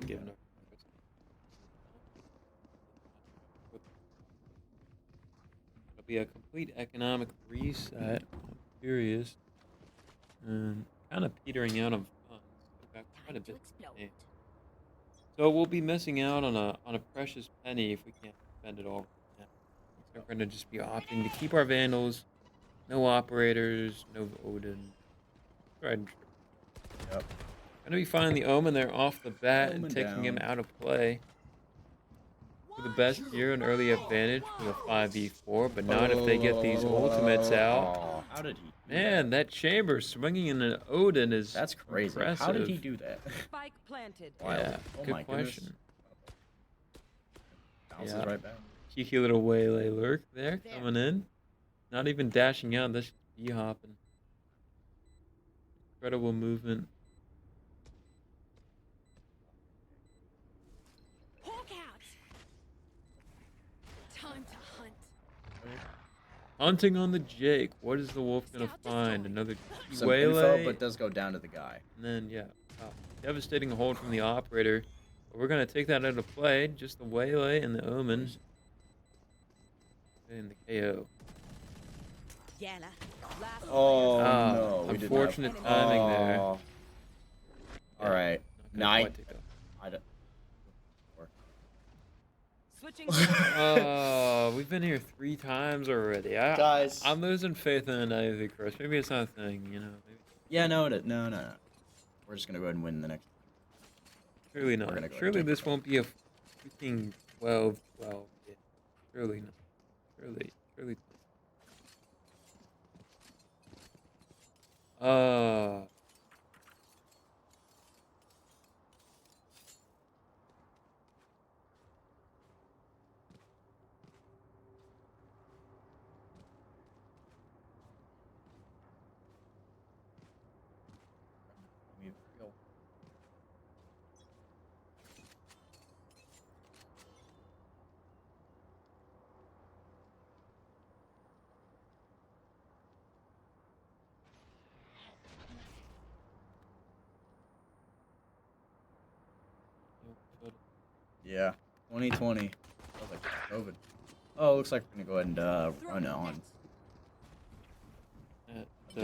Given our it'll be a complete economic reset. I'm curious. And kind of petering out of funds. We've got quite a Time to bit. explode. Yeah. So we'll be missing out on a precious penny if we can't spend it all right now. So we're gonna just be opting to keep our Vandals, no operators, no Odin. Right. Yep. Gonna be finding the Omen there off the bat and Omen taking him down. out of play. For the best here, an early advantage with a 5v4, but not if they get these ultimates out. Oh, how did he? Do Man, that chamber swinging in an Odin is That's crazy. impressive. How did he do that? Spike planted. Wild. Yeah, Oh good my goodness. question. Bounces Yeah. right back. Cheeky little waylay lurk there coming in. Not even dashing out, that's just D-hopping. Incredible movement. Hawk out. Time to hunt. Hunting on the Jake. What is the wolf gonna Scout find? destroyed. Another Some waylay. info, but does go down to the guy. And then, yeah, devastating hold from the operator. But we're going to take that out of play. Just the waylay and the Omen. And the KO. Yella. Last Oh player no! We did not- Unfortunate timing there. Oh. All right. Not gonna Nine. quite take off. I don't. Switching. We've been here 3 times already. Guys. I'm losing faith in Ivy Crush. Maybe it's not a thing, you know. Maybe. Yeah, no. We're just gonna go ahead and win the next. Surely We're not. gonna go Surely take this it. won't be a freaking 12-12. Yeah. Surely not. Surely. Yeah. 2020. I was like COVID. Oh, looks like we're gonna go ahead and run on. The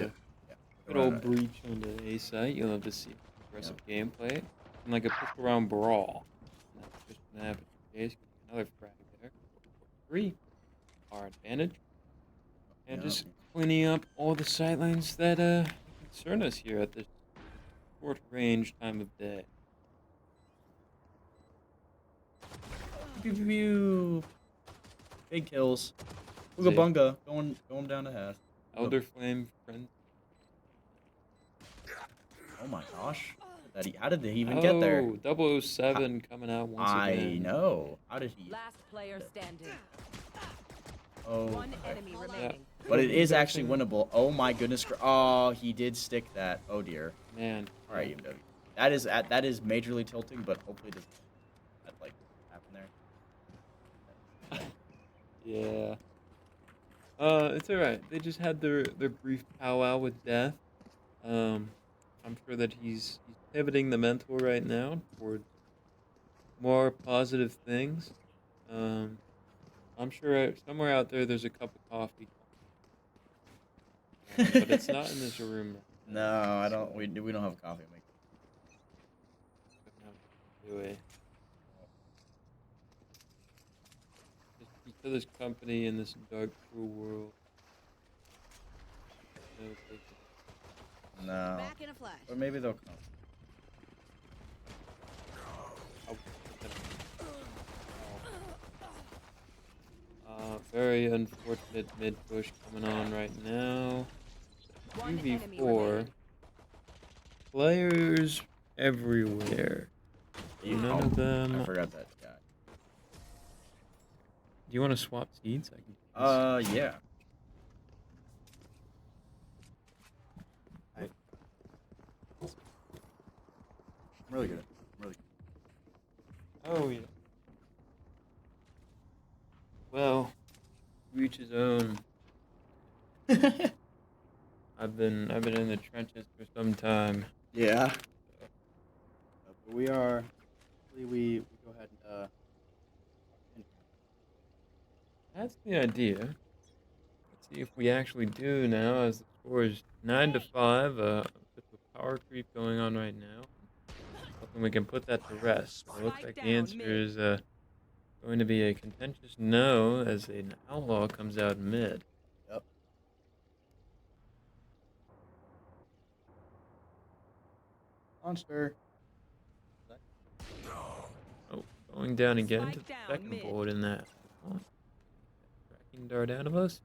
Yeah. good old breach on the A site. You'll have to see aggressive gameplay. And like a pistol round brawl. And that's just gonna happen in case. Another frag there. 3. Our advantage. And just cleaning up all the sightlines that concern us here at this short range time of day. Pew. Big kills. See. Ooga bunga. Going down to half. Elder Flame friend. Oh my gosh. How did he even get there? 007 coming out once I again. know. How did he? Last player standing. Oh. One okay. enemy remaining. But it is actually winnable. Oh my goodness. Oh, he did stick that. Oh dear. Man. All right, UMW. That is majorly tilting, but hopefully it doesn't like happen there. Yeah. It's alright. They just had their brief powwow with death. I'm sure that he's pivoting the mental right now towards more positive things. I'm sure somewhere out there's a cup of coffee. But it's not in this room. No, I don't. We don't have coffee maker. Anyway. Just each other's company in this dark, cruel world. No. Back in a flash. Or maybe they'll come. Very unfortunate mid push coming on right now. One enemy 2v4. remaining. Players everywhere. None of them. I forgot that guy. Do you want to swap seats? I can. Yeah. I'm really good. I'm really good. Oh yeah. Well, to each his own. I've been in the trenches for some time. Yeah. But we are. We go ahead and That's the idea. Let's see if we actually do now, as the score is 9-5. A bit of a power creep going on right now. Hoping we can put that to rest. So it looks like the answer is going to be a contentious no, as an outlaw comes out mid. Yep. Monster. Oh, going down again to Spike the down second mid. bullet in that. Tracking dart out of us.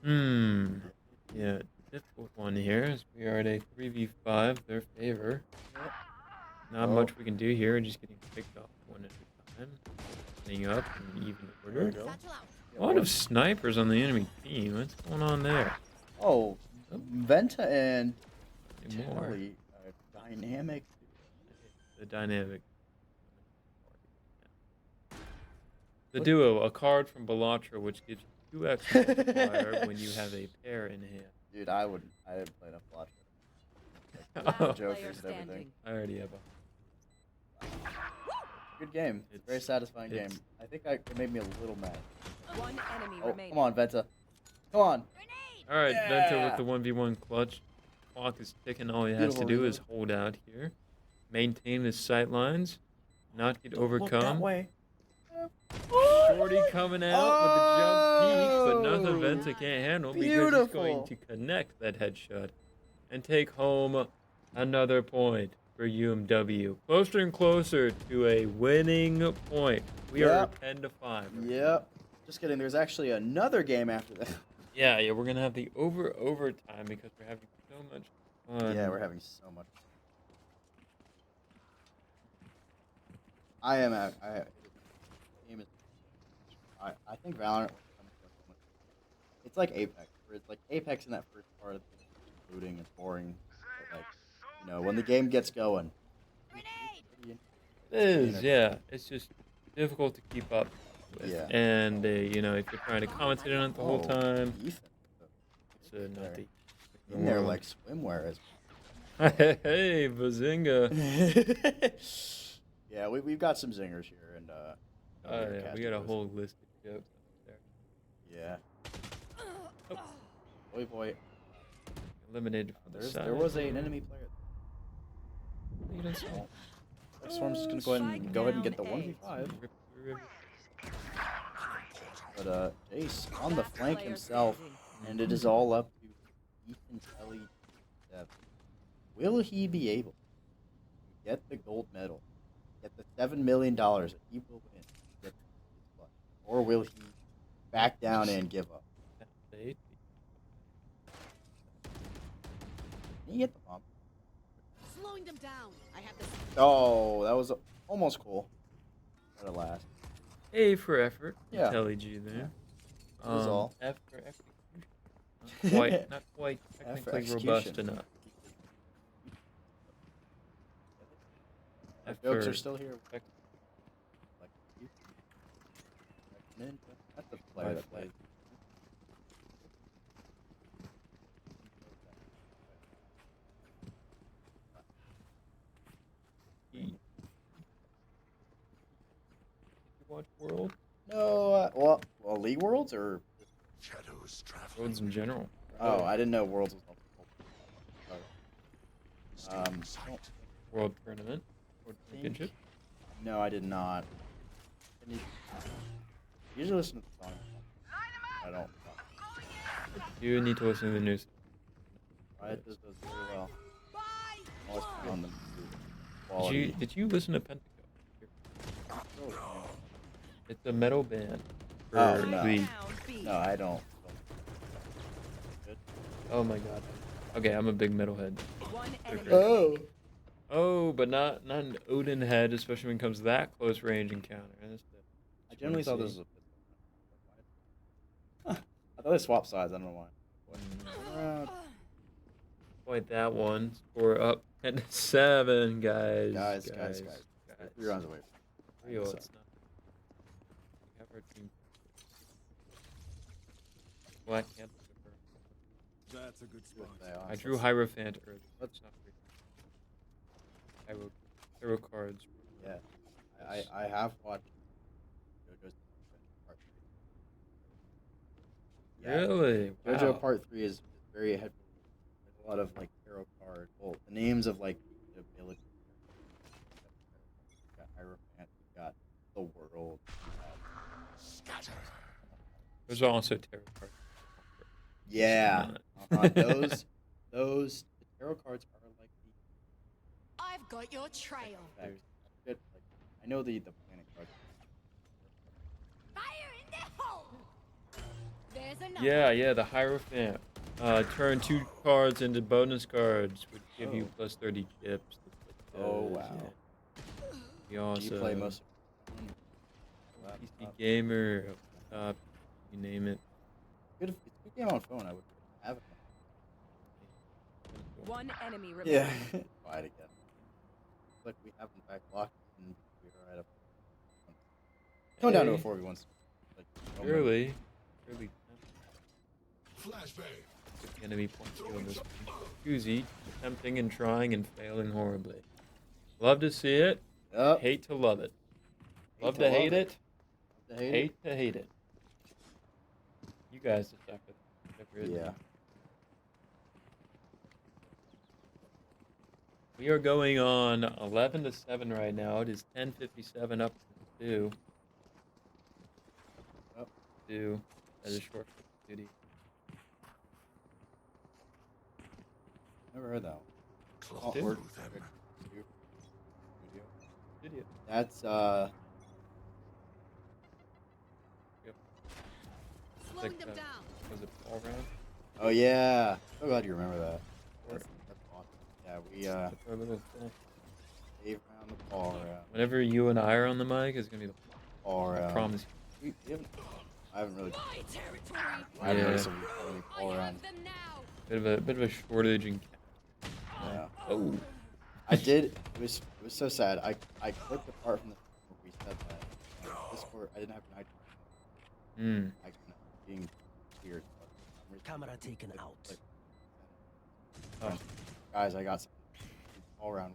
Yeah, difficult one here, as we are at a 3v5, their favor. Not Oh. much we can do here, just getting picked off one at a time. Getting up in even order. There we go. Satchel out. A lot of snipers on the enemy team. What's going on there? Oh, Venta and Any more. Telly are dynamic. The dynamic. The duo, a card from Balatra, which gives you 2x multiplier when you have a pair in hand. Dude, I didn't play enough Flash. Oh, Jokers Player and everything. standing. I already have a. Good game. It's a very satisfying game. I think it made me a little mad. One enemy Oh, remaining. come on, Venta. Come on. Alright, Venta Yeah. with the 1v1 clutch. Clock is ticking. All he has Beautiful to do reload. is hold out here. Maintain his sight lines. Not get Look that overcome. way. Shorty coming out with the jump peek, but nothing Venta can't handle because he's going Beautiful. to connect that headshot and take home another point for UMW. Closer and closer to a winning point. We are Yep. 10-5. right Yep. Just kidding. There's actually another game after that. Yeah, we're gonna have the overtime because we're having so much fun. Yeah, we're having so much. I think Valorant. It's like Apex, where it's like Apex in that first part of the game, it's looting, it's boring. But like, when the game gets going. Grenade! It is, yeah. It's just difficult to keep up with. Yeah. And if you're trying to commentate on it the whole time, Defense. it's not the In there like swimwear as Hey, Bazinga. Yeah, we've got some zingers here, and Oh yeah, we got a whole list of jokes up there. Yeah. Oh. Boy. Eliminated from the side. There was an enemy player. You don't see it. Storm's just gonna go ahead and get the 1v5. Rip through every- But Jace on the flank Player himself, standing. and it is all up to Ethan Kelly. Will he be able to get the gold medal, get the $7 million that he will win, get his clutch, or will he back down and give up? They- Can he get the bomb? Slowing them down. I have this. Oh, that was almost cool. At last. A for effort. Yeah. Telly G there. was all. F for execution. Not quite F for technically robust execution. enough. Our F jokes for are still here. ex- Like, Ninja. That's the player that plays. E. Did you watch World? No, well, League Worlds or Shadows traveling. Worlds in general. oh, I didn't know Worlds was Still um, in sight. World Tournament. World Championship. no, I did not. I usually listen to the song. I don't. You need to listen to the news. Riot does very well. Always found them. Did you listen to Pentaco? It's a metal band. For Oh, no. League. Down B. No, I don't. Good. Oh my god. Okay, I'm a big metalhead. One enemy. Oh. Oh, but not an Odin head, especially when it comes to that close range encounter. I generally thought this was a. Huh. I thought they swapped sides. I don't know why. Quite that one. Score up 10-7, guys. Guys. 3 rounds away. Real, So. it's not. We have our team. Black Panther. That's a good spot. I drew Hierophant earlier. That's not great. Hero cards. Yeah, I have watched JoJo's Part 3. Yeah, Really? JoJo Wow. Part 3 is very heavy. There's a lot of like tarot card. Well, the names of like the abilities. You got Hierophant. You got the world. Scatter. There's also tarot cards. Yeah, those the tarot cards are like the I've got your trail. effects. Good, like, I know the planet cards. Fire in the hole. There's another. Yeah, the Hierophant. Turn 2 cards into bonus cards, which give you Oh. plus 30 chips. Oh wow. You also Do you play most of PC Gamer, you name it. Good, it's a good game on phone. I would have it. One enemy remaining. Yeah. Buy it again. Look, we have them back locked and we are right up. Going down to a Hey. 4v1. Like, Really? Flashbang. The enemy point you on this Uzi, attempting and trying and failing horribly. Love to see it. Yep. Hate to love it. Love to to love hate it. it. Love to hate Hate to hate it. You guys decide whatever it is. Yeah. We are going on 11-7 right now. It is 10:57 up to 2. Yep. 2. That is short duty. Never heard that one. Claw Dude. through them. Idiot. That's Slowing Like, them down. Was it all round? oh yeah. So glad you remember that. Or That's awesome. Yeah, we just a little thing? gave around the ball around. Whenever you and I are on the mic, it's gonna be the Ball I around. promise. We haven't, I haven't really. My territory. I haven't really Yeah. seen any I ball around. have them now. Bit of a shortage in. Yeah. Oh. I did. It was so sad. I clipped the part from the where we said that. Discord. I didn't have an idea. Hmm. I being weird. But for some reason, Camera taken out. like, Oh. guys, I got some all around.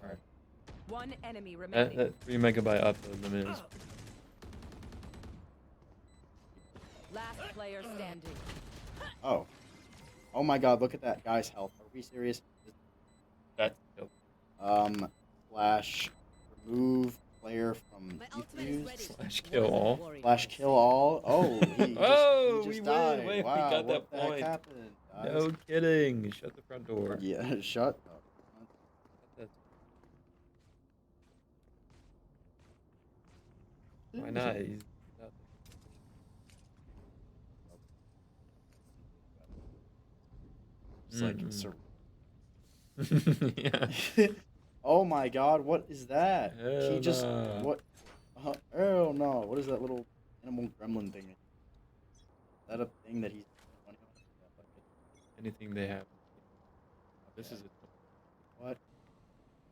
Alright. One enemy remaining. That 3 megabyte upload limit is. Last player standing. Oh. Oh my God! Look at that guy's health. Are we serious? That's dope. Slash remove player from My ultimate is defuse. ready. Slash kill all. Slash kill all. Oh, he Oh, just we died. win. Wait, we wow, got what that the heck point. happened, guys? No kidding. Shut the front door. Yeah, shut up. That's- Why not? He's not- It's like Mm-mm. sur- yeah. oh my God! What is that? Hell He just nah. what? Hell no. What is that little animal gremlin thing? Is that a thing that he's spending money on? Yeah, fuck it. Anything they have. This is What?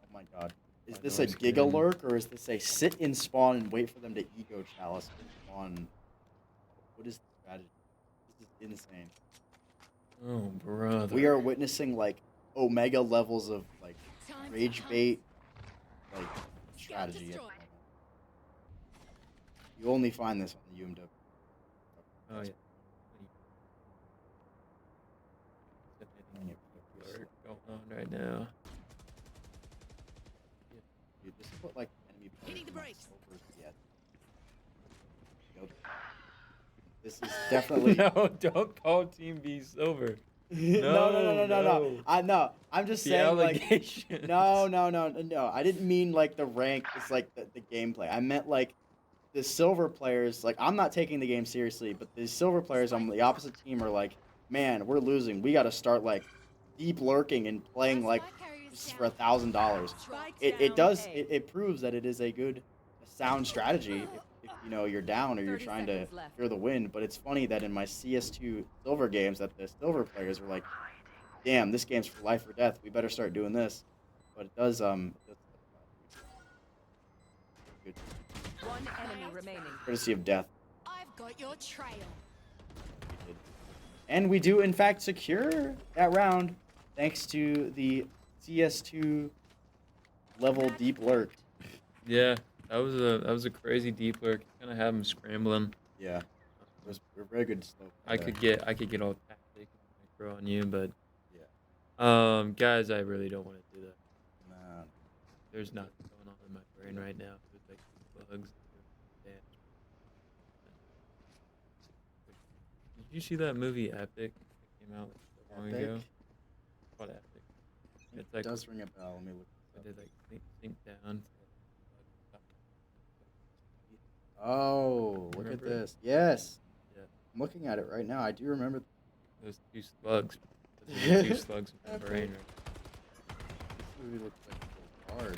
Oh my god. Is I this know a he's Giga kidding. Lurk or is this a sit in spawn and wait for them to ego chalice and spawn? What is the strategy? This is insane. Oh, brother. We are witnessing like Omega levels of like Time to rage hunt. bait, like strategy. destroy. You only find this on the UMW. Oh, yeah. Going on right now. Dude, this is what like enemy players Hitting the in, like, brakes. silvers get. Yup. This is definitely No, don't call Team B silver. no. I'm just The saying like allegations. no. I didn't mean like the rank. It's like the gameplay. I meant like the silver players. Like I'm not taking the game seriously, but the silver players on the opposite team are like, man, we're losing. We got to start like deep lurking and playing like this is for $1,000. It proves that it is a sound strategy if you know you're down or you're 30 trying to seconds left. secure the win. But it's funny that in my CS2 silver games that the silver players were like, damn, this game's for life or death. We better start doing this. But it does good. One enemy remaining. Courtesy of death. I've got your trail. We did. And we do in fact secure that round thanks to the CS2 level deep lurk. Yeah, that was a crazy deep lurk. Kind of have him scrambling. Yeah. We're very good slow. I could get all tactic and micro on you, but Yeah. guys, I really don't want to do that. Nah. There's nothing going on in my brain right now. There's like bugs. Damn. Did you see that movie Epic? It came out like so long ago. Epic? It's called Epic. It It's like does ring a bell. Let me look. I did like think down. Oh, look at Remember it? this. Yes. Yeah. I'm looking at it right now. I do remember. Those two slugs. Those are two slugs in my brain. Right? This movie looks like it's hard.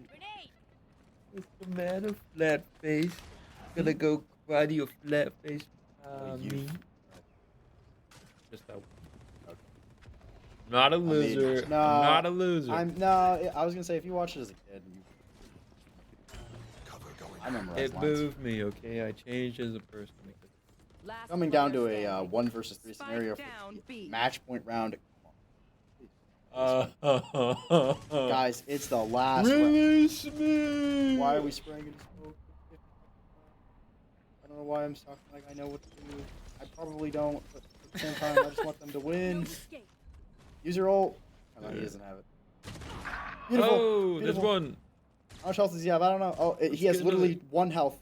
Grenade. What's the matter, flat face? Gonna go karate your flat face. You- Just that. Not a loser. no, I'm not a loser. I was gonna say if you watched it as a kid, Cover going. I memorized It lines. moved me, okay? I changed as a person. Last Coming down to player a standing. 1 versus 3 Spike scenario for down, the B. match point round. Guys, Guys, it's the last round. release me. Why are we spraying into smoke? I don't know why I'm talking like I know what to do. I probably don't, but at the same time, I just want them to win. Escape. Use your ult. Oh, no, he doesn't have it. Beautiful. Oh, there's beautiful. one. How much health does he have? I don't know. Oh, Let's he has get another- literally 1 health.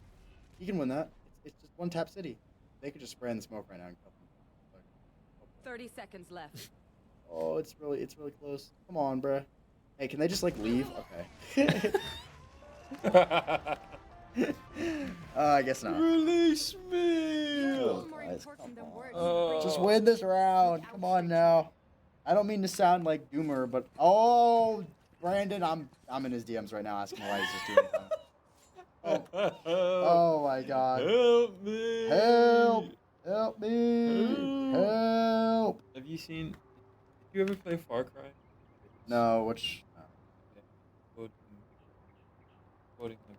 He can win that. It's just one tap city. They could just spray in the smoke right now and kill him. 30 seconds left. Oh, it's really close. Come on, bruh. Hey, can they just like leave? Okay. I guess not. Release me. Oh, More guys, important than come words. on. Just win this round. Come on now. I don't mean to sound like Doomer, but oh, Brandon, I'm in his DMs right now asking why he's just doing that. Oh my God. Help me. Help! Help me! Help! Have you seen? Did you ever play Far Cry? No, which? Quoting him.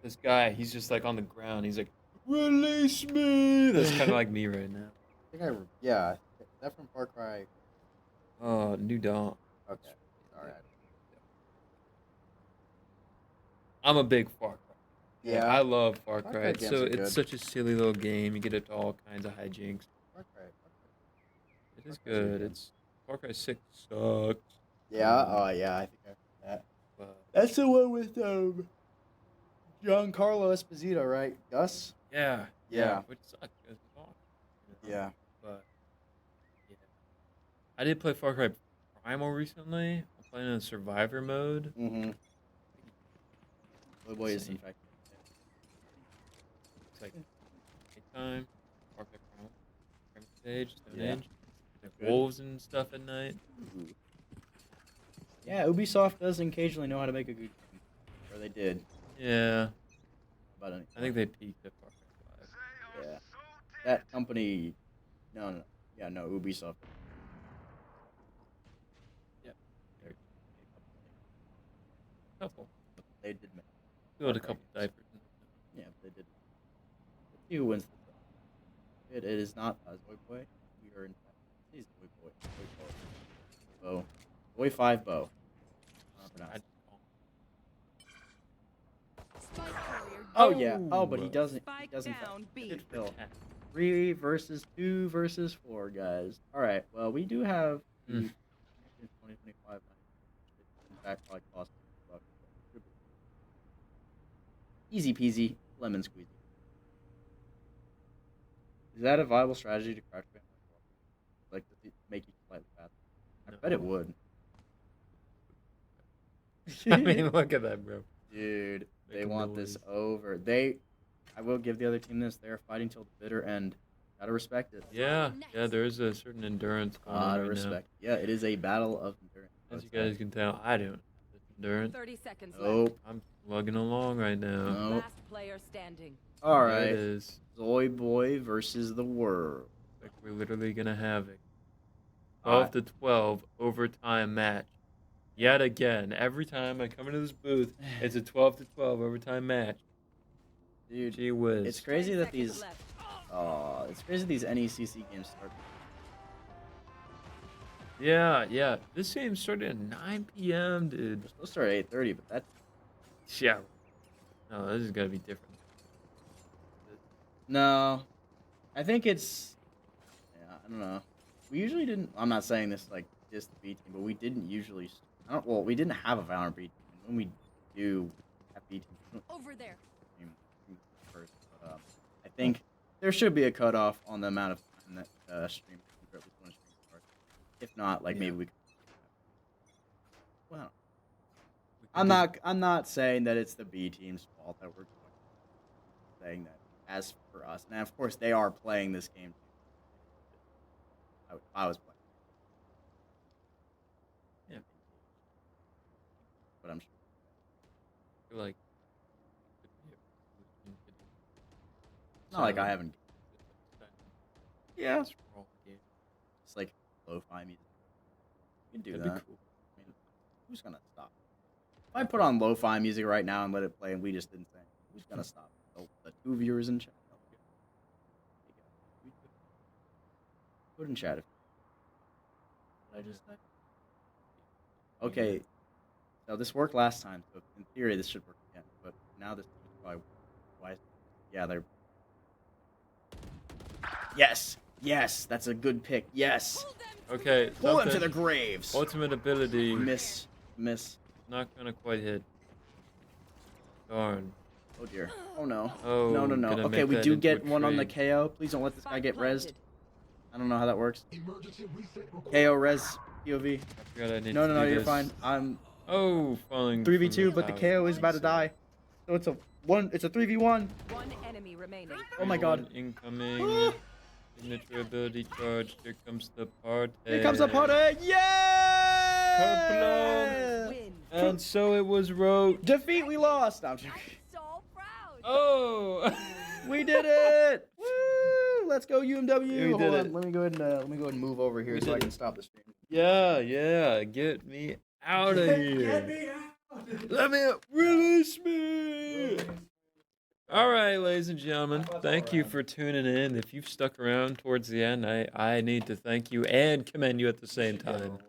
This guy, he's just like on the ground. He's like, "Release me." That's kind of like me right now. I think yeah. Is that from Far Cry? Oh, New Dawn. Okay. All right. I'm a big Far Cry. Yeah. I love Far Far Cry. Cry It's games so are it's good. such a silly little game. You get into all kinds of hijinks. Far Cry. It is Far Cry's a good good. game. It's Far Cry 6 sucks. Yeah. Oh yeah. I think I heard that. But That's the one with Giancarlo Esposito, right? Gus. yeah, Yeah. which sucks. It's awesome, you know? Yeah. But yeah, I did play Far Cry Primal recently. I'm playing in Survivor mode. Mm-hmm. The boy is See. infected. It's like nighttime, Far Cry Primal stage, Stone Yeah. Age, like Good. wolves and stuff at night. Yeah, Ubisoft does occasionally know how to make a good game. Where they did. Yeah, But I think they peaked at Far Cry 5. yeah, that company. No. Yeah, no. Ubisoft. Yep. They're a couple. They did make. Filled a Far Cry couple games. diapers. Yeah, they did. Let's see who wins this. It is not Zoe Boy. We are in fact. He's Zoe Boy. Bow. Boy 5 bow. I- Spike carrier. Oh yeah. Oh, but he Oh. doesn't. He Spike doesn't. down B. Good for Phil. Cat. 3 versus 2 versus 4, guys. All right. Well, we do have the 2025. In fact, probably cost $2. Easy peasy, lemon squeezy. Is that a viable strategy to crouch band? Like, does it make you slightly faster? I bet it No. would. I mean, look at that, bro. Dude, they Making want this noise. over. I will give the other team this. They're fighting till the bitter end. Gotta respect it. Yeah, there is a certain endurance going on Gotta right respect. Yeah, it is a battle of endurance. now. As you guys can tell, I don't have this endurance. 30 seconds left. Nope. I'm slugging along right now. Nope. Last player standing. All There right. it is. Zoe Boy versus the world. Like we're literally gonna have it. Uh, 12-12 overtime match. Yet again, every time I come into this booth, it's a 12-12 overtime match. Dude, Gee whiz. it's crazy 30 that seconds these. left. It's crazy these NECC games start. Yeah. This game started at 9 p.m., dude. They're supposed to start at 8:30, but that's Yeah. No, this is gonna be different. no. I think it's. Yeah, I don't know. We usually didn't. I'm not saying this like just the B team, but we didn't usually. I don't. Well, we didn't have a Valorant B team. When we do have B teams, we don't Over there. team first. But I think there should be a cutoff on the amount of time that stream. Or at least one stream starts. If not, like Yeah. maybe we. Well, We could I'm not saying that it's the B team's fault that we're saying that as for us. And of course they are playing this game. I was playing. Yeah. But I'm sure. feel like It's not like I haven't. Yeah. It's like lo-fi music. You can do That'd that. be cool. I mean, who's gonna stop? If I put on lo-fi music right now and let it play and we just didn't say, who's gonna stop? The 2 viewers in chat. Put in chat. What I just said. Okay. So this worked last time, so in theory this should work again. But now this is probably why. Yeah, they're. Yes, that's a good pick. Yes, Okay, pull them to the something- graves. ultimate ability Miss. not gonna quite hit. Darn. Oh dear. Oh no. Oh, No. gonna Okay, make we that do into get a one on the trade. KO. Please don't let this guy Spike get rezzed. planted. I don't know how that works. Emergency reset required. KO res POV. I forgot I need No, to do you're this. fine. I'm Oh, falling. 3v2, from but the top. KO is about to die. So it's a 3v1. One enemy remaining. Oh my god. 3-1 incoming. Signature ability charged. Here comes the party. Here comes the party. Yeah! Win. And so it was wrote. Defeat, we lost. No, I'm joking. So proud. Oh. We did it! Woo! Let's go UMW. We Hold did on. it. Let me go ahead and move over here We so I did can it. stop the stream. Yeah. Get me out of here. Let me release me. All right, ladies and gentlemen, thank you for tuning in. If you've stuck around towards the end, I need to thank you and commend you at the same time.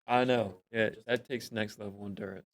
I know. Yeah, that takes next level endurance.